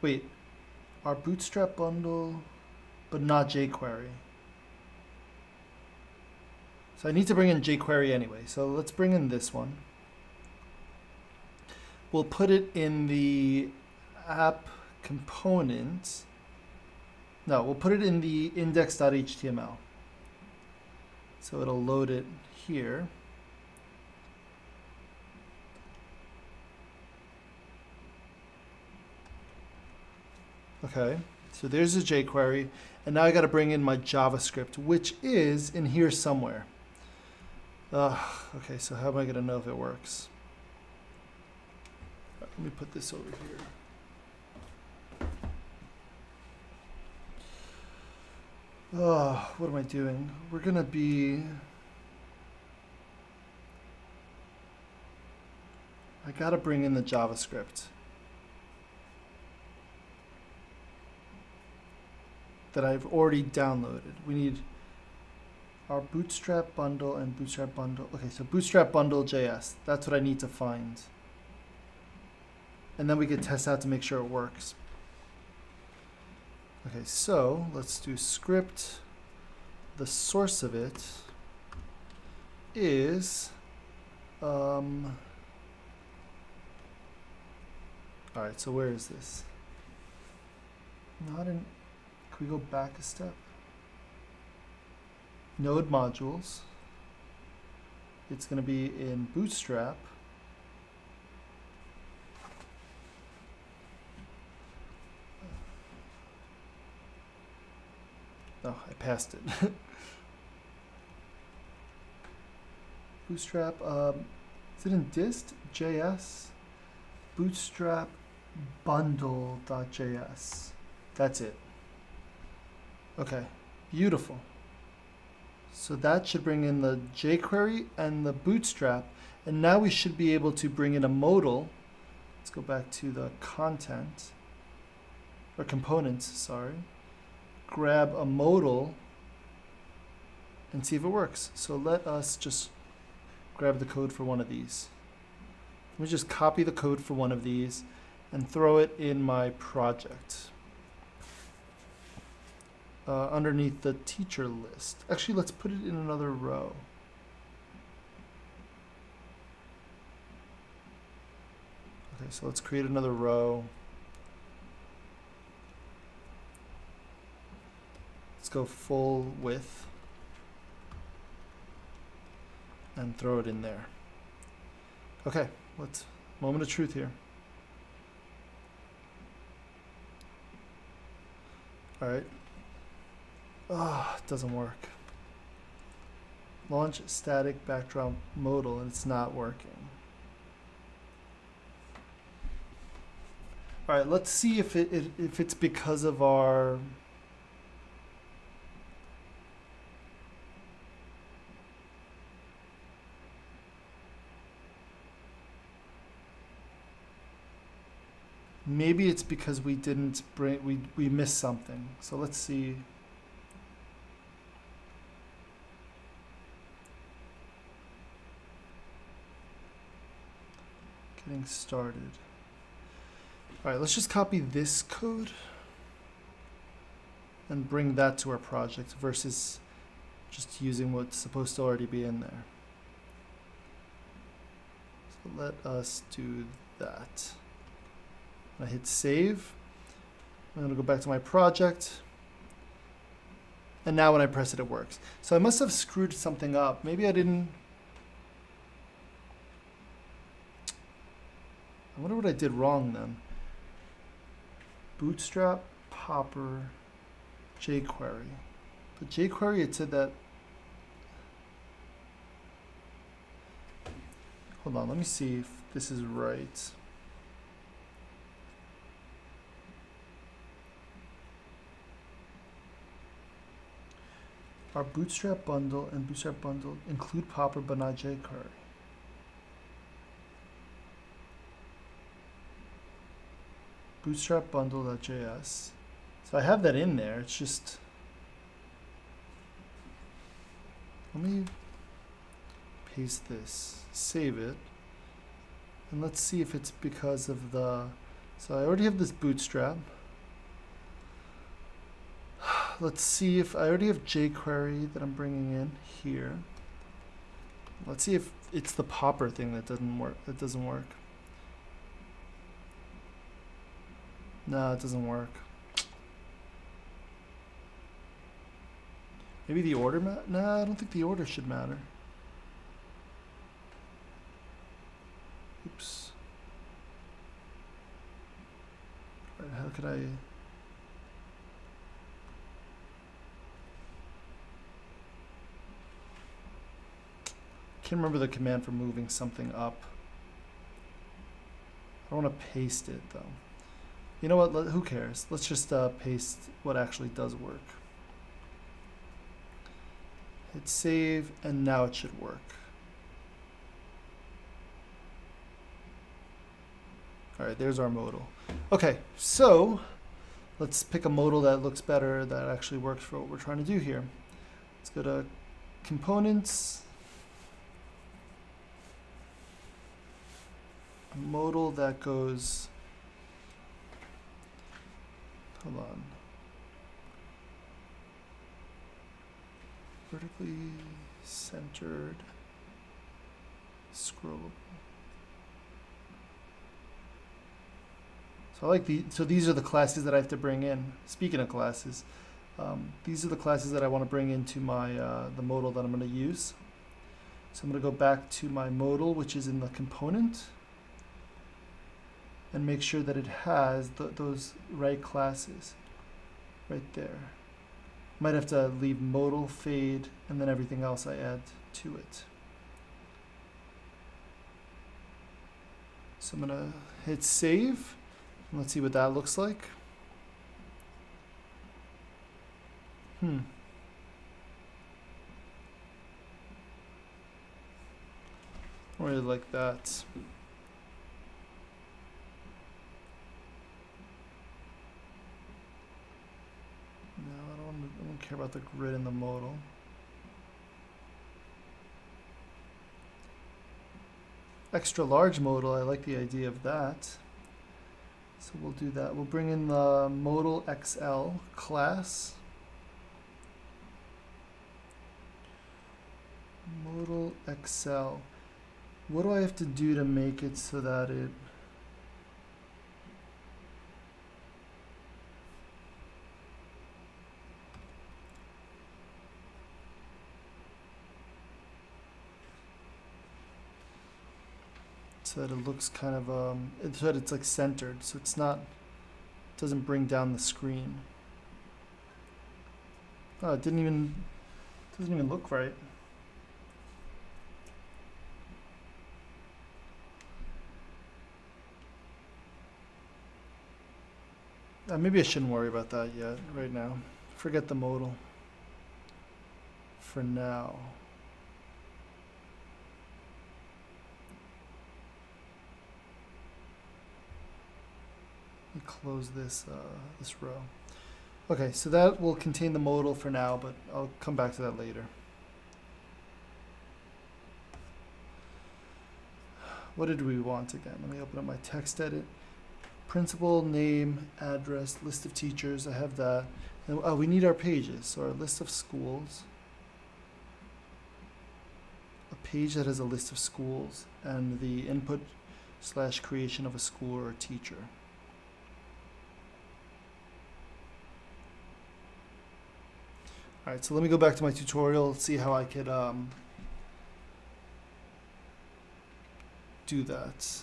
Wait, our Bootstrap bundle, but not jQuery. So I need to bring in jQuery anyway. So let's bring in this one. We'll put it in the app component. No, we'll put it in the index.html. So it'll load it here. Okay, so there's a jQuery, and now I got to bring in my JavaScript, which is in here somewhere. Okay, so how am I going to know if it works? Let me put this over here. What am I doing? We're going to be... I got to bring in the JavaScript that I've already downloaded. We need our Bootstrap bundle and Bootstrap bundle. Okay, so Bootstrap bundle JS. That's what I need to find. And then we can test out to make sure it works. Okay, so let's do script. The source of it is, all right, so where is this? Not in, can we go back a step? Node modules. It's going to be in Bootstrap. Oh, I passed it. Bootstrap, is it in dist? JS? Bootstrap bundle.js. That's it. Okay, beautiful. So that should bring in the jQuery and the Bootstrap. And now we should be able to bring in a modal. Let's go back to the content, or components, sorry. Grab a modal and see if it works. So let us just grab the code for one of these. Let me just copy the code for one of these and throw it in my project. Underneath the teacher list. Actually, let's put it in another row. Okay, so let's create another row. Let's go full width and throw it in there. Okay, let's, moment of truth here. All right. Ah, it doesn't work. Launch static backdrop modal, and it's not working. All right, let's see if it's because of our maybe it's because we didn't bring we missed something. So let's see. Getting started. All right, let's just copy this code and bring that to our project versus just using what's supposed to already be in there. So let us do that. I hit save. I'm going to go back to my project. And now when I press it, it works. So I must have screwed something up. Maybe I didn't. I wonder what I did wrong then. Bootstrap, popper, jQuery. But jQuery, it said that. Hold on, let me see if this is right. Our Bootstrap bundle and Bootstrap bundle include popper but not jQuery. Bootstrap bundle.js. So I have that in there. It's just, let me paste this, save it, and let's see if it's because of the, so I already have this Bootstrap. Let's see if I already have jQuery that I'm bringing in here. Let's see if it's the popper thing that doesn't work. No, it doesn't work. Maybe the order no, I don't think the order should matter. Oops. All right, how could I? Can't remember the command for moving something up. I don't want to paste it though. You know what? Who cares? Let's just paste what actually does work. Hit save, and now it should work. All right, there's our modal. Okay, so let's pick a modal that looks better, that actually works for what we're trying to do here. Let's go to components. A modal that goes, hold on, vertically centered. Scrollable. So I like so these are the classes that I have to bring in. Speaking of classes, these are the classes that I want to bring into my the modal that I'm going to use. So I'm going to go back to my modal, which is in the component, and make sure that it has those right classes right there. Might have to leave modal, fade, and then everything else I add to it. So I'm going to hit save. Let's see what that looks like. I really like that. No, I don't care about the grid and the modal. Extra large modal, I like the idea of that. So we'll do that. We'll bring in the modal XL class. Modal XL. What do I have to do to make it so that it... so that it looks kind of, so that it's like centered, so it's not, doesn't bring down the screen. Oh, it doesn't even look right. Maybe I shouldn't worry about that yet, right now. Forget the modal for now. Let me close this this row. Okay, so that will contain the modal for now, but I'll come back to that later. What did we want again? Let me open up my text edit. Principal, name, address, list of teachers, I have that. And, oh, we need our pages, so our list of schools. A page that has a list of schools and the input / creation of a school or a teacher. All right, so let me go back to my tutorial, see how I could do that.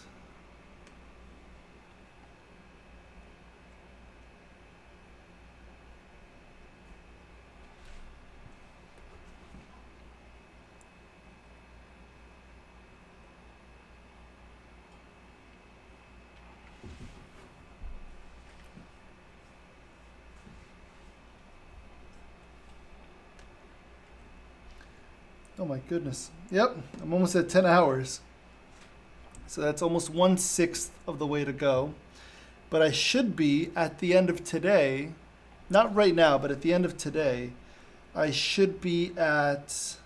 Oh my goodness. Yep, I'm almost at 10 hours. So that's almost 1/6 of the way to go. But I should be at the end of today, not right now, but at the end of today, I should be at,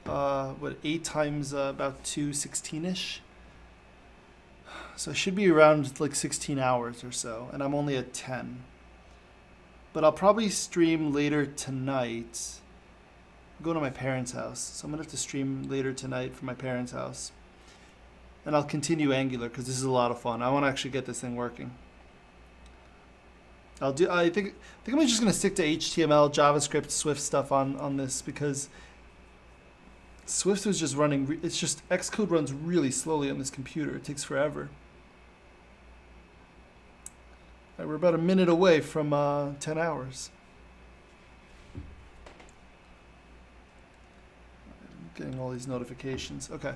8 times about 2, 16-ish. So I should be around like 16 hours or so, and I'm only at 10. But I'll probably stream later tonight. I'm going to my parents' house, so I'm going to have to stream later tonight from my parents' house. And I'll continue Angular because this is a lot of fun. I want to actually get this thing working. I think I'm just going to stick to HTML, JavaScript, Swift stuff on this because Swift was just running, it's just, Xcode runs really slowly on this computer. It takes forever. All right, we're about a minute away from 10 hours. I'm getting all these notifications. Okay.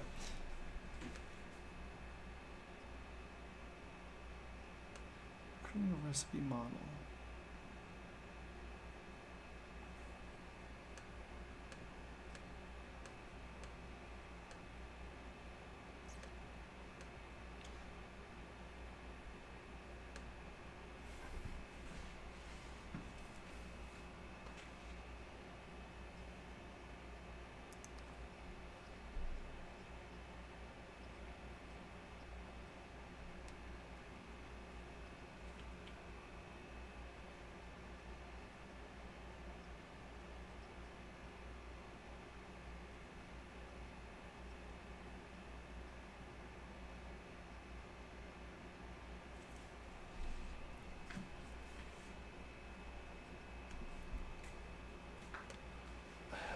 Creating a recipe model.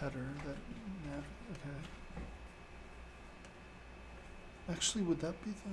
header that okay. Actually, would that be the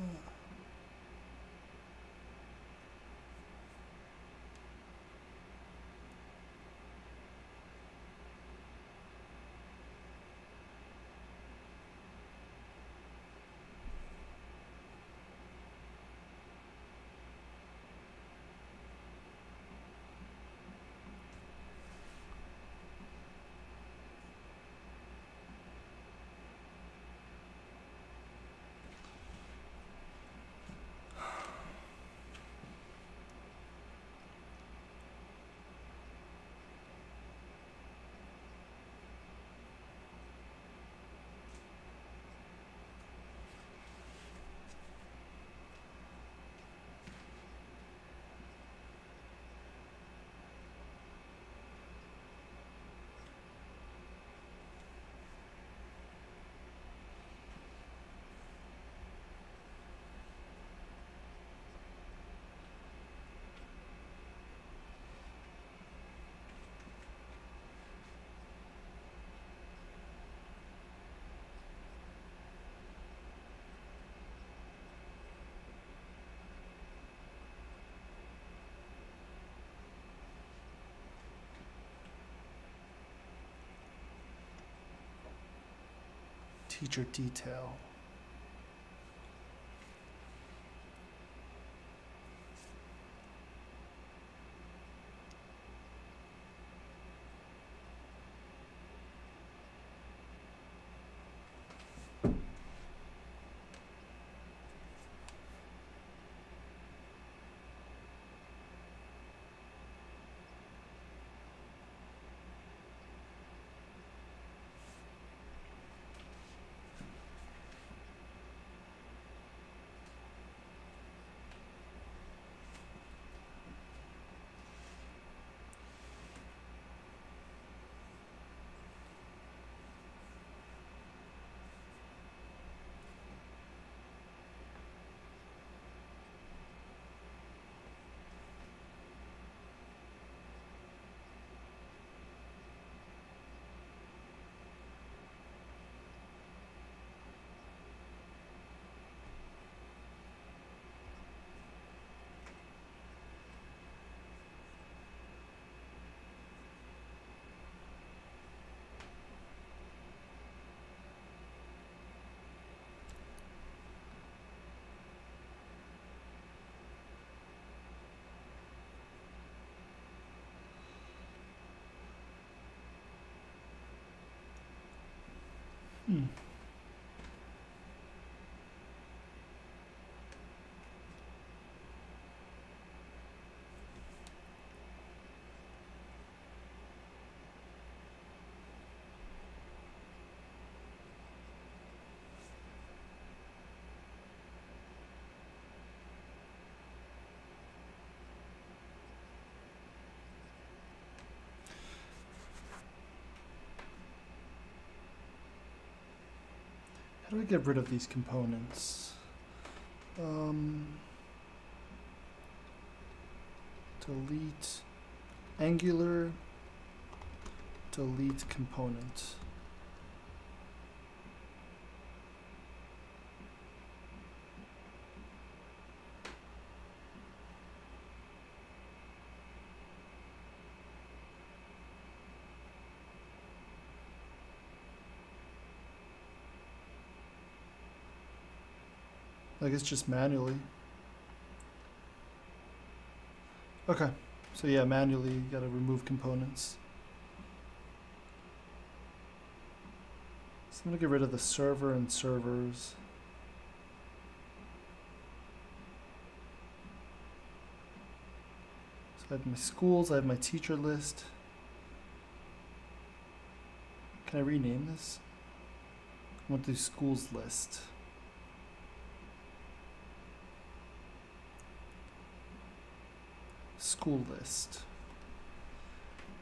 teacher detail? Hmm. How do I get rid of these components? Delete Angular, delete component. I guess just manually. Okay, so yeah, manually you gotta remove components. So I'm gonna get rid of the server and servers. So I have my schools, I have my teacher list. Can I rename this? I want to do schools list. School list.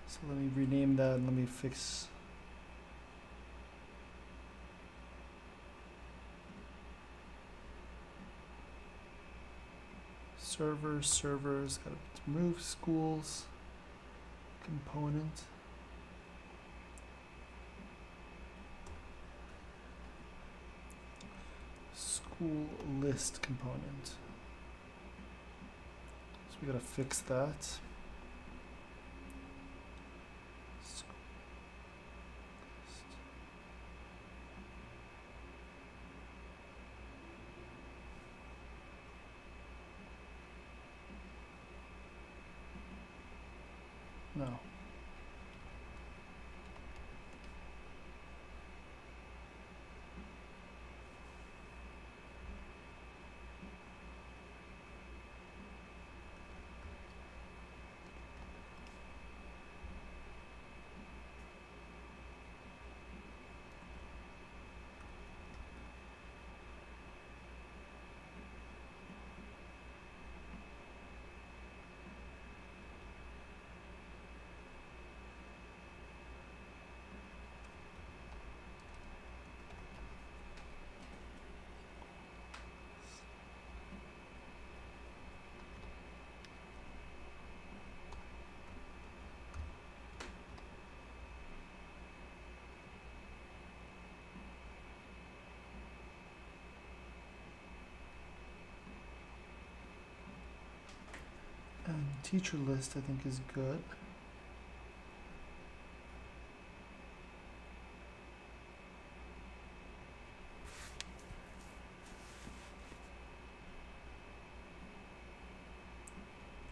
So let me rename that and let me fix. Servers, gotta remove schools, component. school list component. So we gotta fix that. School list. No. And teacher list I think is good.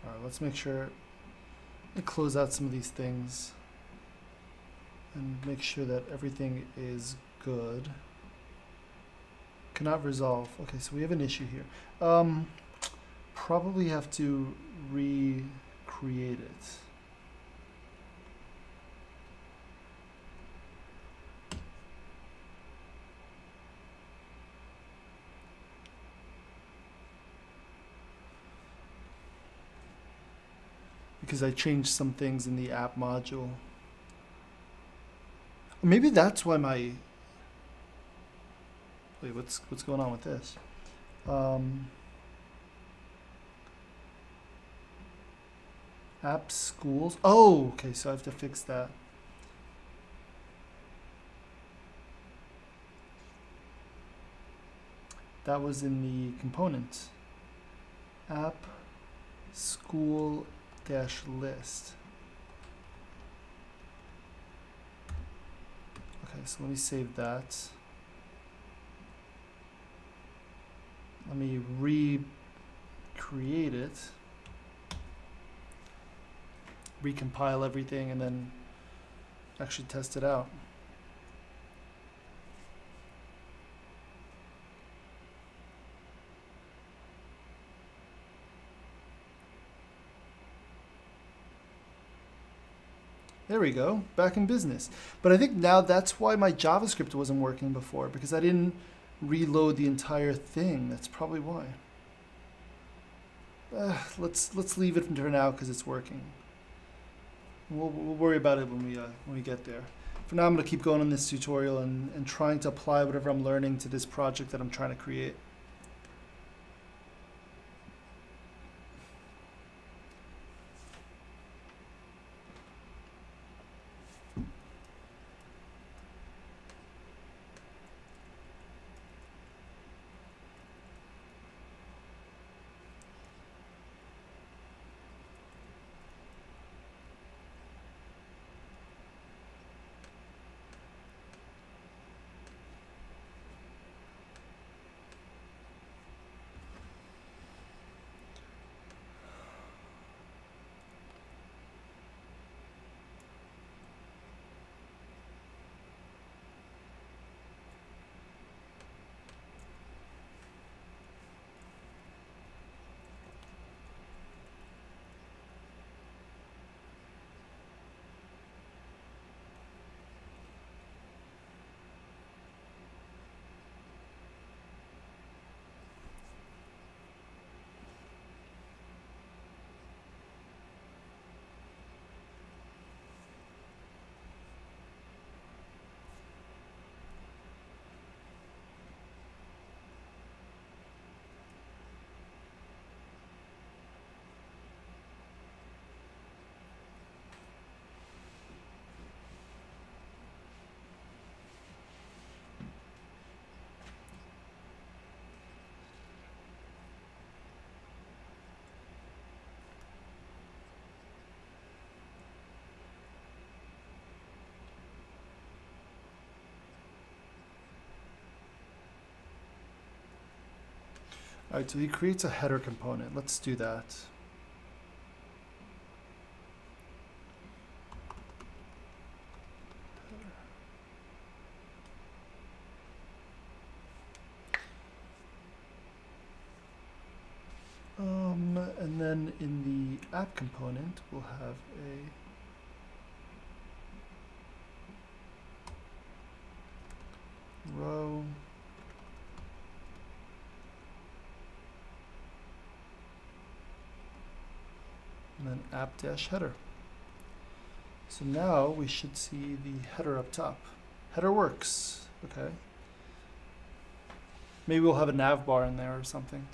All right, let's make sure I close out some of these things and make sure that everything is good. Cannot resolve. Okay, so we have an issue here. Probably have to recreate it. Because I changed some things in the app module. Maybe that's why my... Wait, what's going on with this? App schools. Oh, okay, so I have to fix that. That was in the component. App school dash list. Okay, so let me save that. Let me recreate it. Recompile everything and then actually test it out. There we go, back in business. But I think now that's why my JavaScript wasn't working before, because I didn't reload the entire thing. That's probably why. Let's leave it for now because it's working. We'll worry about it when we get there. For now, I'm going to keep going on this tutorial and trying to apply whatever I'm learning to this project that I'm trying to create. All right, so he creates a header component. Let's do that. And then in the app component, we'll have a row, and then app-header. So now we should see the header up top. Header works, okay. Maybe we'll have a nav bar in there or something.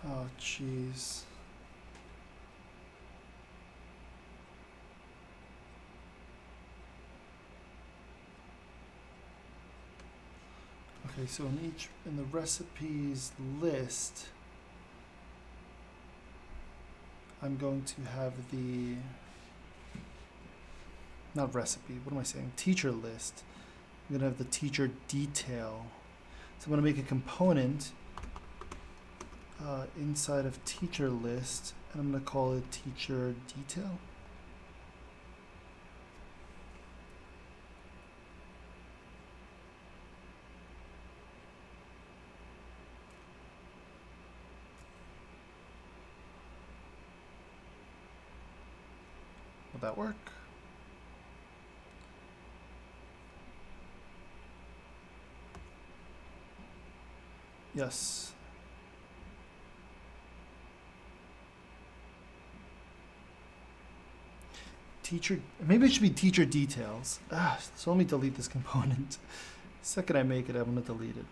Oh, jeez. Okay, so in the recipes list, I'm going to have the, not recipe, what am I saying? Teacher list. I'm gonna have the teacher detail. So I'm gonna make a component inside of teacher list, and I'm gonna call it teacher detail. Will that work? Yes. Teacher, maybe it should be teacher details. So let me delete this component. The second I make it, I'm gonna delete it.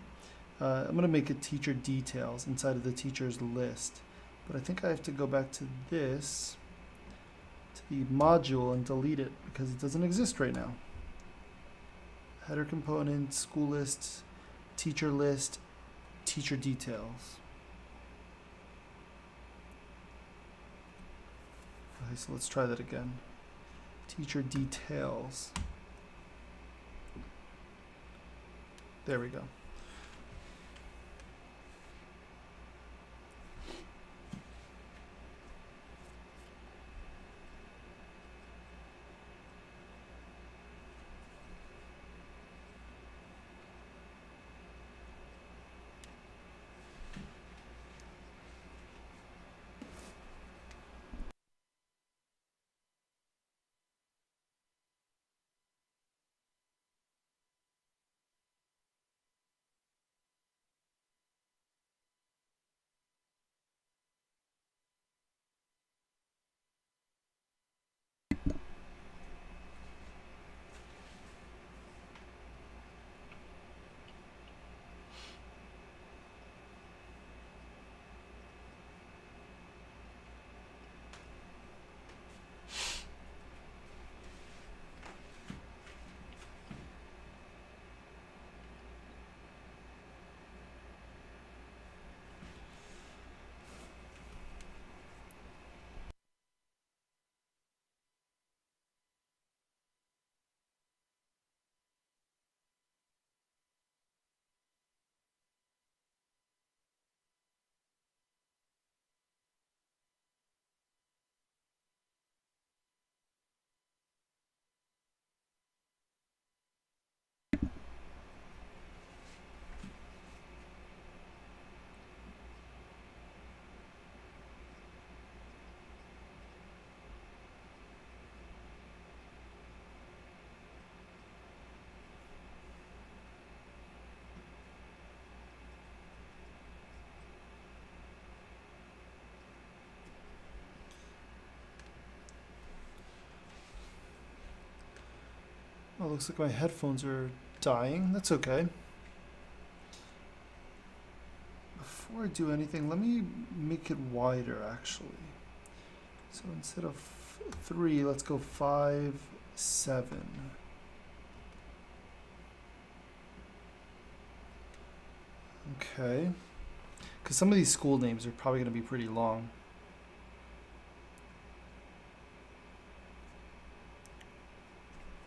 I'm gonna make it teacher details inside of the teacher's list. But I think I have to go back to this, to the module, and delete it because it doesn't exist right now. Header component, school list, teacher list, teacher details. Okay, so let's try that again. Teacher details. There we go. Oh, looks like my headphones are dying. That's okay. Before I do anything, let me make it wider actually. So instead of 3, let's go 5, 7. Okay. Because some of these school names are probably going to be pretty long.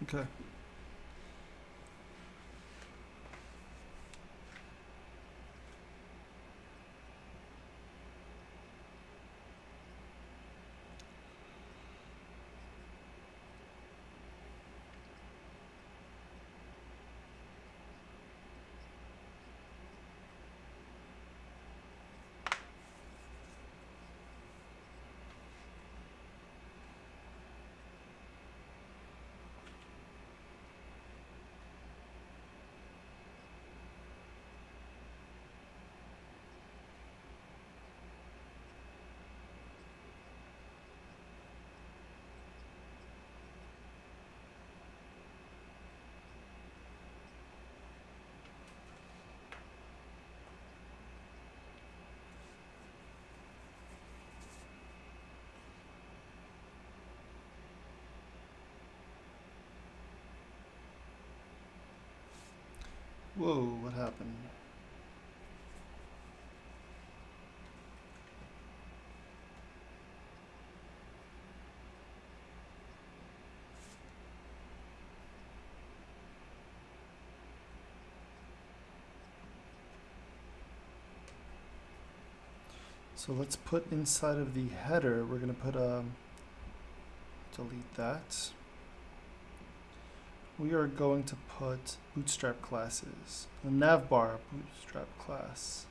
Okay. Whoa, what happened? So let's put inside of the header, we're going to put delete that. We are going to put bootstrap classes, a navbar bootstrap class.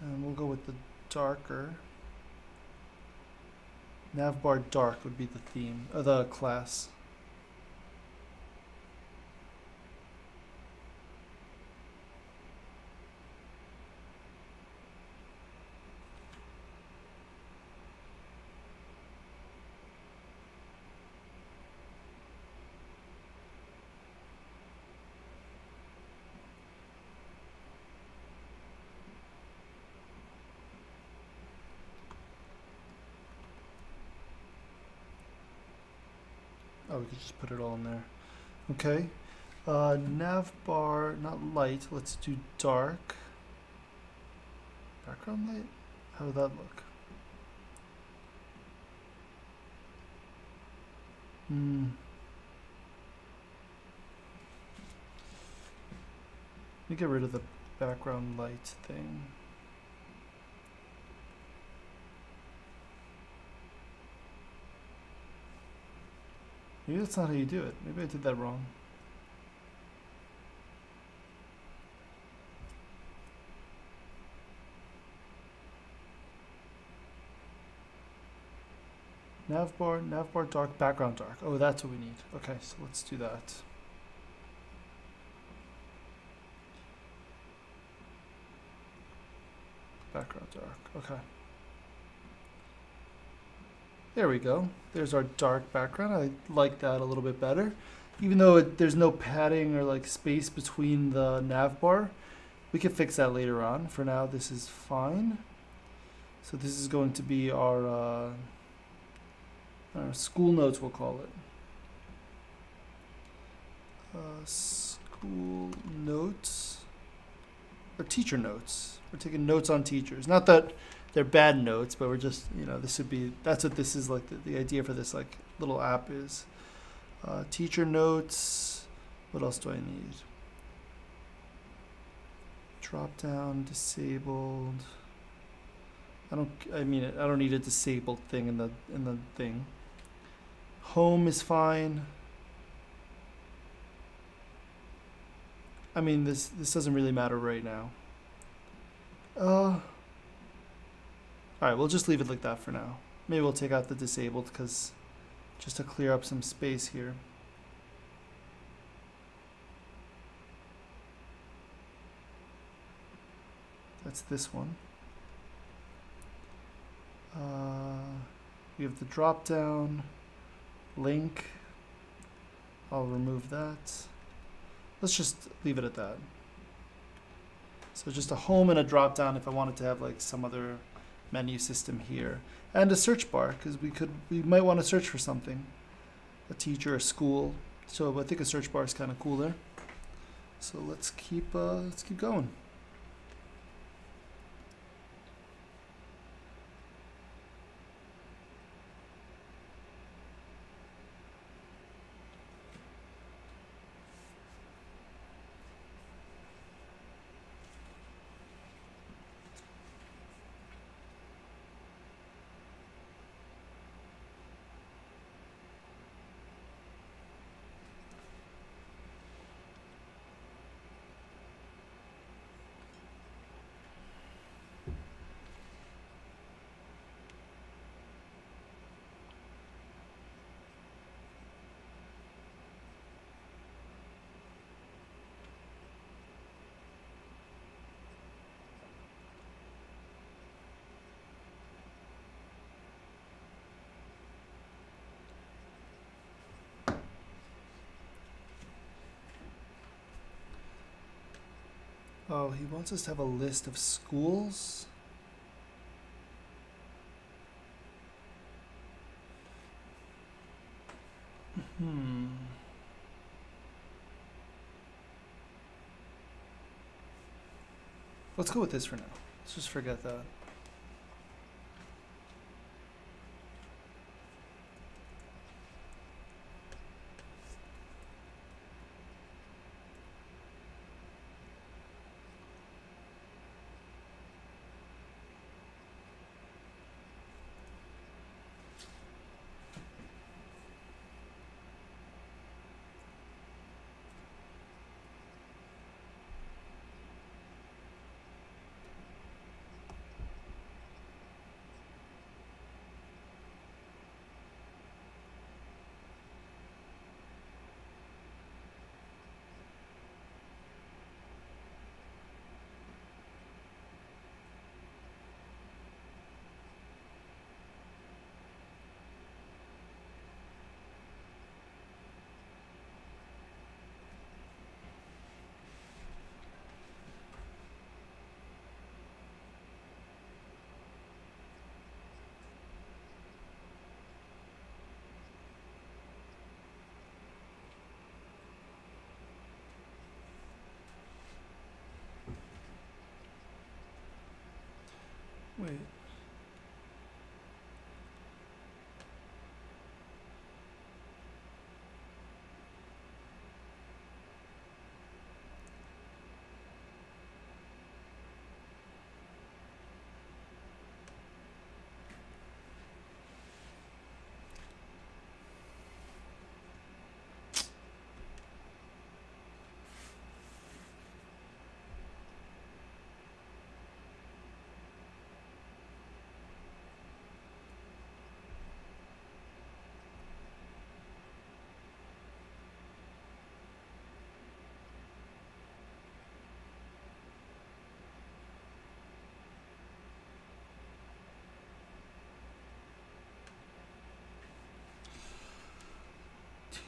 And we'll go with the darker. Navbar dark would be the theme, the class. Oh, we could just put it all in there. Okay. Navbar, not light. Let's do dark. Background light? How would that look? Let me get rid of the background light thing. Maybe that's not how you do it. Maybe I did that wrong. Navbar dark, background dark. Oh, that's what we need. Okay, so let's do that. Background dark, okay. There we go. There's our dark background. I like that a little bit better. Even though there's no padding or like space between the navbar, we can fix that later on. For now, this is fine. So this is going to be our school notes, we'll call it. School notes, or teacher notes. We're taking notes on teachers. Not that they're bad notes, but we're just, this would be, that's what this is like, the idea for this like little app is. Teacher notes, what else do I need? Drop down, disabled. I don't need a disabled thing in the thing. Home is fine. I mean, this doesn't really matter right now. Alright, we'll just leave it like that for now. Maybe we'll take out the disabled because just to clear up some space here. That's this one. We have the drop down link. I'll remove that. Let's just leave it at that. So just a home and a drop down if I wanted to have like some other menu system here. And a search bar, because we might want to search for something. A teacher, a school. So I think a search bar is kind of cooler. So let's keep going. Oh, he wants us to have a list of schools. Let's go with this for now. Let's just forget that. Wait.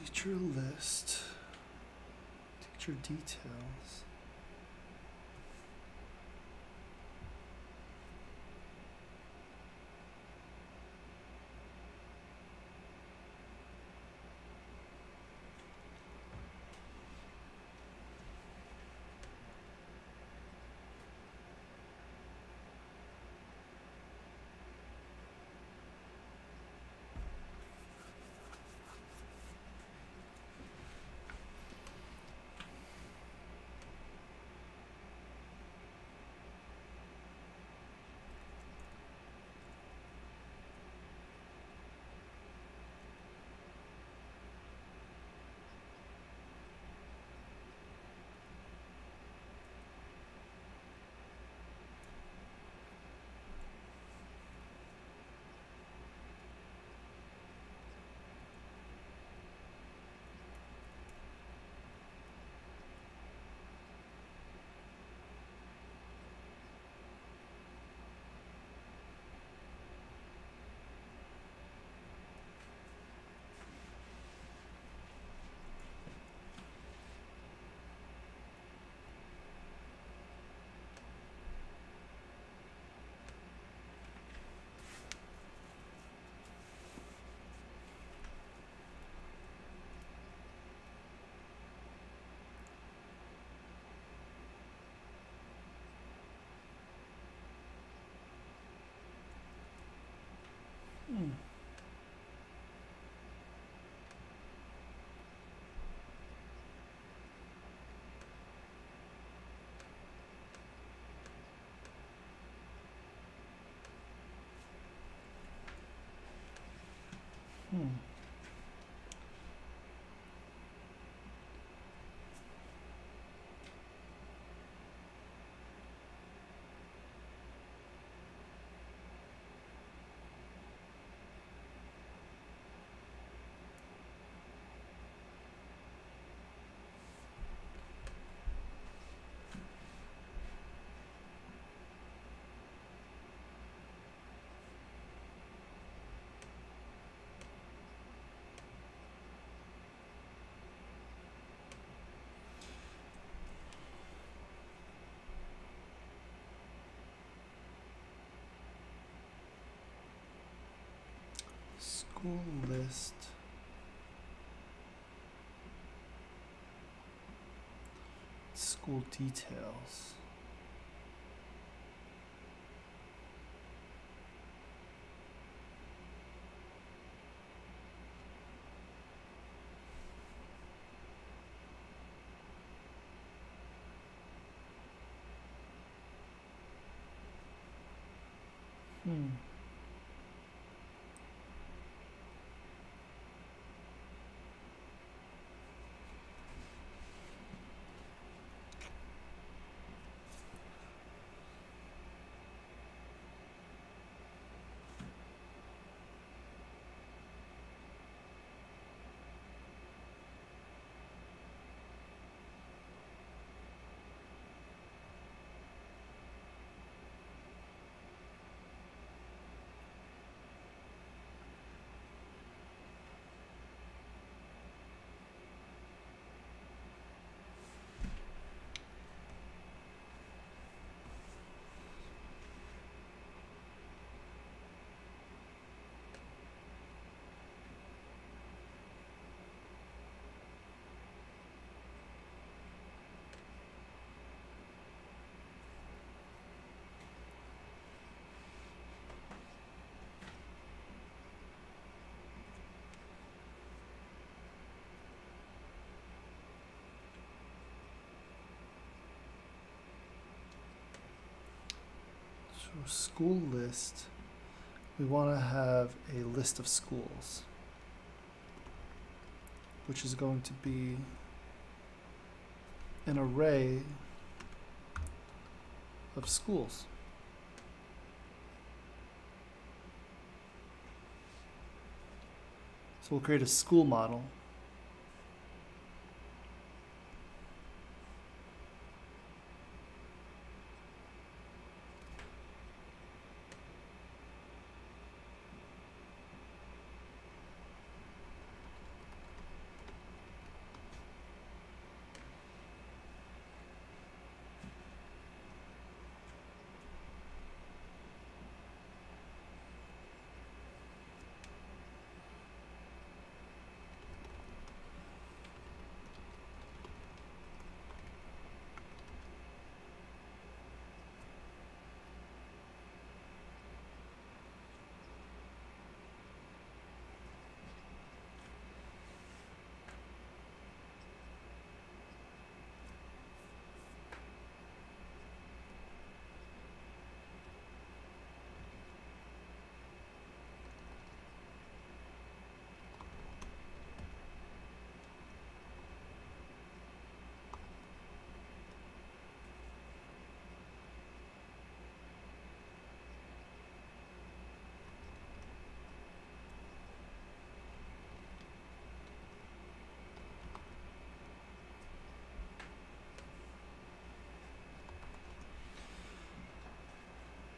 Teacher list. Teacher details. School list. School details. So school list, we want to have a list of schools, which is going to be an array of schools. So we'll create a school model.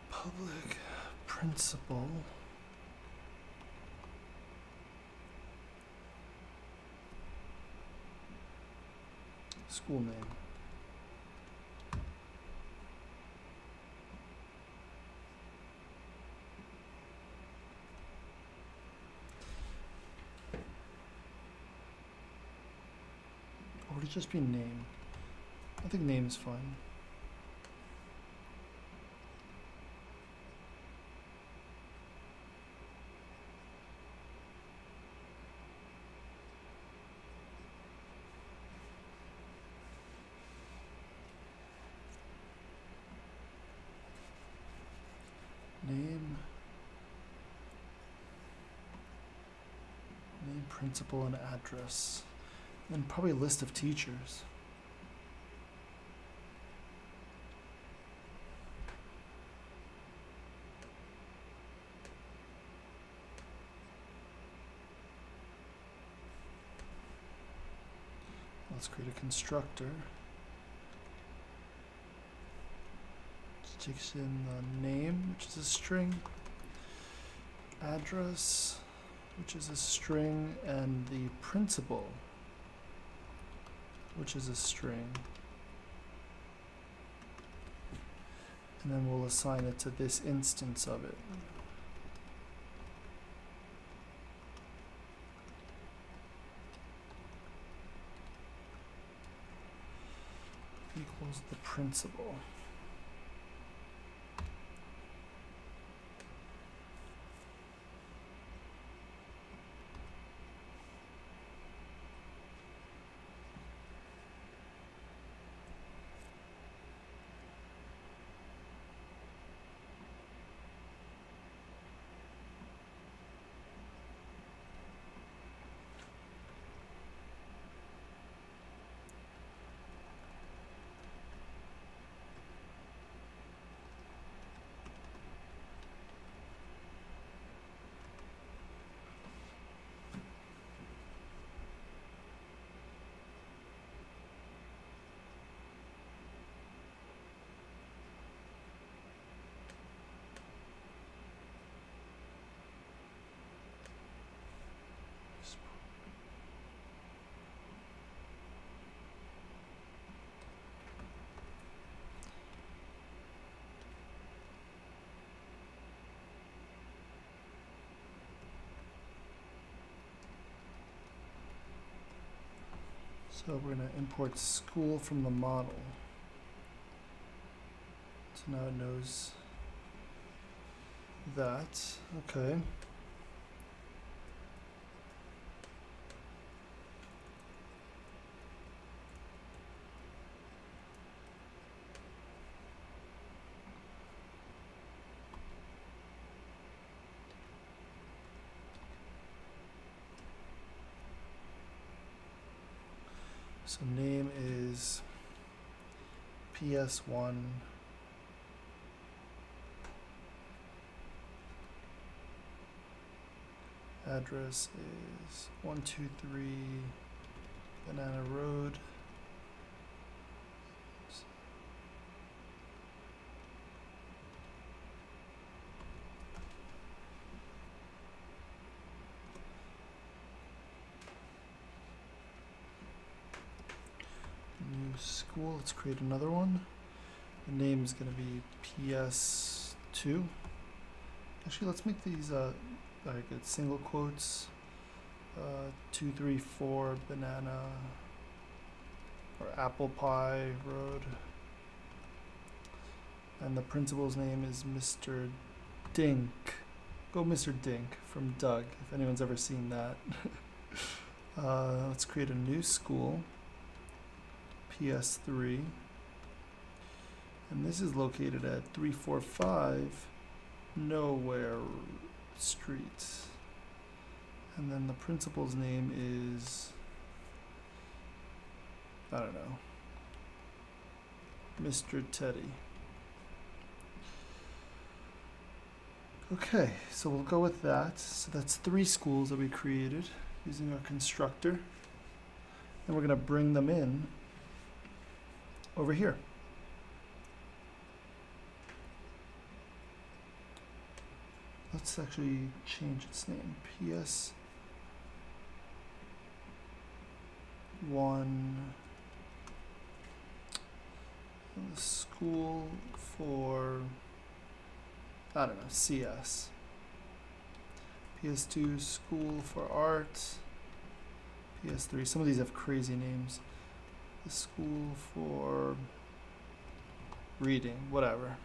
Public principal. School name. Or would it just be name? I think name is fine. Name, principal, and address. And probably a list of teachers. Let's create a constructor. Takes in the name, which is a string, address, which is a string, and the principal, which is a string. And then we'll assign it to this instance of it. principal. So we're going to import school from the model. So now it knows that. Okay. So name is PS1. Address is 123 Banana Road. New school, let's create another one. The name is going to be PS2. Actually, let's make these very good single quotes. 234 Banana or Apple Pie Road. And the principal's name is Mr. Dink. Go Mr. Dink from Doug, if anyone's ever seen that. Let's create a new school. PS3. And this is located at 345 Nowhere Street. And then the principal's name is, I don't know, Mr. Teddy. Okay, so we'll go with that. So that's 3 schools that we created using our constructor. And we're going to bring them in over here. Let's actually change its name. PS1 school for, I don't know, CS. PS2 school for art. PS3, some of these have crazy names. The school for reading, whatever.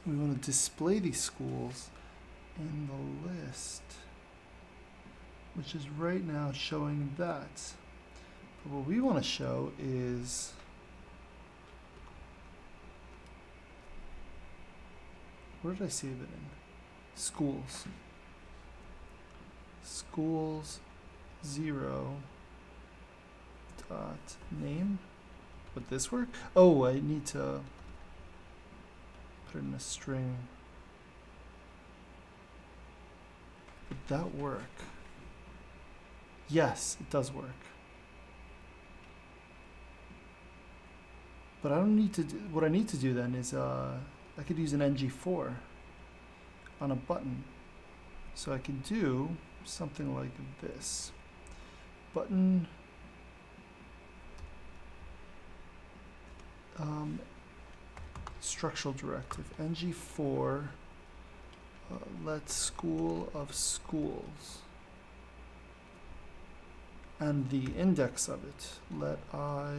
We want to display these schools in the list, which is right now showing that. But what we want to show is where did I save it in? Schools. Schools 0 dot name. Would this work? Oh, I need to put it in a string. Would that work? Yes, it does work. But I don't need to do, what I need to do then is I could use an ng4 on a button. So I can do something like this. Button structural directive ng4 let school of schools, and the index of it let I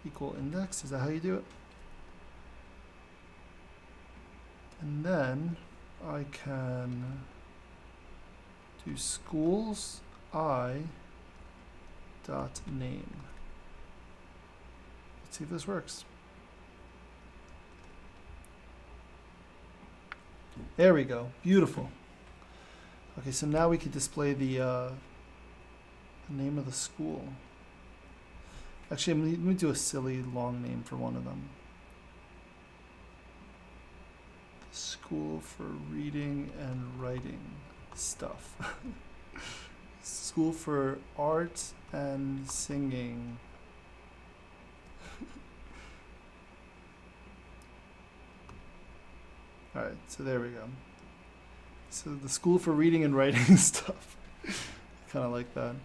equal index. Is that how you do it? And then I can do schools I dot name. Let's see if this works. There we go. Beautiful. Okay, so now we can display the name of the school. Actually, let me do a silly long name for one of them. School for reading and writing stuff. School for art and singing. Alright, so there we go. So the school for reading and writing stuff. Kind of like that.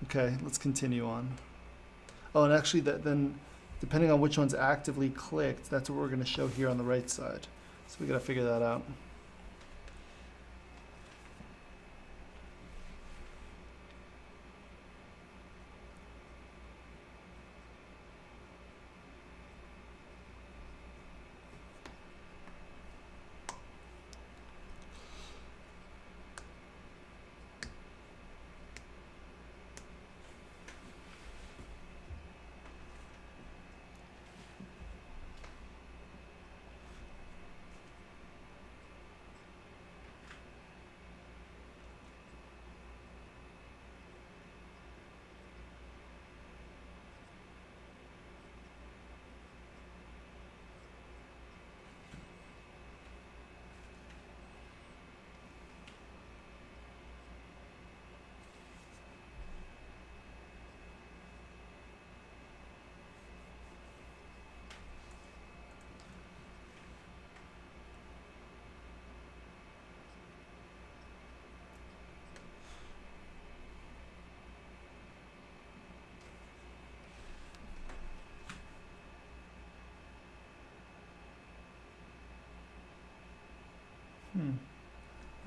Okay, let's continue on. Oh, and actually then, depending on which one's actively clicked, that's what we're going to show here on the right side. So we got to figure that out.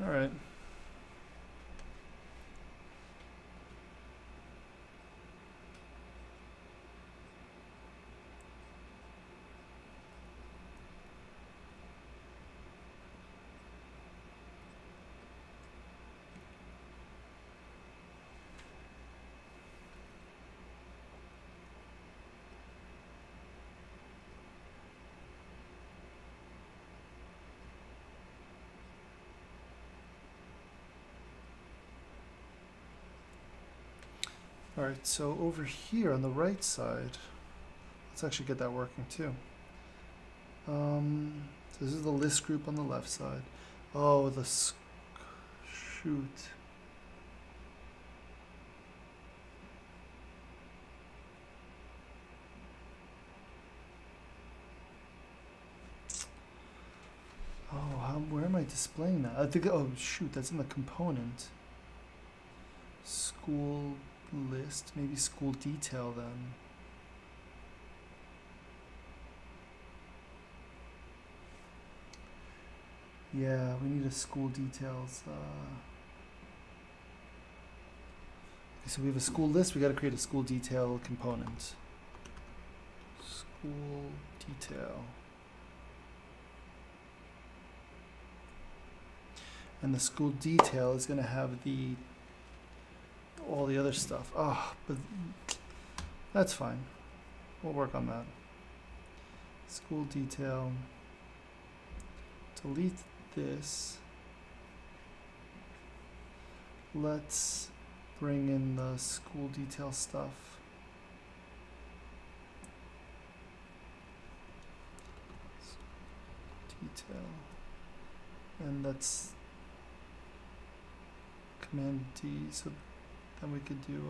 All right. All right, so over here on the right side, let's actually get that working too. So this is the list group on the left side. Oh, shoot. Oh, where am I displaying that? I think, oh shoot, that's in the component. School list, maybe school detail then. Yeah, we need a school details. Okay, so we have a school list, we got to create a school detail component. School detail. And the school detail is going to have all the other stuff. Oh, but that's fine. We'll work on that. School detail. Delete this. Let's bring in the school detail stuff. Detail. And that's Command D, so then we could do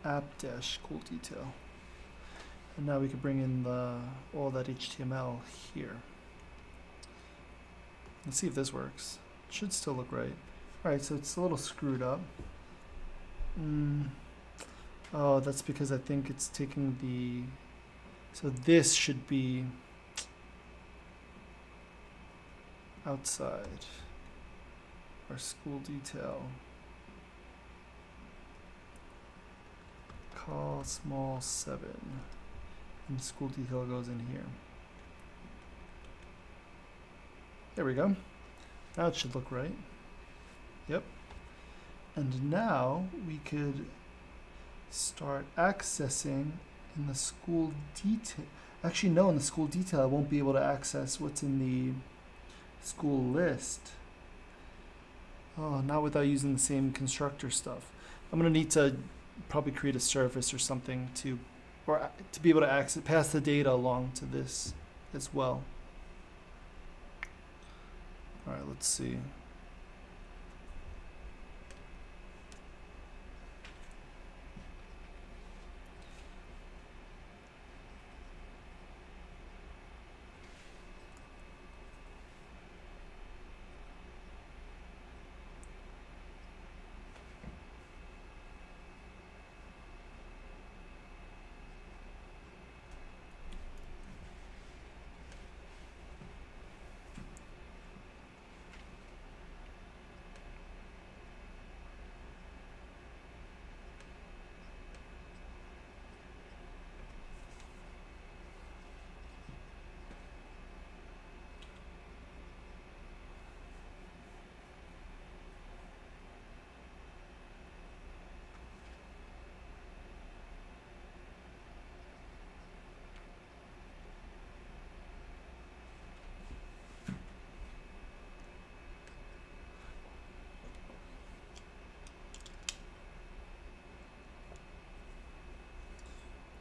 app-school detail. And now we could bring in all that HTML here. Let's see if this works. It should still look right. Alright, so it's a little screwed up. Oh, that's because I think it's taking the... So this should be outside our school detail. Call small 7. And school detail goes in here. There we go. Now it should look right. Yep. And now we could start accessing in the school detail. Actually, no, in the school detail, I won't be able to access what's in the school list. Oh, not without using the same constructor stuff. I'm gonna need to probably create a service or something to be able to access, pass the data along to this as well. All right, let's see.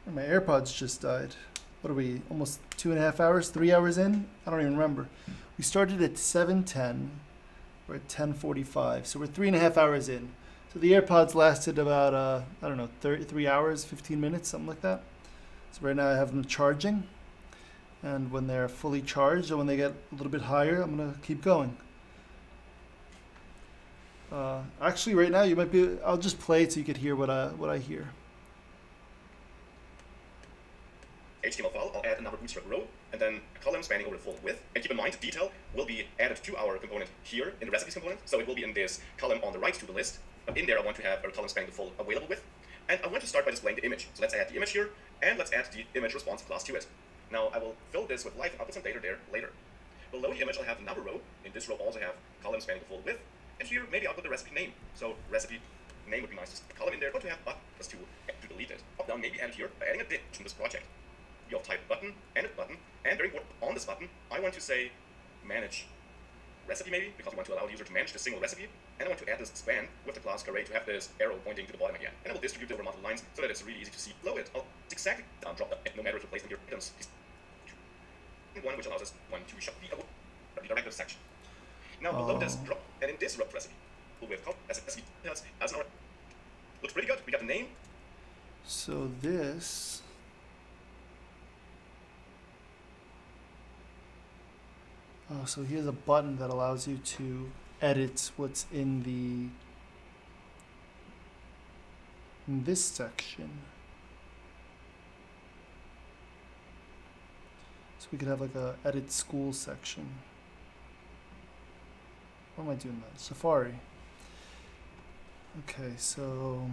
My AirPods just died. What are we, almost 2.5 hours, 3 hours in? I don't even remember. We started at 7:10. We're at 10:45, so we're 3.5 hours in. So the AirPods lasted about, I don't know, 3 hours, 15 minutes, something like that. So right now I have them charging. And when they're fully charged, or when they get a little bit higher, I'm gonna keep going. Actually, right now you might be, I'll just play it so you could hear what I hear. HTML file, I'll add another bootstrap row, and then a column spanning over the full width. And keep in mind, detail will be added to our component here in the recipes component, so it will be in this column on the right to the list. But in there, I want to have a column spanning the full available width. And I want to start by displaying the image. So let's add the image here, and let's add the image responsive class to it. Now, I will fill this with live, and I'll put some data there later. Below the image, I'll have another row. In this row, I'll also have column spanning the full width. And here, maybe I'll put the recipe name. So recipe name would be nice. Just a column in there, but to have buttons to delete it. Now, maybe add it here by adding a div to this project. You'll type button, and very important, on this button, I want to say manage recipe maybe, because we want to allow the user to manage the single recipe, and I want to add this span with the class array to have this arrow pointing to the bottom again. And I will distribute it over multiple lines so that it's really easy to see below it. I'll exactly drop that, no matter if you place them here items. One which allows us to show the redirected section. Now below this drop, and in this rough recipe, with recipe as an looks pretty good. We got the name. So this. Oh, so here's a button that allows you to edit what's in this section. So we could have like a edit school section. What am I doing that? Safari. Okay, so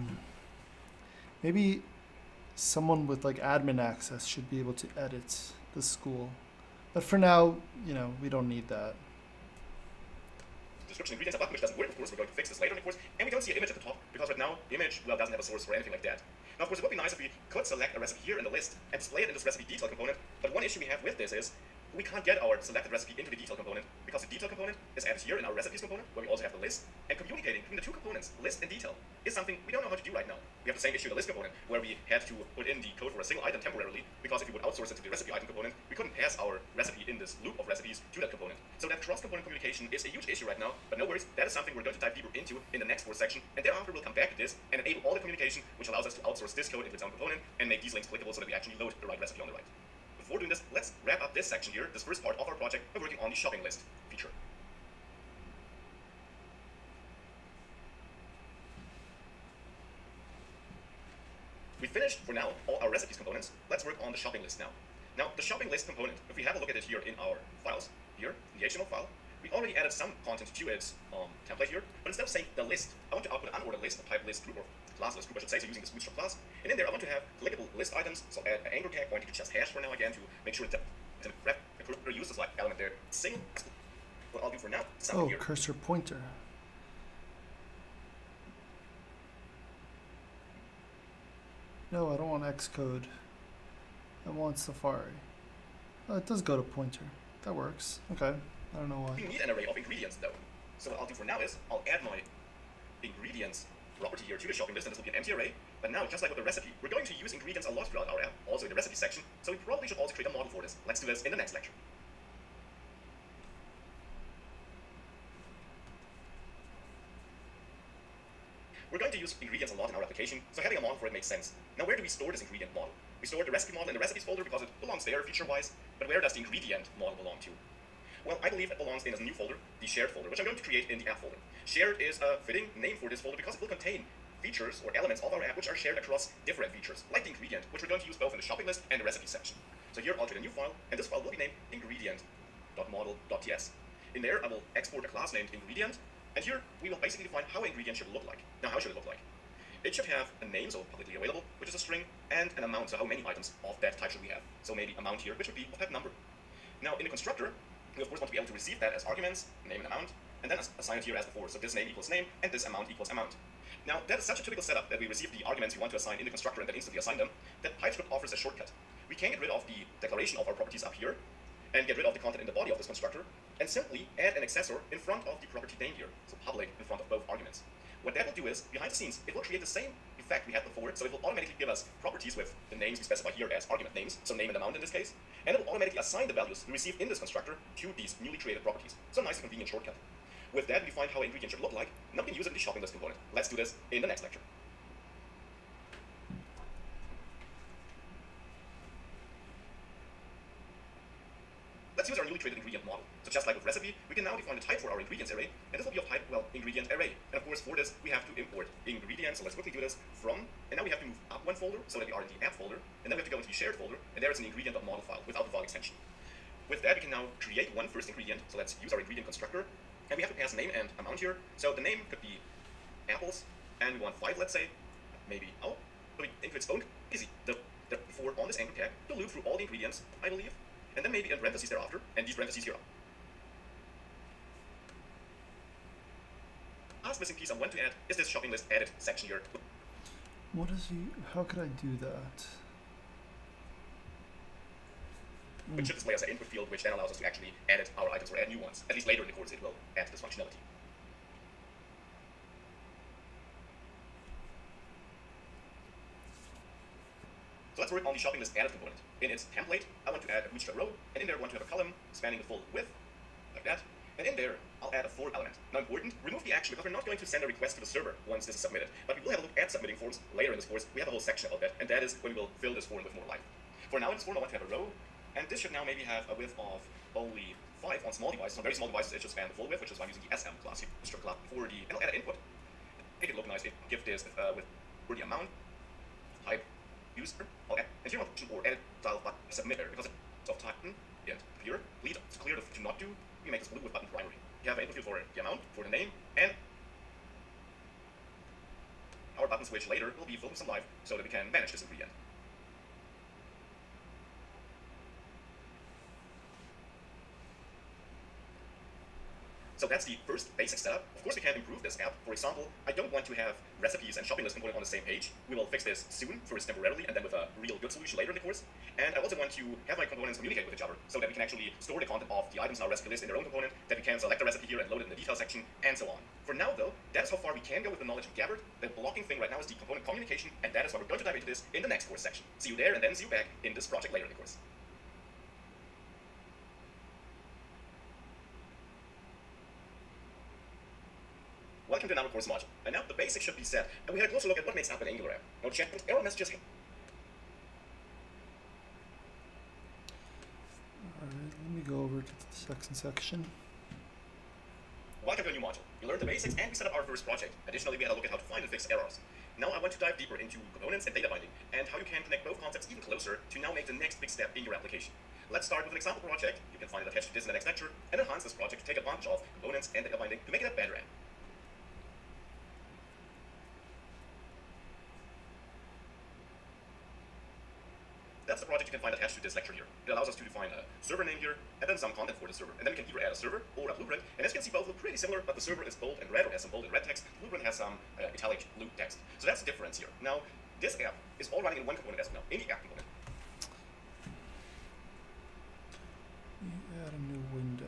maybe someone with like admin access should be able to edit the school. But for now, you know, we don't need that. Description ingredients button, which doesn't work, of course. We're going to fix this later, of course. And we don't see an image at the top, because right now, the image, well, doesn't have a source or anything like that. Now, of course, it would be nice if we could select a recipe here in the list and display it in this recipe detail component. But one issue we have with this is we can't get our selected recipe into the detail component, because the detail component is added here in our recipes component, where we also have the list. And communicating between the two components, list and detail, is something we don't know how to do right now. We have the same issue in the list component, where we had to put in the code for a single item temporarily, because if we would outsource it to the recipe item component, we couldn't pass our recipe in this loop of recipes to that component. So that cross-component communication is a huge issue right now, but no worries, that is something we're going to dive deeper into in the next course section, and thereafter we'll come back to this and enable all the communication, which allows us to outsource this code into its own component and make these links clickable so that we actually load the right recipe on the right. Before doing this, let's wrap up this section here, this first part of our project, by working on the shopping list feature. We finished, for now, all our recipes components. Let's work on the shopping list now. Now, the shopping list component, if we have a look at it here in our files, here, in the HTML file, we already added some content to its template here, but instead of saying the list, I want to output an unordered list, a type list group, or class list group, I should say, so using this bootstrap class. And in there, I want to have clickable list items, so add an anchor tag pointing to just hash for now again to make sure that the recruiter uses like element there. Single, what I'll do for now, something here. Cursor pointer. No, I don't want Xcode. I want Safari. Oh, it does go to pointer. That works. Okay. I don't know why. We need an array of ingredients though. So what I'll do for now is I'll add my ingredients property here to the shopping list, and this will be an empty array. But now, just like with the recipe, we're going to use ingredients a lot throughout our app, also in the recipe section. So we probably should also create a model for this. Let's do this in the next lecture. We're going to use ingredients a lot in our application, so having a model for it makes sense. Now, where do we store this ingredient model? We store the recipe model in the recipes folder because it belongs there feature-wise, but where does the ingredient model belong to? Well, I believe it belongs in a new folder, the shared folder, which I'm going to create in the app folder. Shared is a fitting name for this folder because it will contain features or elements of our app which are shared across different features, like the ingredient, which we're going to use both in the shopping list and the recipe section. So here I'll create a new file, and this file will be named ingredient.model.ts. In there, I will export a class named ingredient, and here we will basically define how an ingredient should look like. Now, how should it look like? It should have a name, so publicly available, which is a string, and an amount, so how many items of that type should we have? So maybe amount here, which would be of type number. Now, in the constructor, we of course want to be able to receive that as arguments, name and amount, and then assign it here as before. So this name equals name, and this amount equals amount. Now, that is such a typical setup that we receive the arguments we want to assign in the constructor and then instantly assign them, that TypeScript offers a shortcut. We can get rid of the declaration of our properties up here, and get rid of the content in the body of this constructor, and simply add an accessor in front of the property name here, so public in front of both arguments. What that will do is, behind the scenes, it will create the same effect we had before, so it will automatically give us properties with the names we specify here as argument names, so name and amount in this case, and it will automatically assign the values we received in this constructor to these newly created properties. So a nice and convenient shortcut. With that, we define how an ingredient should look like. Now we can use it in the shopping list component. Let's do this in the next lecture. Let's use our newly created ingredient model. So just like with recipe, we can now define the type for our ingredients array, and this will be of type, well, ingredient array. And of course, for this, we have to import ingredients. So let's quickly do this from, and now we have to move up one folder so that we are in the app folder, and then we have to go into the shared folder, and there is an ingredient.model file without the file extension. With that, we can now create one first ingredient. So let's use our ingredient constructor, and we have to pass name and amount here. So the name could be apples, and we want 5, let's say, maybe oh, but we into its own easy. The before on this anchor tag to loop through all the ingredients, I believe. And then maybe in parentheses thereafter, and these parentheses here. Last missing piece I want to add is this shopping list edit section here. What is he? How could I do that? Which should display as an input field, which then allows us to actually edit our items or add new ones. At least later in the course, it will add this functionality. So let's work on the shopping list added component. In its template, I want to add a bootstrap row, and in there I want to have a column spanning the full width, like that. And in there, I'll add a for element. Now important, remove the action because we're not going to send a request to the server once this is submitted. But we will have a look at submitting forms later in this course. We have a whole section about that, and that is when we will fill this form with more life. For now, in this form, I want to have a row, and this should now maybe have a width of only 5 on small devices. On very small devices, it should span the full width, which is why I'm using the SM class here, bootstrap class for the, and I'll add an input. Make it look nice. Give this with for the amount, type, user, I'll add, and here I want to or edit style button submitter because it's of type and clear. Lead it's clear to not do. We make this blue with button primary. You have an input field for the amount, for the name, and our button switch later will be filled with some life so that we can manage this ingredient. So that's the first basic setup. Of course, we can improve this app. For example, I don't want to have recipes and shopping list component on the same page. We will fix this soon, first temporarily, and then with a real good solution later in the course. And I also want to have my components communicate with each other so that we can actually store the content of the items in our recipe list in their own component, that we can select a recipe here and load it in the detail section, and so on. For now, though, that is how far we can go with the knowledge we gathered. The blocking thing right now is the component communication, and that is why we're going to dive into this in the next course section. See you there, and then see you back in this project later in the course. Welcome to another course module. And now the basics should be set, and we had a closer look at what makes up an Angular app. No check error messages. Alright, let me go over to the second section. Welcome to a new module. We learned the basics and we set up our first project. Additionally, we had a look at how to find and fix errors. Now I want to dive deeper into components and data binding, and how you can connect both concepts even closer to now make the next big step in your application. Let's start with an example project. You can find it attached to this in the next lecture, and enhance this project to take advantage of components and data binding to make it a better app. That's the project you can find attached to this lecture here. It allows us to define a server name here, and then some content for the server. And then we can either add a server or a blueprint. And as you can see, both look pretty similar, but the server is bold and red, or has some bold and red text. The blueprint has some italic blue text. So that's the difference here. Now, this app is all running in one component as of now, in the app component. Add a new window.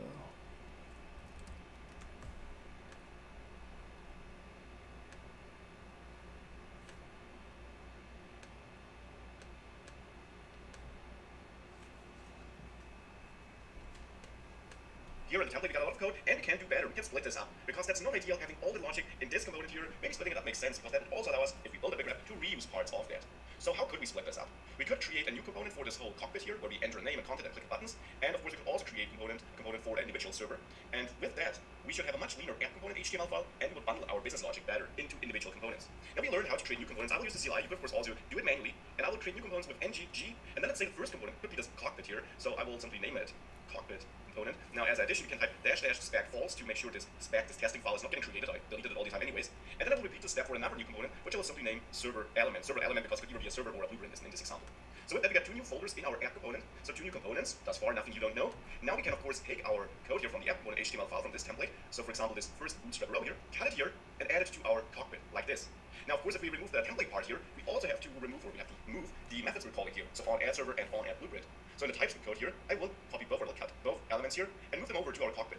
Here in the template we got a lot of code, and we can do better. We can split this up, because that's not ideal having all the logic in this component here. Maybe splitting it up makes sense, because that would also allow us, if we build a bigger app, to reuse parts of that. So how could we split this up? We could create a new component for this whole cockpit here, where we enter a name and content and click buttons. And of course we could also create a component for an individual server. And with that, we should have a much leaner app component HTML file, and we will bundle our business logic better into individual components. Now we learned how to create new components. I will use the CLI. You could of course also do it manually. And I will create new components with ng, g, and then let's say the first component could be this cockpit here. So I will simply name it cockpit component. Now as addition, you can type --spec false to make sure this spec, this testing file, is not getting created. I deleted it all the time anyways. And then I will repeat the step for another new component, which I will simply name server element. Server element because it could either be a server or a blueprint in this example. So with that, we got two new folders in our app component. So two new components. Thus far, nothing you don't know. Now we can of course take our code here from the app component HTML file from this template. So for example, this first bootstrap row here, cut it here, and add it to our cockpit like this. Now, of course, if we remove the template part here, we also have to remove, or we have to move the methods we're calling here. So on add server and on add blueprint. So in the TypeScript code here, I will copy both, or I'll cut both elements here and move them over to our cockpit.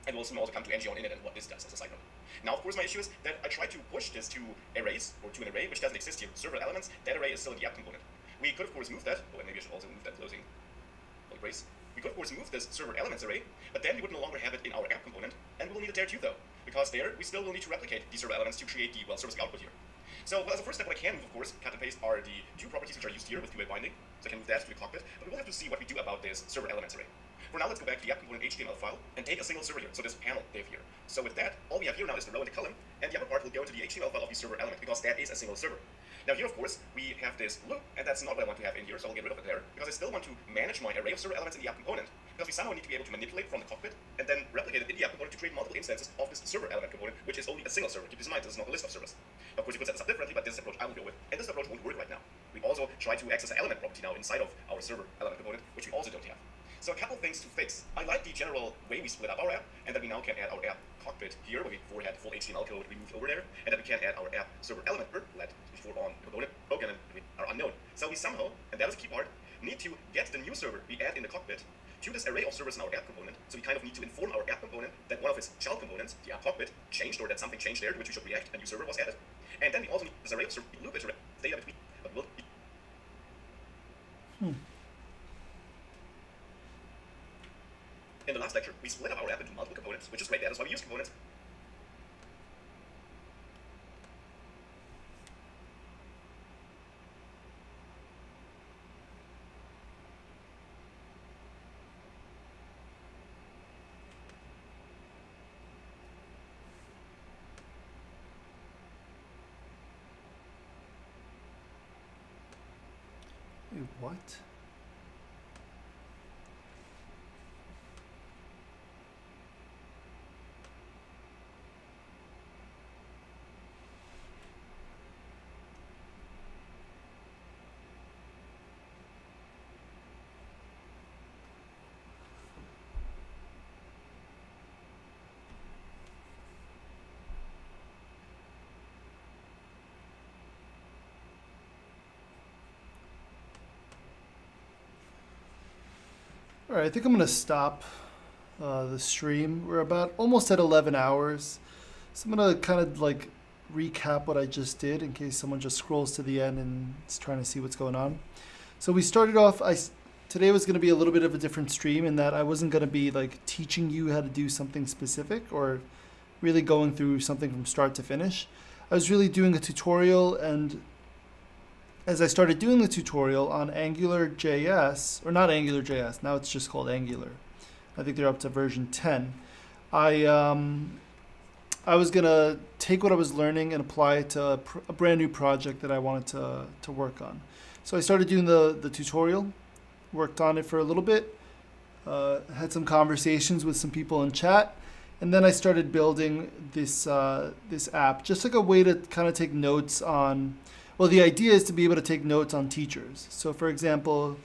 And we'll soon also come to ng on init and what this does as a side note. Now, of course, my issue is that I try to push this to arrays, or to an array, which doesn't exist here. Server elements, that array is still in the app component. We could, of course, move that. Oh, and maybe I should also move that closing brace. We could, of course, move this server elements array, but then we would no longer have it in our app component, and we will need it there too, though. Because there, we still will need to replicate these server elements to create the, well, service output here. So, as a first step, what I can move, of course, cut and paste, are the two properties which are used here with two-way binding. So I can move that to the cockpit, but we will have to see what we do about this server elements array. For now, let's go back to the app component HTML file and take a single server here, so this panel div here. So with that, all we have here now is the row and the column, and the other part will go into the HTML file of the server element, because that is a single server. Now here, of course, we have this loop, and that's not what I want to have in here, so I'll get rid of it there, because I still want to manage my array of server elements in the app component, because we somehow need to be able to manipulate from the cockpit, and then replicate it in the app component to create multiple instances of this server element component, which is only a single server. Keep this in mind, this is not a list of servers. Of course, you could set this up differently, but this is the approach I will go with, and this approach won't work right now. We also try to access an element property now inside of our server element component, which we also don't have. So a couple things to fix. I like the general way we split up our app, and that we now can add our app cockpit here, where we before had full HTML code we moved over there, and that we can add our app server element let before on component broken and are unknown. So we somehow, and that is a key part, need to get the new server we add in the cockpit to this array of servers in our app component. So we kind of need to inform our app component that one of its child components, the app cockpit, changed, or that something changed there to which we should react, a new server was added. And then we also need this array of server loop iterate data between, but we'll In the last lecture, we split up our app into multiple components, which is great. That is why we use components. Wait, what? All right, I think I'm gonna stop the stream. We're about almost at 11 hours. So I'm gonna kind of like recap what I just did in case someone just scrolls to the end and is trying to see what's going on. So we started off, today was gonna be a little bit of a different stream in that I wasn't gonna be like teaching you how to do something specific or really going through something from start to finish. I was really doing a tutorial, and as I started doing the tutorial on AngularJS, or not AngularJS, now it's just called Angular. I think they're up to version 10. I I was gonna take what I was learning and apply it to a brand new project that I wanted to work on. So I started doing the tutorial, worked on it for a little bit, had some conversations with some people in chat, and then I started building this app, just like a way to kind of take notes on. Well, the idea is to be able to take notes on teachers. So, for example,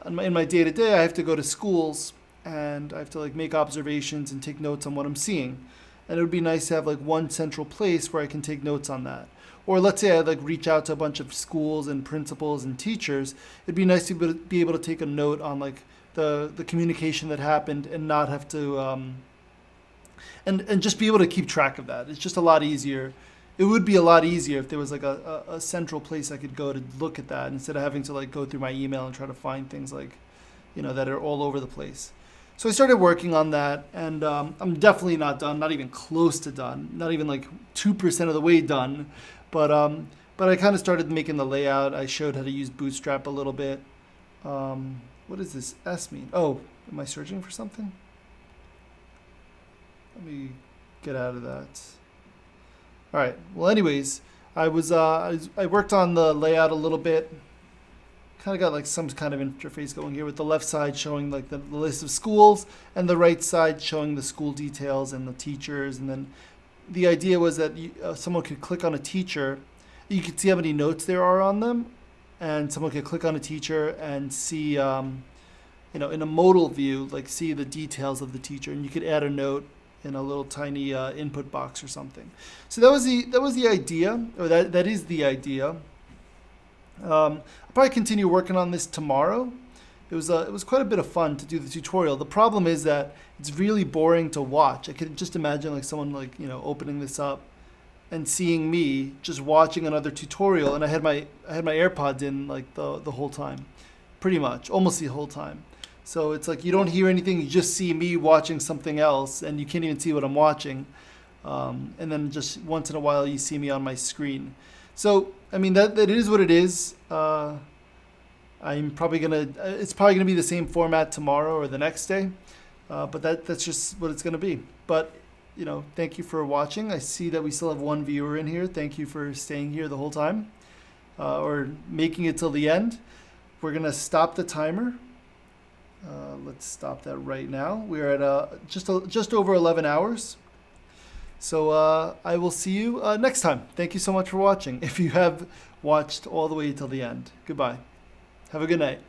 in my day to day, I have to go to schools and I have to like make observations and take notes on what I'm seeing. And it would be nice to have like one central place where I can take notes on that. Or let's say I like reach out to a bunch of schools and principals and teachers. It'd be nice to be able to take a note on like the communication that happened and not have to and just be able to keep track of that. It's just a lot easier. It would be a lot easier if there was like a central place I could go to look at that instead of having to like go through my email and try to find things like, that are all over the place. So I started working on that, and I'm definitely not done, not even close to done, not even like 2% of the way done. But I kind of started making the layout. I showed how to use Bootstrap a little bit. What does this S mean? Oh, am I searching for something? Let me get out of that. All right. Well, anyways, I worked on the layout a little bit. Kind of got like some kind of interface going here with the left side showing like the list of schools and the right side showing the school details and the teachers. And then the idea was that someone could click on a teacher. You could see how many notes there are on them. And someone could click on a teacher and see, in a modal view, like see the details of the teacher. And you could add a note in a little tiny input box or something. So that was the idea, or that is the idea. I'll probably continue working on this tomorrow. It was quite a bit of fun to do the tutorial. The problem is that it's really boring to watch. I could just imagine like someone like opening this up and seeing me just watching another tutorial, and I had my AirPods in like the whole time, pretty much, almost the whole time. So it's like you don't hear anything, you just see me watching something else, and you can't even see what I'm watching. And then just once in a while you see me on my screen. So, I mean, that is what it is. It's probably gonna be the same format tomorrow or the next day. But that's just what it's gonna be. But, thank you for watching. I see that we still have one viewer in here. Thank you for staying here the whole time, or making it till the end. We're gonna stop the timer. Let's stop that right now. We're at just over 11 hours. So I will see you next time. Thank you so much for watching. If you have watched all the way till the end, goodbye. Have a good night.